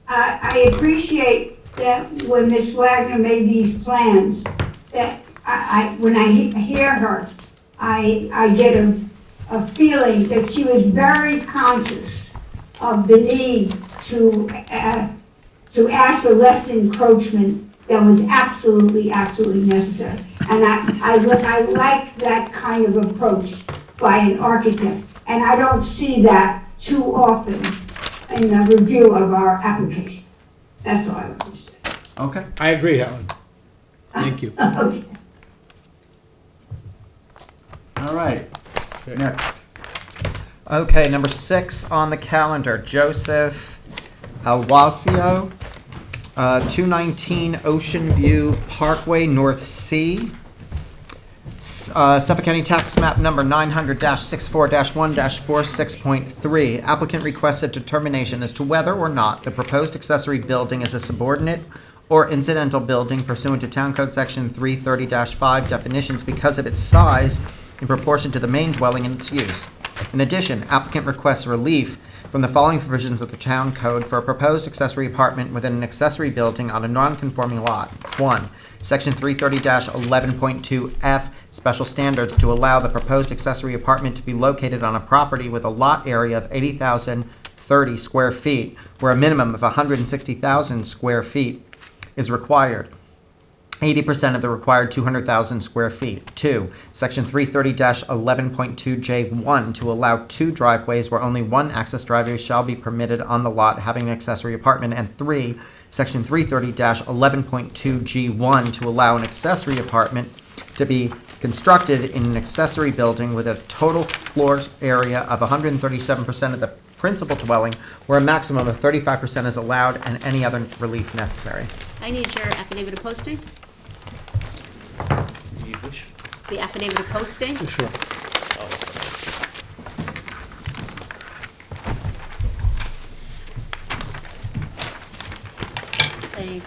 I appreciate that when Ms. Wagner made these plans, that when I hear her, I get a feeling that she was very conscious of the need to ask for less encroachment than was absolutely necessary. And I like that kind of approach by an architect. And I don't see that too often in a review of our application. That's all I want to say. Okay. I agree, Helen. Thank you. Okay. All right. Next. Okay, number 6 on the calendar, Joseph Alwasio, 219 Ocean View Parkway, North Sea. Suffolk County Tax Map Number 900-64-1-46.3. Applicant requests a determination as to whether or not the proposed accessory building is a subordinate or incidental building pursuant to Town Code Section 330-5 definitions because of its size in proportion to the main dwelling and its use. In addition, applicant requests relief from the following provisions of the Town Code for a proposed accessory apartment within an accessory building on a non-conforming lot. 1. Section 330-11.2F, special standards to allow the proposed accessory apartment to be located on a property with a lot area of 80,030 square feet, where a minimum of 160,000 square feet is required. 80% of the required 200,000 square feet. 2. Section 330-11.2J1 to allow 2 driveways where only 1 access driveway shall be permitted on the lot having an accessory apartment. And 3. Section 330-11.2G1 to allow an accessory apartment to be constructed in an accessory building with a total floor area of 137% of the principal dwelling, where a maximum of 35% is allowed, and any other relief necessary. I need your affidavit of posting. Which? The affidavit of posting. Sure. Thank you.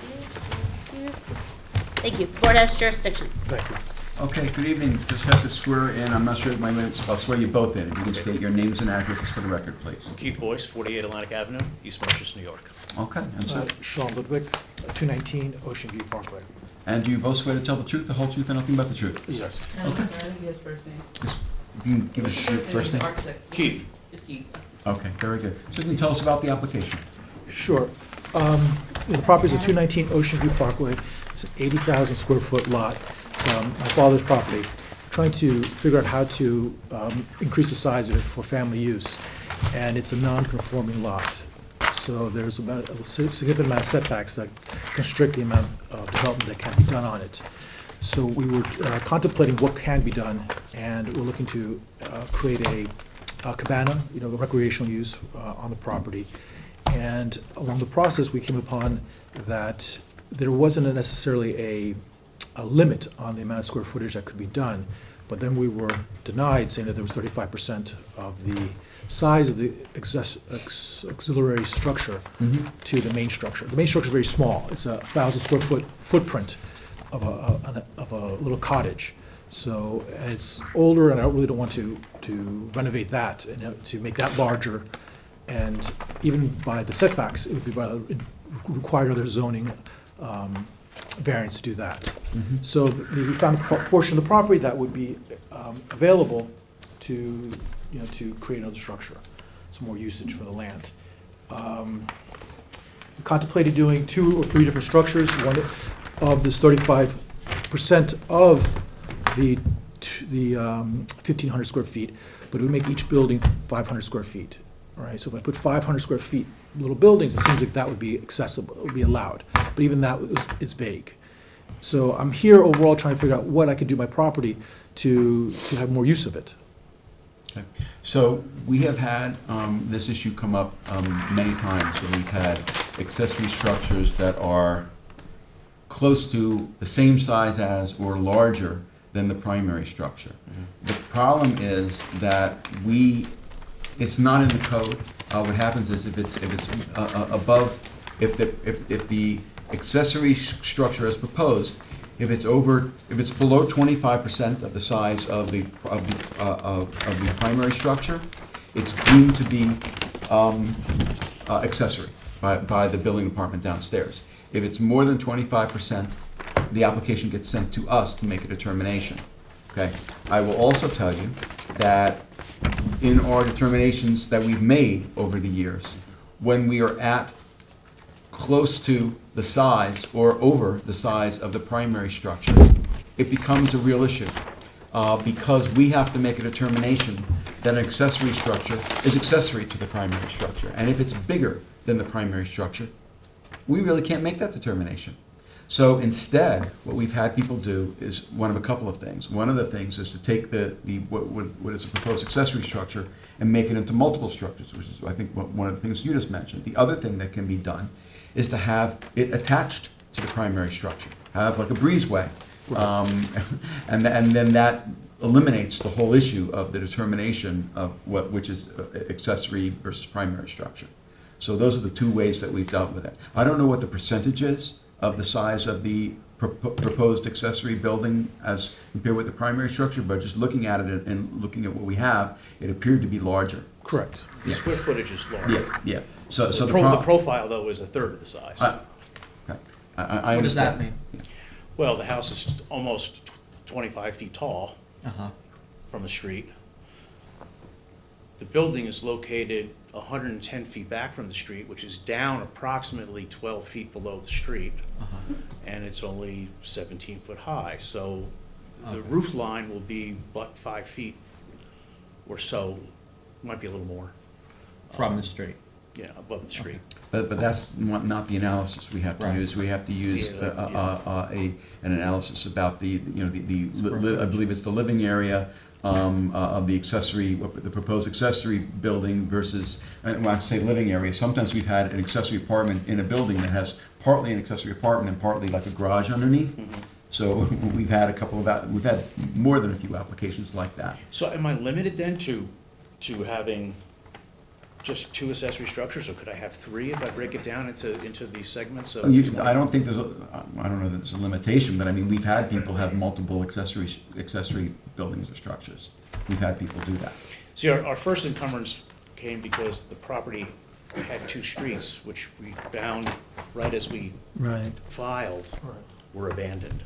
Thank you. Board has jurisdiction. Thank you. Okay, good evening. Just have to swear in. I'm not sure of my minutes. I'll swear you both in. If you can state your names and addresses for the record, please. Keith Boyce, 48 Atlantic Avenue, East Marshall, New York. Okay, and so, Sean Ludwig, 219 Ocean View Parkway. and do you both swear to tell the truth, the whole truth, and nothing but the truth? Yes. I'm sorry, I didn't get his first name. You can give us your first name? Architect. Keith. It's Keith. Okay, very good. So can you tell us about the application? Sure. The property is a 219 Ocean View Parkway. It's an 80,000 square foot lot. It's my father's property. Trying to figure out how to increase the size of it for family use. And it's a non-conforming lot. So there's about a significant amount of setbacks that constrict the amount of development that can be done on it. So we were contemplating what can be done, and we're looking to create a cabana, a recreational use on the property. And along the process, we came upon that there wasn't necessarily a limit on the amount of square footage that could be done, but then we were denied, saying that there was 35% of the size of the auxiliary structure to the main structure. The main structure is very small. It's a 1,000 square foot footprint of a little cottage. So and it's older, and I really don't want to renovate that and to make that larger. And even by the setbacks, it would be required other zoning variance to do that. So we found a portion of the property that would be available to create another structure, some more usage for the land. We contemplated doing 2 or 3 different structures. One of this 35% of the 1,500 square feet, but it would make each building 500 square feet. All right, so if I put 500 square feet little buildings, it seems like that would be accessible, it would be allowed. But even that is vague. So I'm here overall trying to figure out what I could do with my property to have more use of it. Okay. So we have had this issue come up many times, where we've had accessory structures that are close to the same size as or larger than the primary structure. The problem is that it's not in the code. What happens is if it's above, if the accessory structure as proposed, if it's below 25% of the size of the primary structure, it's deemed to be accessory by the building department downstairs. If it's more than 25%, the application gets sent to us to make a determination. Okay. I will also tell you that in our determinations that we've made over the years, when we are at close to the size or over the size of the primary structure, it becomes a real issue because we have to make a determination that an accessory structure is accessory to the primary structure. And if it's bigger than the primary structure, we really can't make that determination. So instead, what we've had people do is one of a couple of things. One of the things is to take what is a proposed accessory structure and make it into multiple structures, which is, I think, one of the things you just mentioned. The other thing that can be done is to have it attached to the primary structure, have like a breezeway. And then that eliminates the whole issue of the determination of which is accessory versus primary structure. So those are the two ways that we've dealt with it. I don't know what the percentage is of the size of the proposed accessory building as compared with the primary structure, but just looking at it and looking at what we have, it appeared to be larger. Correct. The square footage is larger. Yeah. So The profile, though, is a third of the size. Okay. I What does that understand. mean? Well, the house is almost 25 feet tall Uh-huh. from the street. The building is located 110 feet back from the street, which is down approximately 12 feet below the street, and it's only 17 foot high. So the roof line will be but 5 feet or so, might be a little more. From the street. Yeah, above the street. But that's not the analysis we have to Right. use. We have to use an analysis about I believe it's the living area of the accessory, the proposed accessory building versus, and when I say living area, sometimes we've had an accessory apartment in a building that has partly an accessory apartment and partly like a garage underneath. So we've had we've had more than a few applications like that. So am I limited then to having just 2 accessory structures, or could I have 3 if I break it down into these segments of? I don't think I don't know that it's a limitation, but I mean, we've had people have multiple accessory buildings or structures. We've had people do that. See, our first encumbrance came because the property had 2 streets, which we found right as we filed were abandoned.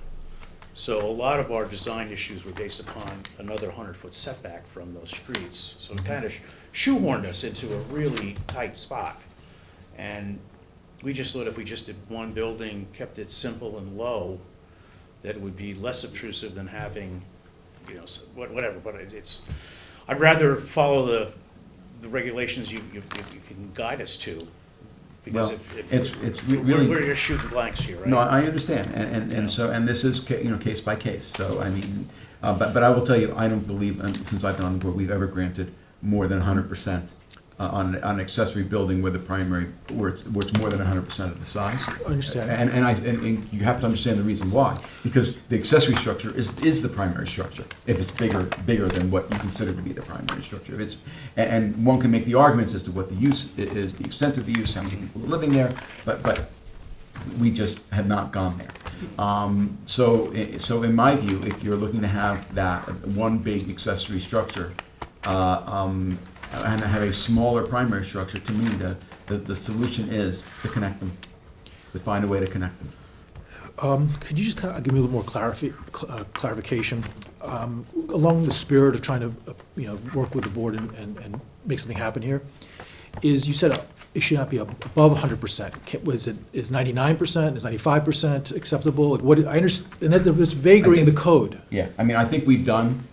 So a lot of our design issues were based upon another 100-foot setback from those streets. So it kind of shoehorned us into a really tight spot. And we just thought if we just did one building, kept it simple and low, that it would be less obtrusive than having, whatever. But I'd rather follow the regulations you can guide us to. Because Well, if it's really. we're just shooting blanks here, right? No, I understand, and this is, case by case, so I mean, but I will tell you, I don't believe, since I've been on the board, we've ever granted more than 100% on an accessory building where the primary, where it's more than 100% of the size. I understand. And you have to understand the reason why, because the accessory structure is the primary structure, if it's bigger than what you consider to be the primary structure. If it's, and one can make the arguments as to what the use is, the extent of the use, how many people are living there, but we just have not gone there. So in my view, if you're looking to have that, one big accessory structure, and have a smaller primary structure, to me, the solution is to connect them, to find a way to connect them. Could you just kind of give me a little more clarification? Along the spirit of trying to, work with the board and make something happen here, you said it should not be above 100%. Is 99%, is 95% acceptable? Like what, I understand, and there's vagary in the code. Yeah, I mean, I think we've done,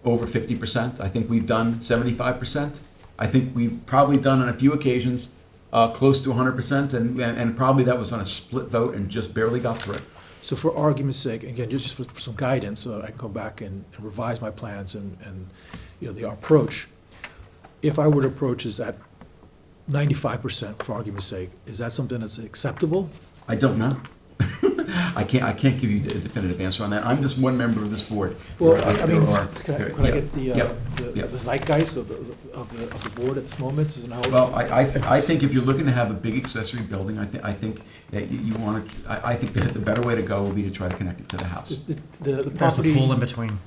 over 50%. I think we've done 75%. I think we've probably done on a few occasions close to 100%, and probably that was on a split vote and just barely got through. So for argument's sake, again, just for some guidance, so I can go back and revise my plans and our approach. If I were to approach is at 95%, for argument's sake, is that something that's acceptable? I don't know. I can't give you a definitive answer on that. I'm just one member of this board. Well, I mean, can I get the zeitgeist of the board at this moment? Well, I think if you're looking to have a big accessory building, I think that you want to, I think that the better way to go will be to try to connect it to the house. The There's a property. pool in between.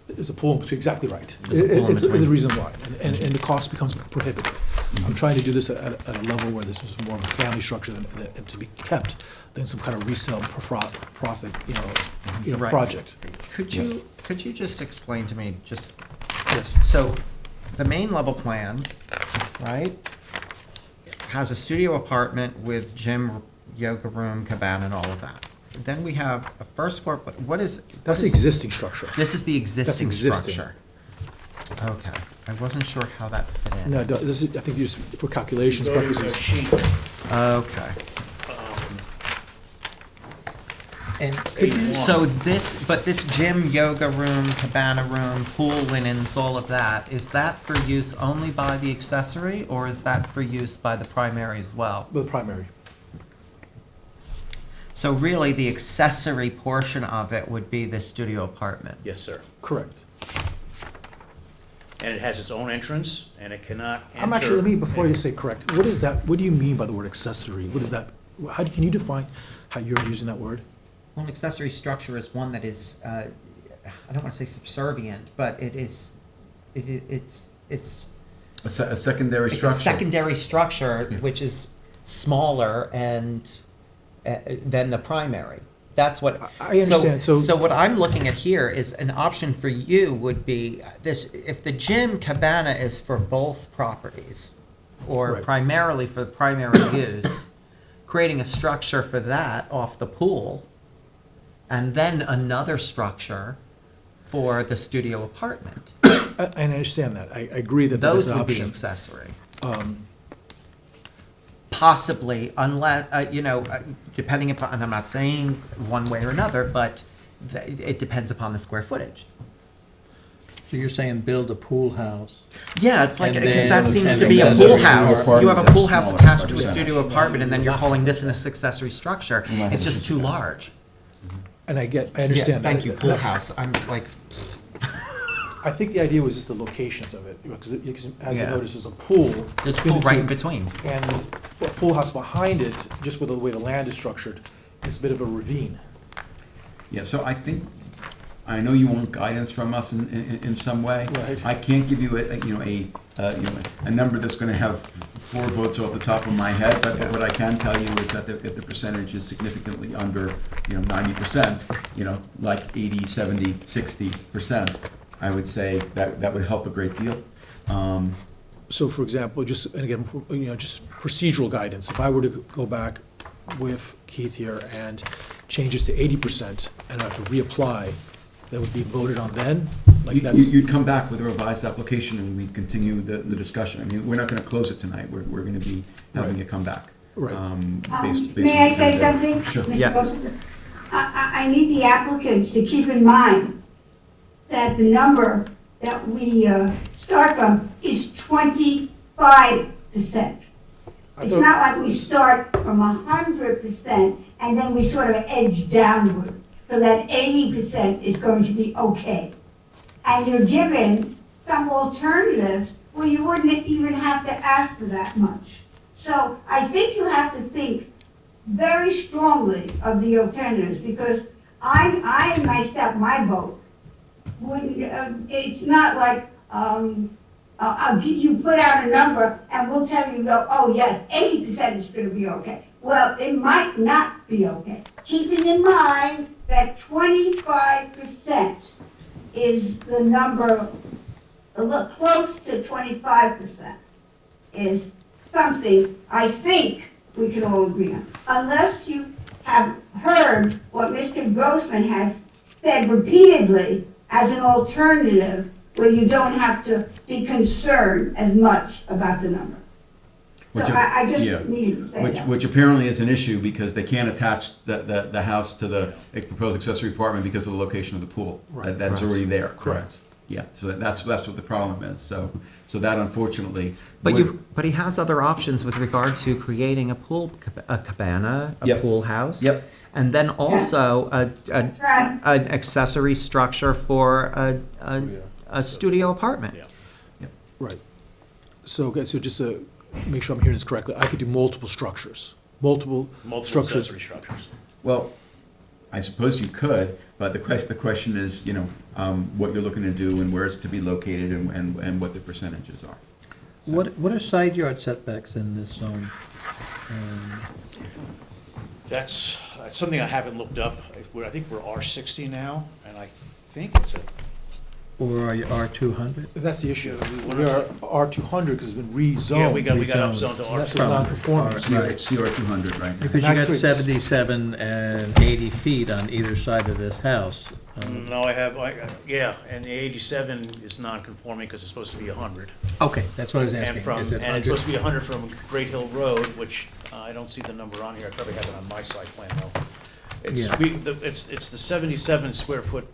There's a pool in between, exactly right. There's a pool in It's between. the reason why, and the cost becomes prohibitive. I'm trying to do this at a level where this is more of a family structure and to be kept than some kind of resale profit, Right. project. Could you just explain to me, Yes. so the main level plan, right, has a studio apartment with gym, yoga room, cabana, and all of that. Then we have a first floor, what is? That's the existing structure. This is the existing existing. structure. Okay, I wasn't sure how that fit in. No, this is, I think just for calculations Go to the purposes. sheet. Okay. And A1. so this gym, yoga room, cabana room, pool linens, all of that, is that for use only by the accessory, or is that for use by the primary as well? The primary. So really, the accessory portion of it would be the studio apartment? Yes, sir. Correct. And it has its own entrance, and it cannot enter. I'm actually, let me, before you say correct, what is that, what do you mean by the word accessory? What is that, can you define how you're using that word? Well, an accessory structure is one that is, I don't want to say subservient, but it's A secondary it's structure. a secondary structure which is smaller and than the primary. That's what. I understand. So what I'm looking at here is an option for you would be this: if the gym cabana is for both properties, or Right. primarily for the primary use, creating a structure for that off the pool, and then another structure for the studio apartment. I understand that. I agree that that Those is an would be option. accessory. Possibly, unless, depending upon, and I'm not saying one way or another, but it depends upon the square footage. So you're saying build a pool house? Yeah, it's like, And because then- that seems and to be a accessory pool house. apartment You have a that's pool house smaller, attached to a 5%. studio apartment, and then you're calling this an accessory structure. It's just too large. And I understand that. Thank you, pool house. I'm just like, I think the idea was just the locations of it, because as you Yeah. notice, there's a pool. there's a pool right in between. And the pool house behind it, just with the way the land is structured, it's a bit of a ravine. Yeah, so I think, I know you want guidance from us in some way. Right. I can't give you a number that's gonna have 4 votes off the top of my head, but what I can tell you is that if the percentage is significantly under, 90%, like 80, 70, 60%, I would say that would help a great deal. So for example, just, and again, just procedural guidance, if I were to go back with Keith here and change this to 80% and I have to reapply, that would be voted on then? Like that's, You'd come back with a revised application and we'd continue the discussion. I mean, we're not gonna close it tonight, we're gonna be having Right. it come back. Right. Based May on I say the- something? Sure. Mr. Yeah. President? I need the applicants to keep in mind that the number that we start from is 25%. It's not like we start from 100% and then we sort of edge downward, so that 80% is going to be okay. And you're given some alternatives where you wouldn't even have to ask for that much. So I think you have to think very strongly of the alternatives, because I myself, my vote, wouldn't, it's not like, you put out a number and we'll tell you, oh yes, 80% is gonna be okay. Well, it might not be okay. Keeping in mind that 25% is the number, a little close to 25% is something I think we can all agree on. Unless you have heard what Mr. Grossman has said repeatedly as an alternative where you don't have to be concerned as much about the number. So I just needed to say that. Which apparently is an issue because they can't attach the house to the proposed accessory apartment because of the location of the pool. Right. That's already there. Correct. Yeah, so that's what the problem is, so that unfortunately. But he has other options with regard to creating a cabana, a Yep. pool house. Yep. And then also an accessory structure for a studio apartment. right. So, okay, so just to make sure I'm hearing this correctly, I could do multiple structures, multiple structures. Accessory structures. Well, I suppose you could, but the question is, what you're looking to do and where it's to be located and what the percentages are. What are side yard setbacks in this zone? That's something I haven't looked up. I think we're R60 now, and I think it's a, Or are you R200? That's the issue. We We are R200 because it's been rezoned. yeah, we got rezoned. upzoned to So that's R2. a non-conforming. Right. CR 200, right? Because you That got creates- 77 and 80 feet on either side of this house. No, yeah, and the 87 is non-conforming because it's supposed to be 100. Okay, that's what I was And asking. from, Is it and it's 100? supposed to be 100 from Great Hill Road, which I don't see the number on here. I probably have it on my site plan though. It's, Yeah. it's the 77 square foot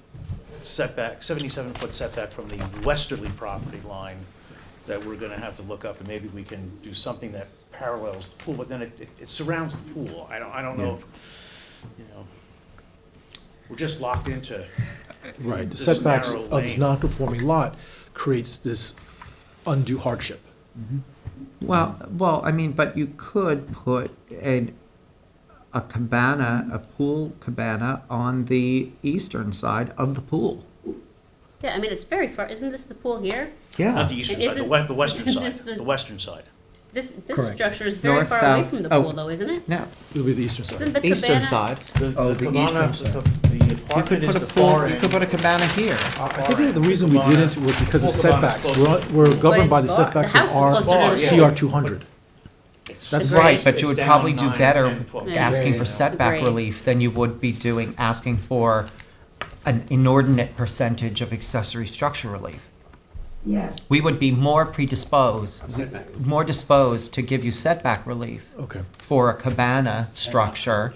setback, 77-foot setback from the westerly property line that we're gonna have to look up, and maybe we can do something that parallels the pool, but then it surrounds the pool. I don't know if, you know, we're just locked into Right, the this setbacks narrow of this lane. non-conforming lot creates this undue hardship. Well, I mean, but you could put a cabana, a pool cabana on the eastern side of the pool. Yeah, I mean, it's very far, isn't this the pool here? Not the eastern And side, isn't- the western isn't side, this the- the western side. This Correct. structure is very North, far away south. from the Oh. pool though, isn't it? No, It'll be the eastern side. Isn't the eastern cabana? side. The the cabana, eastern side. the You could apartment is put a the pool, far you end. could put a cabana here. I think the reason we Cabana- didn't was because of pool cabana's setbacks. closer. We're governed by the it's far. setbacks The of house is our closer to the CR pool. 200. It's- That's Agreed. Right, but you it's would down probably do 9, better 10, 12 feet. asking for Yeah. setback Agreed. relief than you would be asking for an inordinate percentage of accessory structure relief. Yes. We would be more disposed to give you setback relief Okay. for a cabana structure,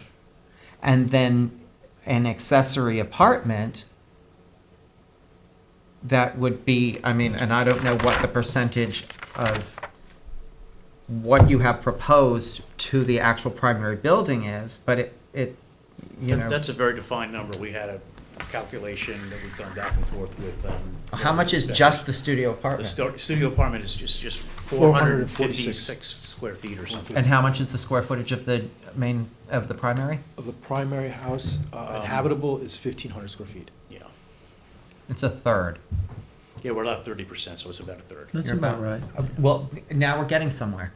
and then an accessory apartment that would be, I mean, and I don't know what the percentage of what you have proposed to the actual primary building is, but it, you know. That's a very defined number. We had a calculation that we've gone back and forth with. How much is just the studio apartment? The studio apartment is just 446 456 square feet or something. And how much is the square footage of the primary? Of the primary house, inhabitable is 1,500 square feet. Yeah. It's a third. Yeah, we're about 30%, so it's about a third. That's You're about right. Well, now we're getting somewhere.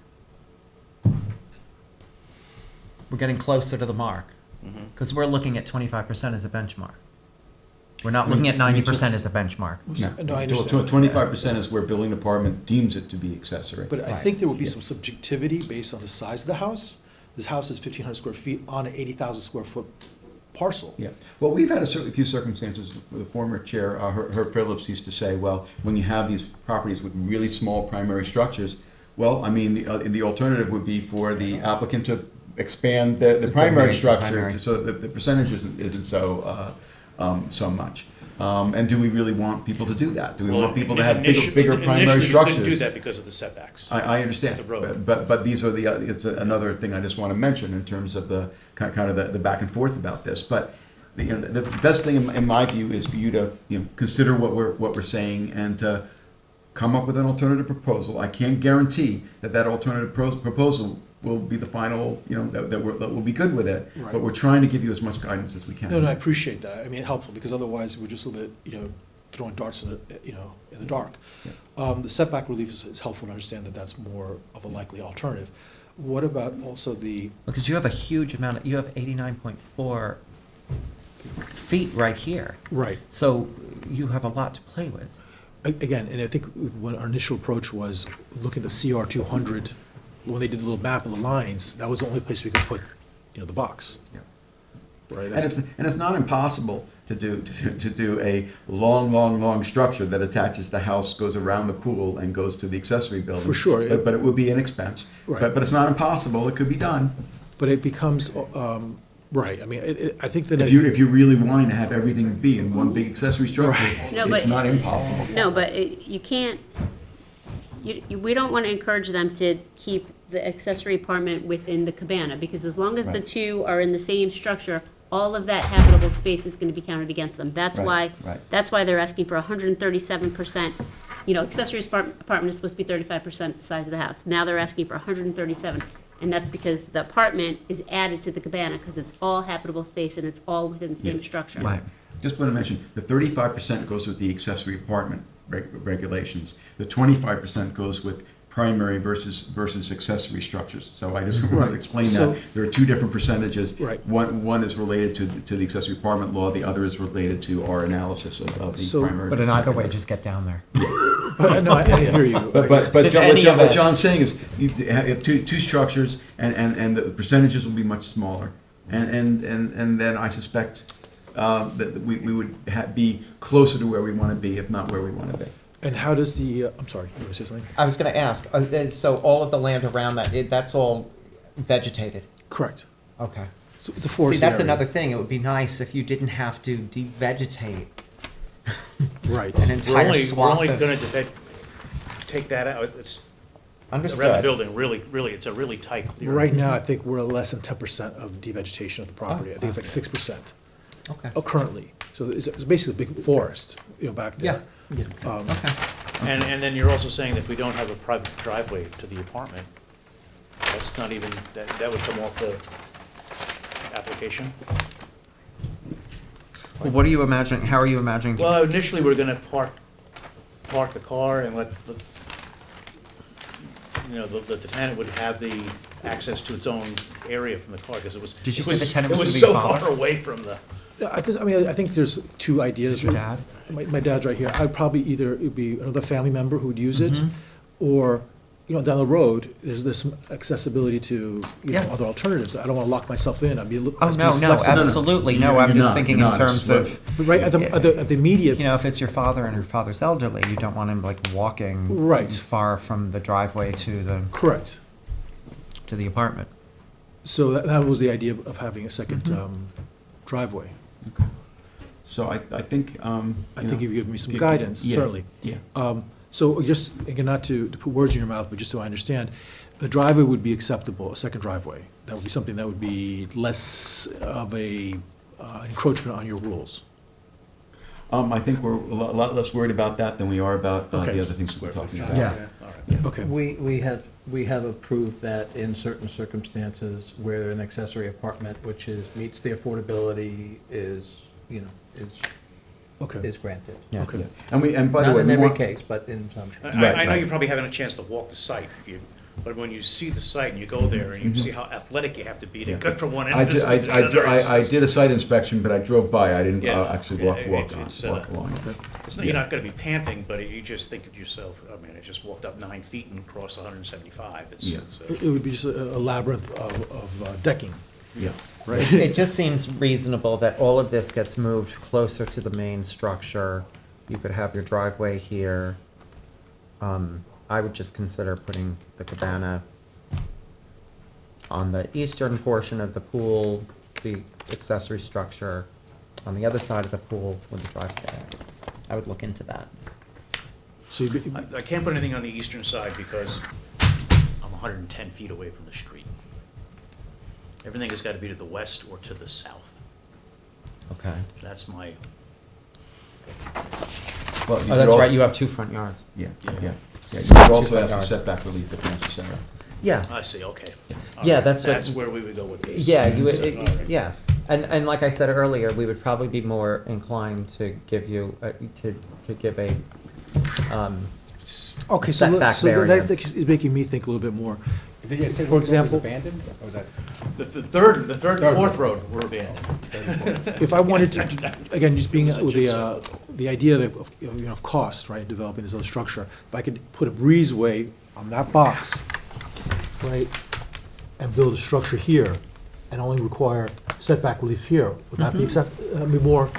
We're getting closer to the mark, because we're looking at 25% as a benchmark. We're not looking at 90% as a benchmark. No, I understand. 25% is where building department deems it to be accessory. But I think there would be some subjectivity based on the size of the house. This house is 1,500 square feet on an 80,000 square foot parcel. Yeah, well, we've had a few circumstances. The former chair, Herb Phillips, used to say, well, when you have these properties with really small primary structures, well, I mean, the alternative would be for the applicant to expand the primary structure primary. so that the percentage isn't so much. And do we really want people to do that? Do we want people to have bigger primary structures? We couldn't do that because of the setbacks. I understand, The road. but these are it's another thing I just want to mention in terms of the kind of the back and forth about this. But the best thing in my view is for you to consider what we're saying and to come up with an alternative proposal. I can't guarantee that alternative proposal will be the final, that we'll be good with it. Right. But we're trying to give you as much guidance as we can. No, I appreciate that. I mean, helpful, because otherwise we're just a little bit, throwing darts in the dark. The setback relief is helpful to understand that that's more of a likely alternative. What about also the, Because you have a huge amount, you have 89.4 feet right here. right, So you have a lot to play with. again, and I think when our initial approach was looking at the CR 200, when they did the little map of the lines, that was the only place we could put, the box. Yeah. Right? And it's not impossible to do a long structure that attaches the house, goes around the pool, and goes to the accessory building. For sure. But it would be an expense. Right. But it's not impossible, it could be done. But it becomes, right, I mean, I think that. If you really want to have everything be in one big accessory structure, No, it's but- not impossible. No, but you can't, we don't want to encourage them to keep the accessory apartment within the cabana, because as long as the Right. two are in the same structure, all of that habitable space is going to be counted against them. That's Right, why, right. that's why they're asking for 137%. Accessory apartment is supposed to be 35% the size of the house. Now they're asking for 137, and that's because the apartment is added to the cabana, because it's all habitable space and it's all within the same structure. Right. Just want to mention, the 35% goes with the accessory apartment regulations. The 25% goes with primary versus accessory structures. So I just want Right. to explain So- that. There are two different percentages. Right. One is related to the accessory apartment law, the other is related to our analysis of the So- primary. But in either way, just get down there. But, no, I hear you. But If John, any of what it- John's saying is, you have two structures, and the percentages will be much smaller. And then I suspect that we would be closer to where we want to be, if not where we want to be. And how does the, I'm sorry, you were saying something? I was going to ask, so all of the land around that, that's all vegetated? Correct. Okay. It's a forest See, that's area. another thing. It would be nice if you didn't have to devegetate Right. an We're entire only swath of. gonna take that out, it's, around the Understood. building, really, it's a really tight clearing. Right now, I think we're less than 10% of devegetation of the property. I think it's like 6%. Okay. Currently. So it's basically a big forest, back there. And then you're also saying that if we don't have a private driveway to the apartment, that's not even, that would come off the application? Well, what are you imagining? How are you imagining? Well, initially, we're gonna park the car and let the tenant would have the access to its own area from the car, because it was. Did you it say the was- tenant was It was gonna so be father? far away from the. I think there's two ideas. Is it your dad? My dad's right here. I'd probably either, it'd be another family member who would use it, or, down the road, there's some accessibility to, Yeah. other alternatives. I don't want to lock myself in. I'd be a little. Oh, no, absolutely. No, You're I'm just not, thinking you're in not. terms of. But right at the immediate. If it's your father and your father's elderly, you don't want him like walking Right. far from the driveway to the Correct. apartment. So that was the idea of having a second Mm-hmm. driveway. So I think, I think you've given me some guidance, yeah, certainly. Yeah. So just, again, not to put words in your mouth, but just so I understand, the driveway would be acceptable, a second driveway. That would be something that would be less of a encroachment on your rules. I think we're a lot less worried about that than we are about Okay. the other things we're talking about. Yeah. Okay. We have approved that in certain circumstances where an accessory apartment, which meets the affordability, is Okay. is granted. Yeah. Okay. And by the Not way, in we every want. case, but in some. I know you're probably having a chance to walk the site, but when you see the site and you go there and you see how athletic you have to be to get from one end I of the did, site to another. I did a site inspection, but I drove by. I didn't Yeah. actually Yeah, walk it's, along. You're not gonna be panting, but you just think to yourself, I mean, I just walked up 9 feet and crossed 175. Yeah. It would be just a labyrinth of decking. Yeah. Right. It just seems reasonable that all of this gets moved closer to the main structure. You could have your driveway here. I would just consider putting the cabana on the eastern portion of the pool, the accessory structure on the other side of the pool with the driveway. I would look into that. So I can't put anything on the eastern side because I'm 110 feet away from the street. Everything has got to be to the west or to the south. Okay. That's my, Well, Oh, that's right, you have two front yards. Yeah, Yeah. yeah. You could also front have some yards. setback relief if necessary. Yeah. I see, okay. All Yeah, right. that's what- That's where we would go with this. Yeah, you would, So, all right. yeah. And like I said earlier, we would probably be more inclined to give you, to give a, Okay, so setback that variance. is making me think a little bit more. Did you say For one road was example, abandoned, or was that? The third and fourth road were abandoned. if I wanted to, again, just being with the idea of, of cost, right, developing this other structure, if I could put a breezeway on that box, right, and build a structure here, and only require setback relief here, would that be more?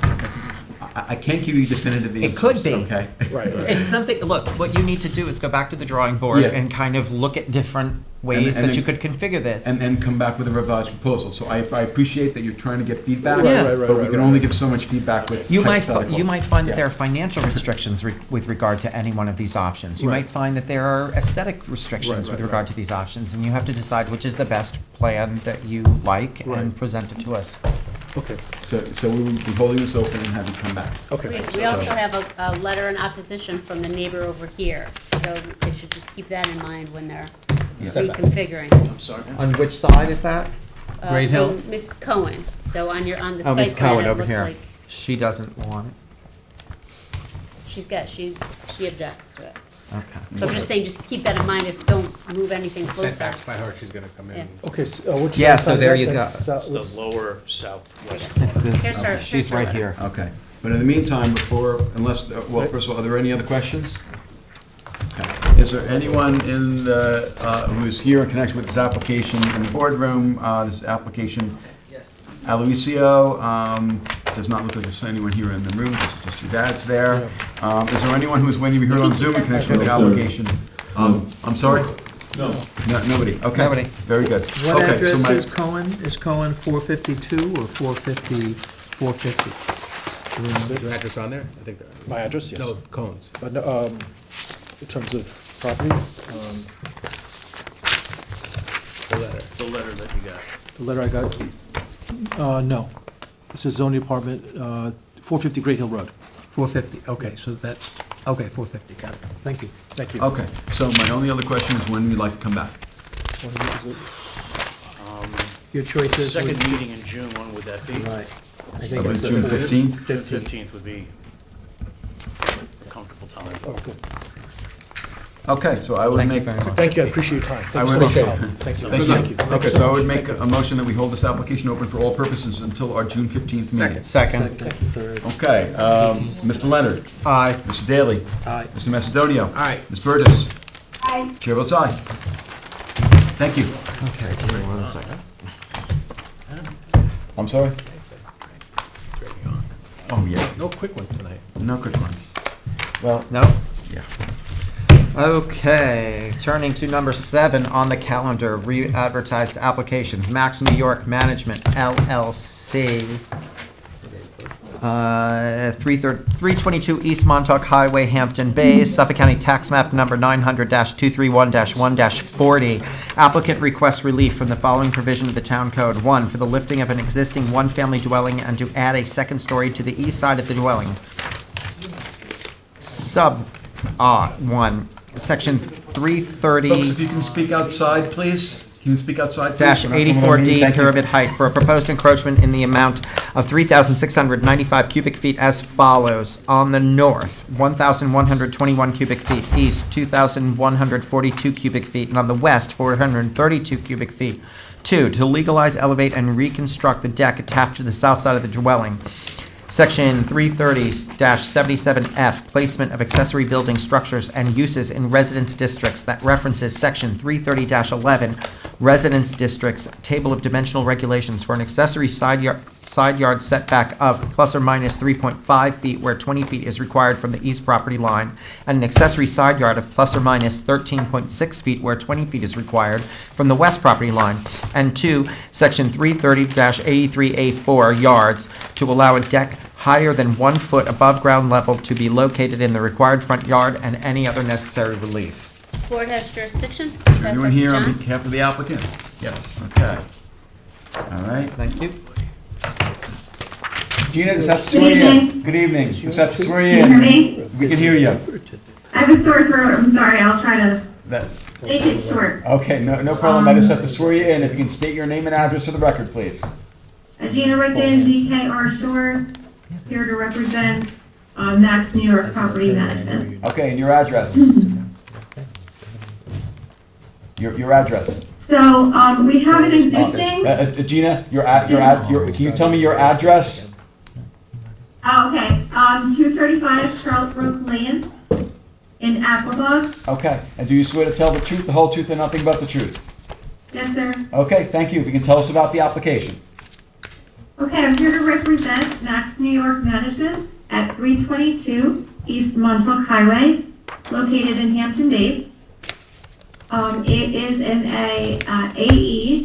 I can't give you definitive answers. It could be. Okay. Right. It's something, look, what you need to do is go back to the drawing board Yeah. and kind of look at different ways And that you then- could configure this. And then come back with a revised proposal. So I appreciate that you're trying to get feedback, Right, right, right, but we right, can right. only give so much feedback with You might find that Yeah. there are financial restrictions with regard to any one of these options. You Right. might find that there are aesthetic restrictions Right, with right, regard to these options, and you have to decide which is the best plan that you like and Right. present it to us. Okay, So we will be holding this open and have you come back. okay. We also have a letter in opposition from the neighbor over here, so they should just keep that in mind when they're reconfiguring. I'm sorry. On which side is that? Great Hill? From Ms. Cohen, so on the Oh, Ms. site plan, Cohen it over looks here. like She doesn't want it. she objects to it. Okay. So I'm just saying, just keep that in mind, don't move anything closer. Setbacks by her, she's gonna come in. Yeah. Okay, so which? Yeah, side so is there that? you go. That's It's the what's- lower southwest. It's this, Here's her- she's here's her right letter. here. Okay. But in the meantime, well, first of all, are there any other questions? Okay. Is there anyone in the, who is here in connection with this application in the boardroom? This application, Aloisio, does not look like there's anyone here in the room. This is just your dad's there. Is there anyone who is waiting to be heard on Zoom in connection with the application? I'm sorry? No. No, nobody, okay. Nobody. Very good. What Okay, so address my- is Cohen? Is Cohen 452 or 450? Is your address on there? I think that. My address, yes. No, Cohen's. But, no, in terms of property, The letter that you got. the letter I got, no. It says zoning apartment, 450 Great Hill Road. 450, okay, so that's, okay, 450, got it. Thank you. Thank you. Okay, so my only other question is when we'd like to come back. Your choice is. Second meeting in June, when would that be? Right. I So think it's June the 15th? June 15th would be a comfortable time. Oh, good. Okay, so I would Thank you make. very much. Thank you, I appreciate your time. I Thank you so would- much for your help. Thank you. Thank you. Okay, so so I much. would make Thank you. a motion that we hold this application open for all purposes until our June 15th meeting. Second. third. Okay, Mr. Leonard. Aye. Mr. Daly. Aye. Mr. Macedonio. Aye. Ms. Burgess. I, Chair votes aye. Thank you. Okay, give me 1 second. I'm sorry? Oh, yeah, No quick ones tonight. no quick ones. Well, No? yeah. Okay, turning to number 7 on the calendar, re-advertised applications. Max New York Management LLC. 322 East Montauk Highway, Hampton Bays, Suffolk County Tax Map Number 900-231-1-40. Applicant requests relief from the following provision of the Town Code. 1, for the lifting of an existing one-family dwelling and to add a second story to the east side of the dwelling. Sub 1, Section 330. Folks, if you can speak outside, please. Can you speak outside, please? Dash We're not coming on meeting. 84D Thank you. pyramid height for a proposed encroachment in the amount of 3,695 cubic feet as follows. On the north, 1,121 cubic feet, east, 2,142 cubic feet, and on the west, 432 cubic feet. 2, to legalize, elevate, and reconstruct the deck attached to the south side of the dwelling. Section 330-77F, placement of accessory building structures and uses in residence districts that references Section 330-11, residence districts, table of dimensional regulations for an accessory side yard setback of plus or minus 3.5 feet where 20 feet is required from the east property line, and an accessory side yard of plus or minus 13.6 feet where 20 feet is required from the west property line. And 2, Section 330-83A4, yards, to allow a deck higher than 1 foot above ground level to be located in the required front yard and any other necessary relief. Board has jurisdiction. Anyone here on John? behalf of the applicant? Yes, okay. All right. Thank you. Gina, does that swear you in? Good evening. Does that swear you Can in? you hear me? We can hear you. I have a sore throat, I'm sorry, I'll try to That- make it short. Okay, no problem. I just have to swear you in. If you can state your name and address for the record, please. Gina Rickton, DKR Shores, here to represent Max New York Property Management. Okay, and your address? Your address? So, we have an existing, Gina, can you tell me your address? oh, okay, 235 Charlotte Brook Lane in Aquabog. Okay, and do you swear to tell the truth, the whole truth, and nothing but the truth? Yes, sir. Okay, thank you. If you can tell us about the application. Okay, I'm here to represent Max New York Management at 322 East Montauk Highway, located in Hampton Bays. It is in a AE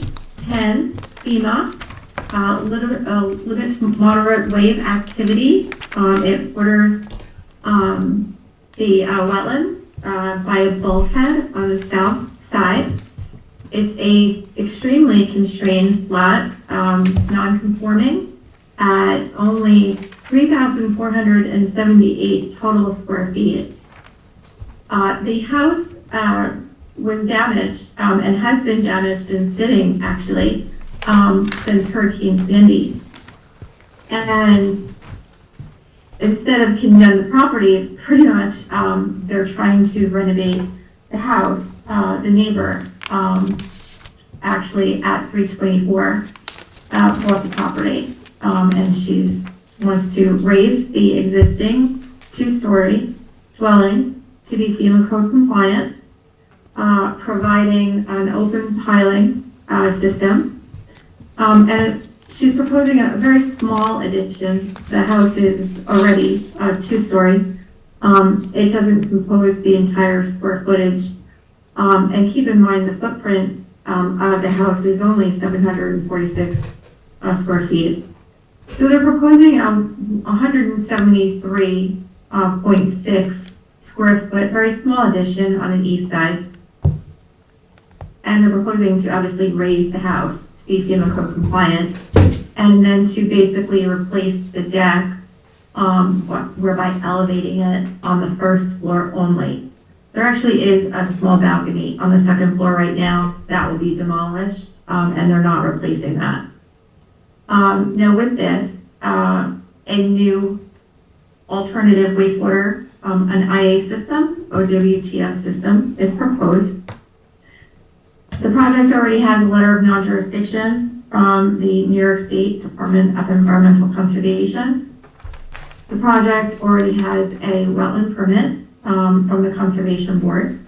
10 FEMA, limits moderate wave activity. It borders the wetlands by a bulkhead on the south side. It's a extremely constrained lot, non-conforming at only 3,478 total square feet. The house was damaged and has been damaged and sitting actually since Hurricane Sandy. And instead of condemn the property, pretty much they're trying to renovate the house. The neighbor actually at 324 bought the property and she wants to raise the existing 2-story dwelling to be FEMA code compliant, providing an open piling system. And she's proposing a very small addition. The house is already 2-story. It doesn't compose the entire square footage And keep in mind, the footprint of the house is only 746 square feet. So they're proposing 173.6 square foot, very small addition on an east side. And they're proposing to obviously raise the house to be FEMA code compliant, and then to basically replace the deck, whereby elevating it on the first floor only. There actually is a small balcony on the second floor right now that will be demolished, and they're not replacing that. Now with this, a new alternative wastewater, an IA system, OWTS system, is proposed. The project already has a letter of non-jurisdiction from the New York State Department of Environmental Conservation. The project already has a wetland permit from the Conservation Board.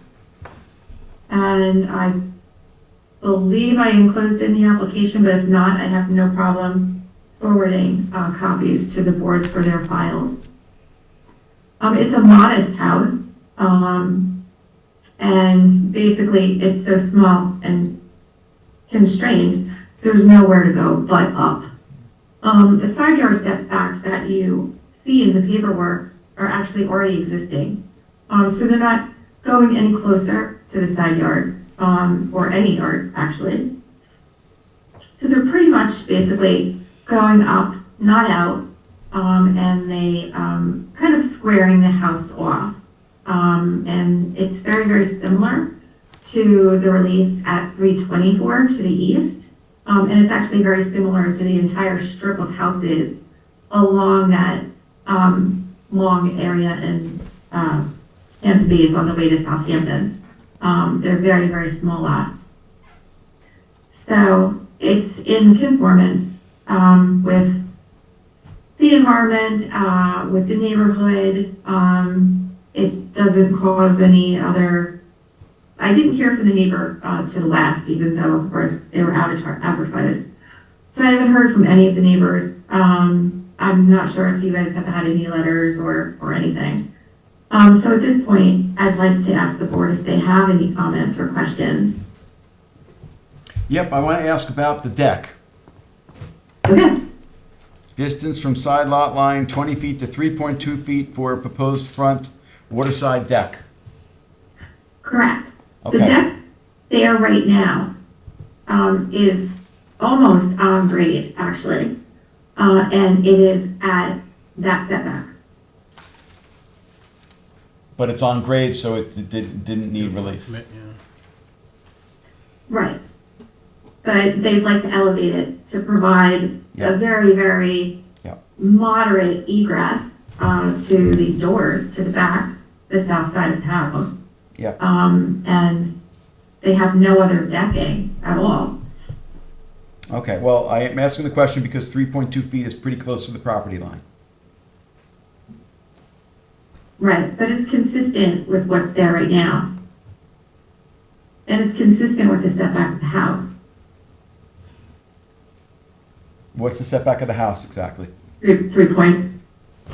And I believe I enclosed in the application, but if not, I have no problem forwarding copies to the board for their files. It's a modest house. And basically, it's so small and constrained, there's nowhere to go but up. The side yard setbacks that you see in the paperwork are actually already existing. So they're not going any closer to the side yard, or any yards, actually. So they're pretty much basically going up, not out, and they kind of squaring the house off. And it's very, very similar to the relief at 324 to the east. And it's actually very similar to the entire strip of houses along that long area in Hampton Bays on the way to Southampton. They're very, very small lots. So it's in conformance with the environment, with the neighborhood. It doesn't cause any other, I didn't hear from the neighbor to the last, even though, of course, they were advertised. So I haven't heard from any of the neighbors. I'm not sure if you guys have had any letters or anything. So at this point, I'd like to ask the board if they have any comments or questions. Yep, I want to ask about the deck. Okay. Distance from side lot line, 20 feet to 3.2 feet for a proposed front waterside deck. Correct. The Okay. deck there right now is almost on grade, actually. And it is at that setback. But it's on grade, so it didn't need relief. Right. But they'd like to elevate it to provide Yep. a very, very Yep. moderate egress to the doors to the back, the south side of the house. Yep. And they have no other decking at all. Okay, well, I am asking the question because 3.2 feet is pretty close to the property line. Right, but it's consistent with what's there right now. And it's consistent with the setback of the house. What's the setback of the house exactly? 3.2,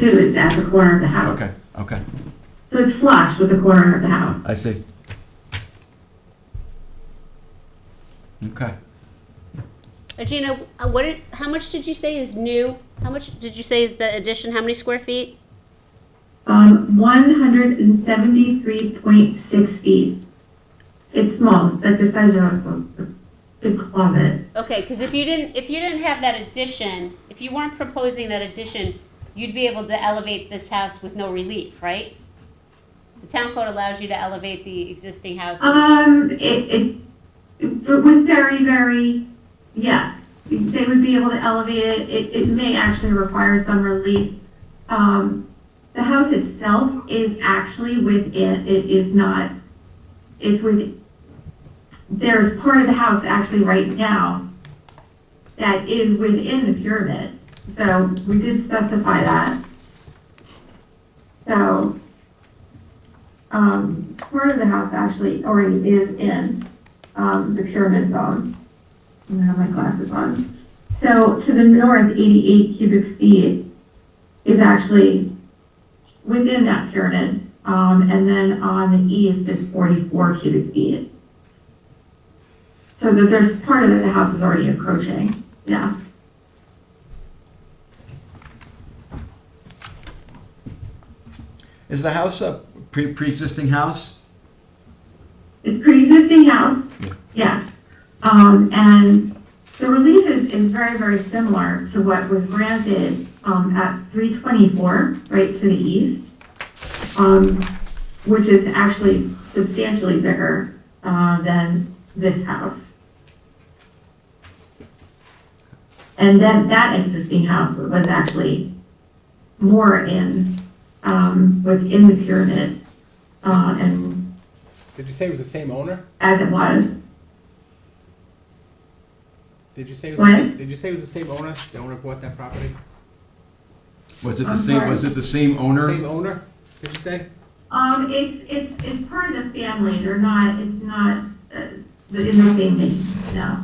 it's at the corner of the house. Okay, okay, So it's flush with the corner of the house. I see. Okay. Gina, how much did you say is new? How much did you say is the addition? How many square feet? 173.6 feet. It's small, it's like the size of a big closet. Okay, because if you didn't have that addition, if you weren't proposing that addition, you'd be able to elevate this house with no relief, right? The town code allows you to elevate the existing houses. But with very, very, yes, they would be able to elevate it. It may actually require some relief. The house itself is actually within, it is not, it's with, there's part of the house actually right now that is within the pyramid. So we did specify that. So, part of the house actually already is in the pyramid zone. I'm gonna have my glasses on. So to the north, 88 cubic feet is actually within that pyramid. And then on the east is 44 cubic feet. So that there's part of the house is already encroaching, yes. Is the house a pre-existing house? It's pre-existing house, yes. And the relief is very, very similar to what was granted at 324, right to the east, which is actually substantially bigger than this house. And then that existing house was actually more in, within the pyramid, and Did you say it was the same owner? as it was. Did you say it was, What? did you say it was the same owner? The owner bought that property? Was it I'm the same, sorry. was it the same owner? Same owner, did you say? It's part of the family, they're not, it's not, in the same name, no.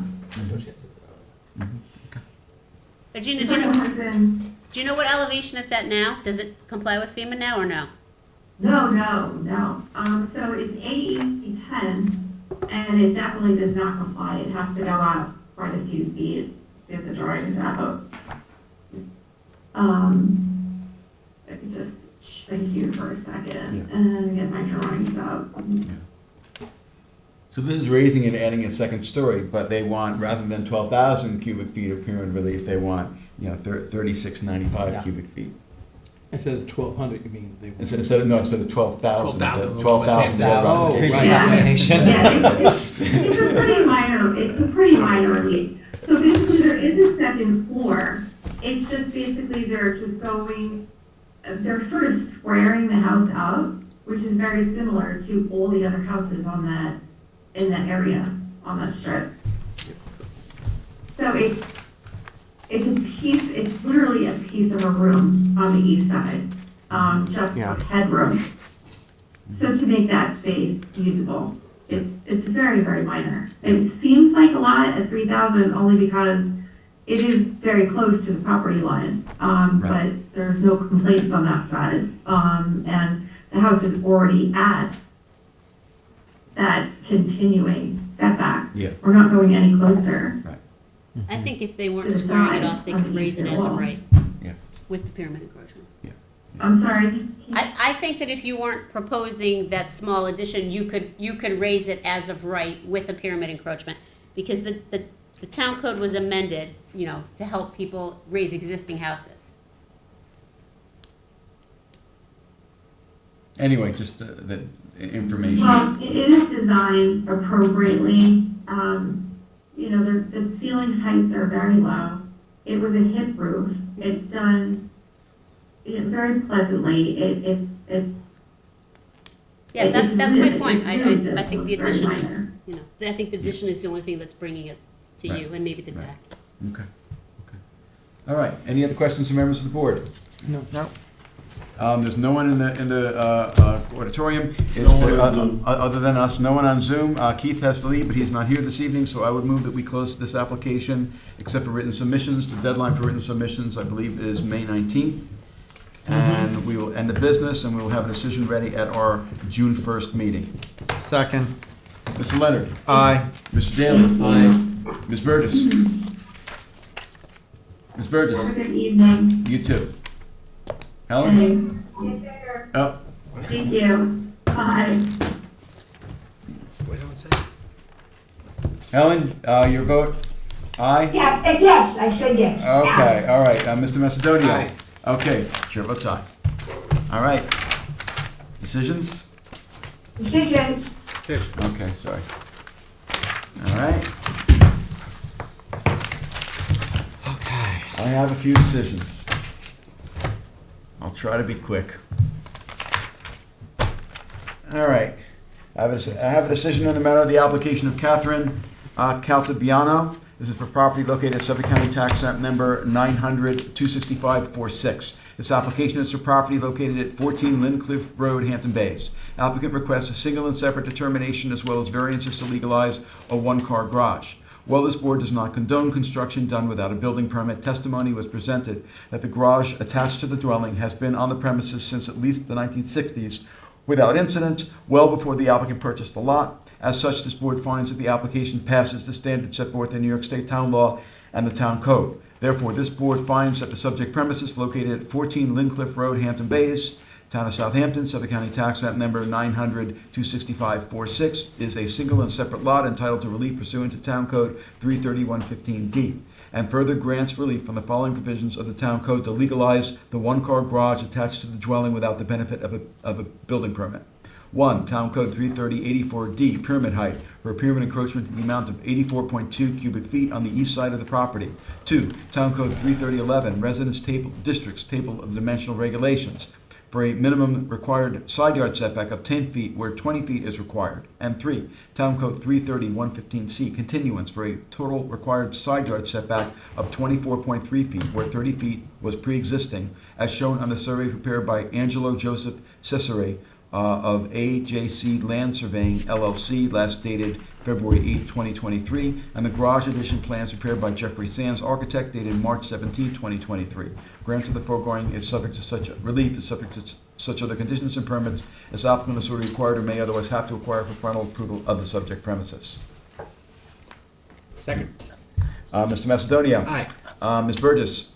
Gina, It has been, do you know what elevation it's at now? Does it comply with FEMA now or no? no. So it's AE 10, and it definitely does not comply, it has to go up quite a few feet to get the drawings out. I could just thank you for a second and get my drawings up. So this is raising and adding a second story, but they want, rather than 12,000 cubic feet of pyramid relief, they want, 3695 cubic feet. Instead of 1,200, you mean they? Instead of 12,000. 12,000. 12,000. Oh, Previous Yeah. application. It's a pretty minor relief. So basically, there is a second floor. It's just basically they're just going, they're sort of squaring the house up, which is very similar to all the other houses on that, in that area, on that strip. So it's a piece, it's literally a piece of a room on the east side, just with headroom. So to make that space usable, it's very, very minor. It seems like a lot at 3,000 only because it is very close to the property line, but there's no complaints on that side. And the house is already at that continuing setback. Yeah. We're not going any closer. I think if they weren't To the squaring it side off, they of could the raise it eastern as of wall. right. Yeah. With the pyramid encroachment. I'm sorry. I think that if you weren't proposing that small addition, you could raise it as of right with a pyramid encroachment. Because the town code was amended, to help people raise existing houses. Anyway, just the information. Well, it is designed appropriately. There's, the ceiling heights are very low. It was a hip roof. It's done very pleasantly. Yeah, It's that's my really- point. it really I think the does look addition very is, minor. I think the addition is the only thing that's bringing it to Right. you, and maybe the Right. deck. Okay. All right. Any other questions from members of the board? No. There's no one in the auditorium. Other than us, no one on Zoom. Keith has to leave, but he's not here this evening, so I would move that we close this application, except for written submissions. The deadline for written submissions, I believe, is May 19th. And we will end the business, and we will have a decision ready at our June 1st meeting. Second. Mr. Leonard? Aye. Mr. Daly? Aye. Ms. Burgess? Ms. Burgess? Have a good evening. You too. Helen? Thanks. Oh, Thank you. Bye. Helen, your vote? Aye? Yeah, yes, I said yes. Okay, all right. Mr. Macedonio? Aye. Okay, chair votes aye. All right. Decisions? Decisions. Okay, sorry. All right. Okay. I have a few decisions. I'll try to be quick. All right. I have a decision on the matter of the application of Catherine Caltabiano. This is for property located at Suffolk County Tax Map Number 900-265-46. This application is for property located at 14 Lincliff Road, Hampton Bays. Applicant requests a single and separate determination as well as variances to legalize a one-car garage. While this board does not condone construction done without a building permit, testimony was presented that the garage attached to the dwelling has been on the premises since at least the 1960s, without incident, well before the applicant purchased the lot. As such, this board finds that the application passes the standards set forth in New York State Town Law and the Town Code. Therefore, this board finds that the subject premises located at 14 Lincliff Road, Hampton Bays, Town of Southampton, Suffolk County Tax Map Number 900-26546, is a single and separate lot entitled to relief pursuant to Town Code 33115D, and further grants relief from the following provisions of the Town Code to legalize the one-car garage attached to the dwelling without the benefit of a building permit. 1. Town Code 330-84D, pyramid height, for a pyramid encroachment to the amount of 84.2 cubic feet on the east side of the property. 2. Town Code 330-11, residence table, districts, table of dimensional regulations, for a minimum required side yard setback of 10 feet where 20 feet is required. And 3. Town Code 330-115C, continuance, for a total required side yard setback of 24.3 feet where 30 feet was pre-existing, as shown on the survey prepared by Angelo Joseph Cesare, of AJC Land Surveying LLC, last dated February 8, 2023, and the garage addition plans prepared by Jeffrey Sands, architect, dated March 17, 2023. Grant of the foregoing is subject to such relief, is subject to such other conditions and permits as applicant is already required or may otherwise have to acquire for final approval of the subject premises. Second. Mr. Macedonia. Aye. Ms. Burgess.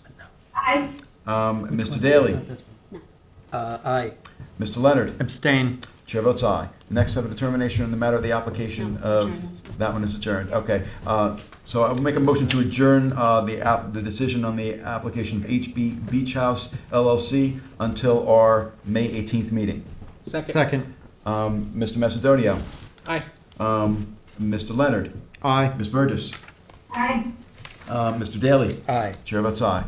Aye. Mr. Daly. Aye. Mr. Leonard. Abstain. Chair votes aye. Next, have a determination on the matter of the application of, that one is adjourned, okay. So I will make a motion to adjourn the decision on the application of HB Beach House LLC until our May 18th meeting. Second. Mr. Macedonia. Aye. Mr. Leonard. Aye. Ms. Burgess. Aye. Mr. Daly. Aye. Chair votes aye.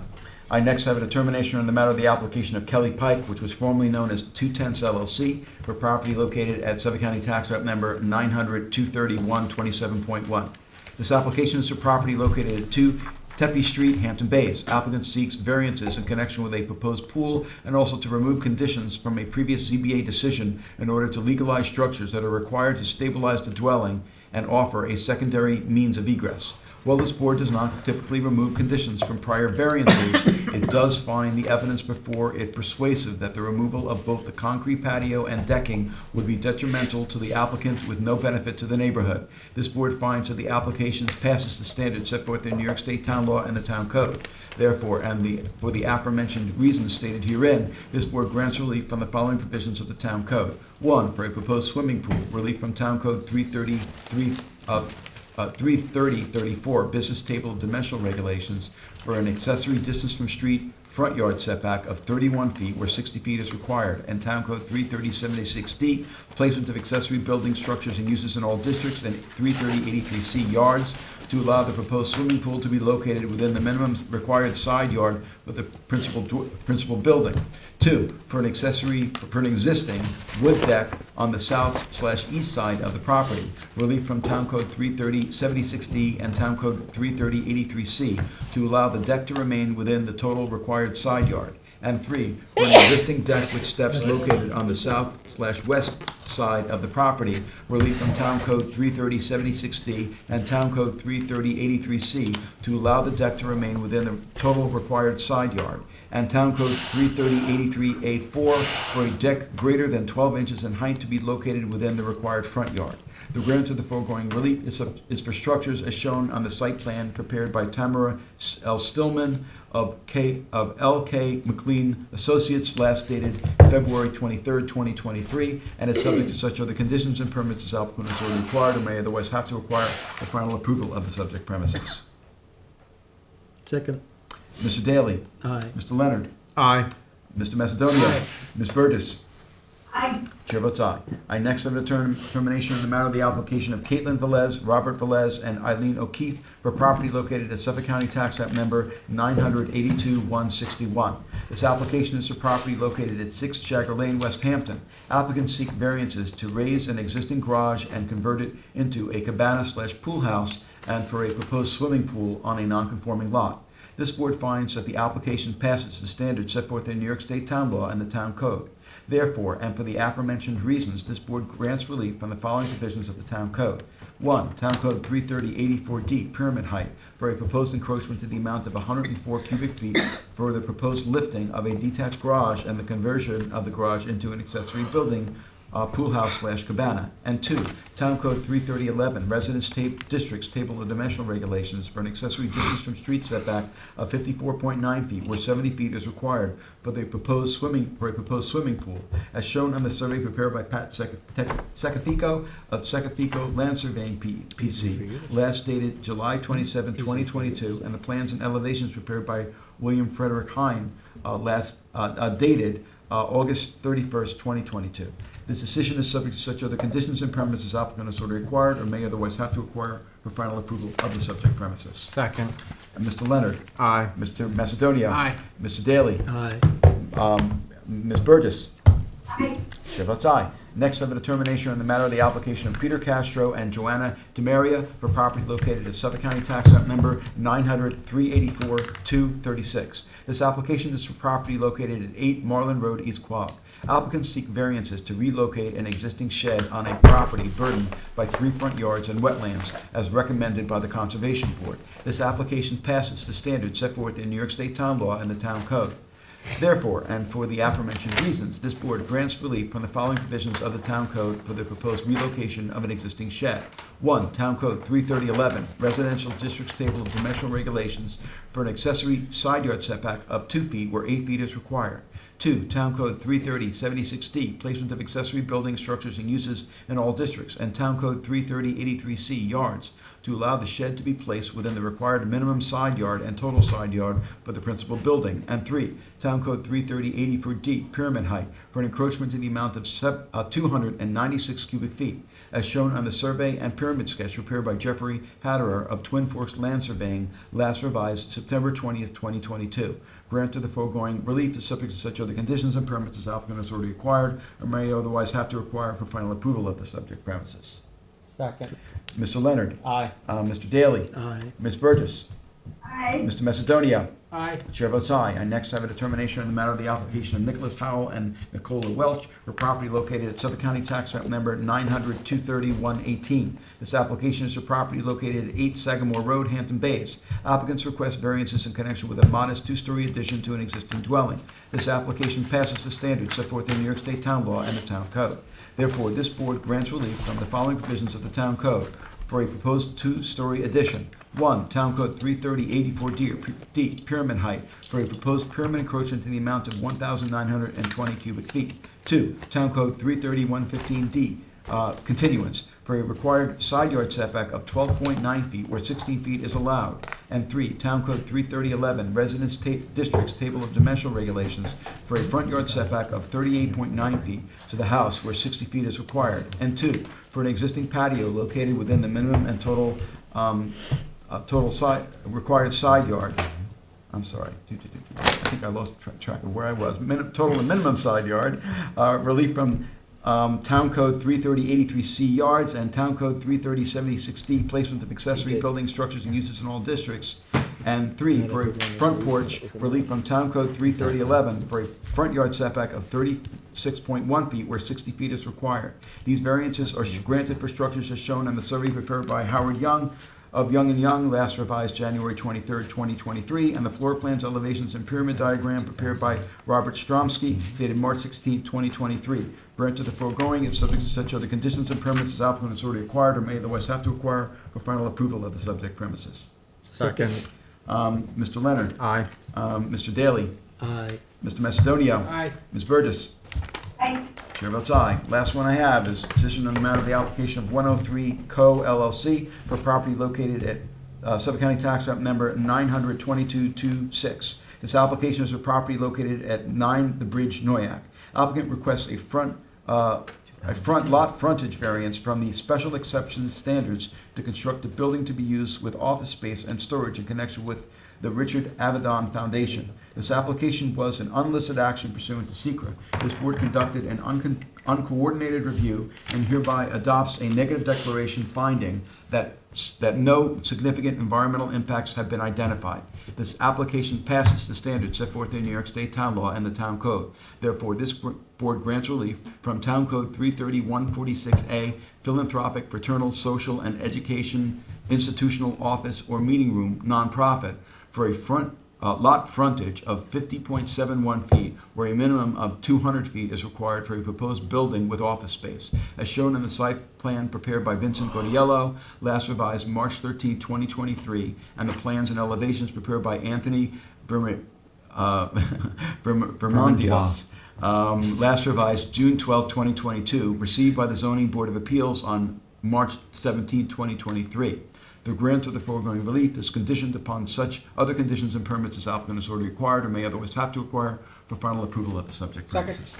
I next have a determination on the matter of the application of Kelly Pike, which was formerly known as 210s LLC, for property located at Suffolk County Tax Map Number 900-231-27.1. This application is for property located at 2 Tepe Street, Hampton Bays. Applicant seeks variances in connection with a proposed pool and also to remove conditions from a previous ZBA decision in order to legalize structures that are required to stabilize the dwelling and offer a secondary means of egress. While this board does not typically remove conditions from prior variances, it does find the evidence before it persuasive that the removal of both the concrete patio and decking would be detrimental to the applicant with no benefit to the neighborhood. This board finds that the application passes the standards set forth in New York State Town Law and the Town Code. Therefore, for the aforementioned reasons stated herein, this board grants relief from the following provisions of the Town Code. 1. For a proposed swimming pool, relief from Town Code 330-34, business table of dimensional regulations, for an accessory distance from street front yard setback of 31 feet where 60 feet is required, and Town Code 330-76D, placement of accessory building structures and uses in all districts, and 330-83C yards, to allow the proposed swimming pool to be located within the minimum required side yard of the principal building. 2, for an existing wood deck on the south/east side of the property, relief from Town Code 330-76D and Town Code 330-83C, to allow the deck to remain within the total required side yard. And 3, for an existing deck with steps located on the south/west side of the property, relief from Town Code 330-76D and Town Code 330-83C, to allow the deck to remain within the total required side yard. And Town Code 330-83A4, for a deck greater than 12 inches in height to be located within the required front yard. The grant of the foregoing relief is for structures as shown on the site plan prepared by Tamara L. Stillman of L.K. McLean Associates, last dated February 23, 2023, and is subject to such other conditions and permits as applicant is already required or may otherwise have to acquire the final approval of the subject premises. Second. Mr. Daly. Aye. Mr. Leonard. Aye. Mr. Macedonia. Ms. Burgess. Aye. Chair votes aye. I next have a determination on the matter of the application of Caitlin Velez, Robert Velez, and Eileen O'Keefe for property located at Suffolk County Tax Map Number 982-161. This application is for property located at 6 Jagger Lane, West Hampton. Applicants seek variances to raise an existing garage and convert it into a cabana/pool house and for a proposed swimming pool on a non-conforming lot. This board finds that the application passes the standards set forth in New York State Town Law and the Town Code. Therefore, and for the aforementioned reasons, this board grants relief from the following provisions of the Town Code. 1. Town Code 330-84D, pyramid height, for a proposed encroachment to the amount of 104 cubic feet for the proposed lifting of a detached garage and the conversion of the garage into an accessory building pool house / cabana. And 2, Town Code 33011, residence districts table of dimensional regulations for an accessory distance from street setback of 54.9 feet, where 70 feet is required for a proposed swimming pool, as shown on the survey prepared by Pat Secafico of Secafico Land Surveying PC, last dated July 27, 2022, and the plans and elevations prepared by William Frederick Hine, dated August 31st, 2022. This decision is subject to such other conditions and premises applicant has already acquired or may otherwise have to acquire for final approval of the subject premises. Second. And Mr. Leonard. Aye. Mr. Macedonia. Aye. Mr. Daly. Aye. Ms. Burgess. Aye. Chair votes aye. Next, on the determination on the matter of the application of Peter Castro and Joanna DeMaria for property located at Suffolk County Tax Map Number 900-384-236. This application is for property located at 8 Marlin Road, East Quogue. Applicants seek variances to relocate an existing shed on a property burdened by 3 front yards and wetlands, as recommended by the Conservation Board. This application passes the standards set forth in New York State Town Law and the Town Code. Therefore, and for the aforementioned reasons, this board grants relief from the following provisions of the Town Code for the proposed relocation of an existing shed. 1. Town Code 33011, Residential Districts Table of Dimensional Regulations for an accessory side yard setback of 2 feet where 8 feet is required. 2. Town Code 33076D, Placement of Accessory Buildings, Structures, and Uses in all districts, and Town Code 33083C, Yards, to allow the shed to be placed within the required minimum side yard and total side yard for the principal building. And 3. Town Code 33084D, Pyramid Height, for an encroachment in the amount of 296 cubic feet, as shown on the survey and pyramid sketch prepared by Jeffrey Hatterer of Twin Forks Land Surveying, last revised September 20th, 2022. Granted, the foregoing relief is subject to such other conditions and permits as applicant has already acquired or may otherwise have to acquire for final approval of the subject premises. Second. Mr. Leonard. Aye. Mr. Daly. Aye. Ms. Burgess. Aye. Mr. Macedonia. Aye. Chair votes aye. I next have a determination on the matter of the application of Nicholas Howell and Nicola Welch for property located at Suffolk County Tax Map Number 900-230-118. This application is for property located at 8 Sagamore Road, Hampton Bays. Applicants request variances in connection with a modest 2-story addition to an existing dwelling. This application passes the standards set forth in New York State Town Law and the Town Code. Therefore, this board grants relief from the following provisions of the Town Code for a proposed 2-story addition. 1. Town Code 33084D, Pyramid Height, for a proposed pyramid encroachment in the amount of 1,920 cubic feet. 2. Town Code 33115D, continuance, for a required side yard setback of 12.9 feet where 16 feet is allowed. And 3. Town Code 33011, Residence Districts Table of Dimensional Regulations, for a front yard setback of 38.9 feet to the house where 60 feet is required. And 2. For an existing patio located within the minimum and total required side yard. I'm sorry. I think I lost track of where I was. Total and minimum side yard. Relief from Town Code 33083C, Yards, and Town Code 33076D, Placement of Accessory Buildings, Structures, and Uses in all districts. And 3, for a front porch, relief from Town Code 33011 for a front yard setback of 36.1 feet where 60 feet is required. These variances are granted for structures as shown on the survey prepared by Howard Young of Young & Young, last revised January 23rd, 2023, and the floor plans, elevations, and pyramid diagram prepared by Robert Stromsky, dated March 16th, 2023. Granted the foregoing, it's subject to such other conditions and permits as applicant has already acquired or may otherwise have to acquire for final approval of the subject premises. Second. Mr. Leonard. Aye. Mr. Daly. Aye. Mr. Macedonia. Aye. Ms. Burgess. Aye. Chair votes aye. Last one I have is decision on the matter of the application of 103 Co. LLC for property located at Suffolk County Tax Map Number 900-2226. This application is for property located at 9 The Bridge, Noyak. Applicant requests a front lot frontage variance from the special exception standards to construct a building to be used with office space and storage in connection with the Richard Avedon Foundation. This application was an unlisted action pursuant to SECRA. This board conducted an uncoordinated review and hereby adopts a negative declaration finding that no significant environmental impacts have been identified. This application passes the standards set forth in New York State Town Law and the Town Code. Therefore, this board grants relief from Town Code 330-146A, philanthropic, fraternal, social, and education, institutional, office, or meeting room, nonprofit, for a front lot frontage of 50.71 feet, where a minimum of 200 feet is required for a proposed building with office space, as shown in the site plan prepared by Vincent Gaudiello, last revised March 13, 2023, and the plans and elevations prepared by Anthony Vermondios, last revised June 12, 2022, received by the Zoning Board of Appeals on March 17, 2023. The grant of the foregoing relief is conditioned upon such other conditions and permits as applicant has already acquired or may otherwise have to acquire for final approval of the subject premises.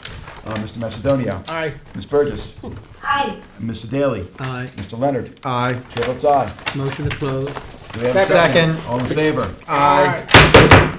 Mr. Macedonio. Aye. Ms. Burgess. Aye. Mr. Daly. Aye. Mr. Leonard. Aye. Chair votes aye. Motion to close. Do we have a Second. All in favor? Aye.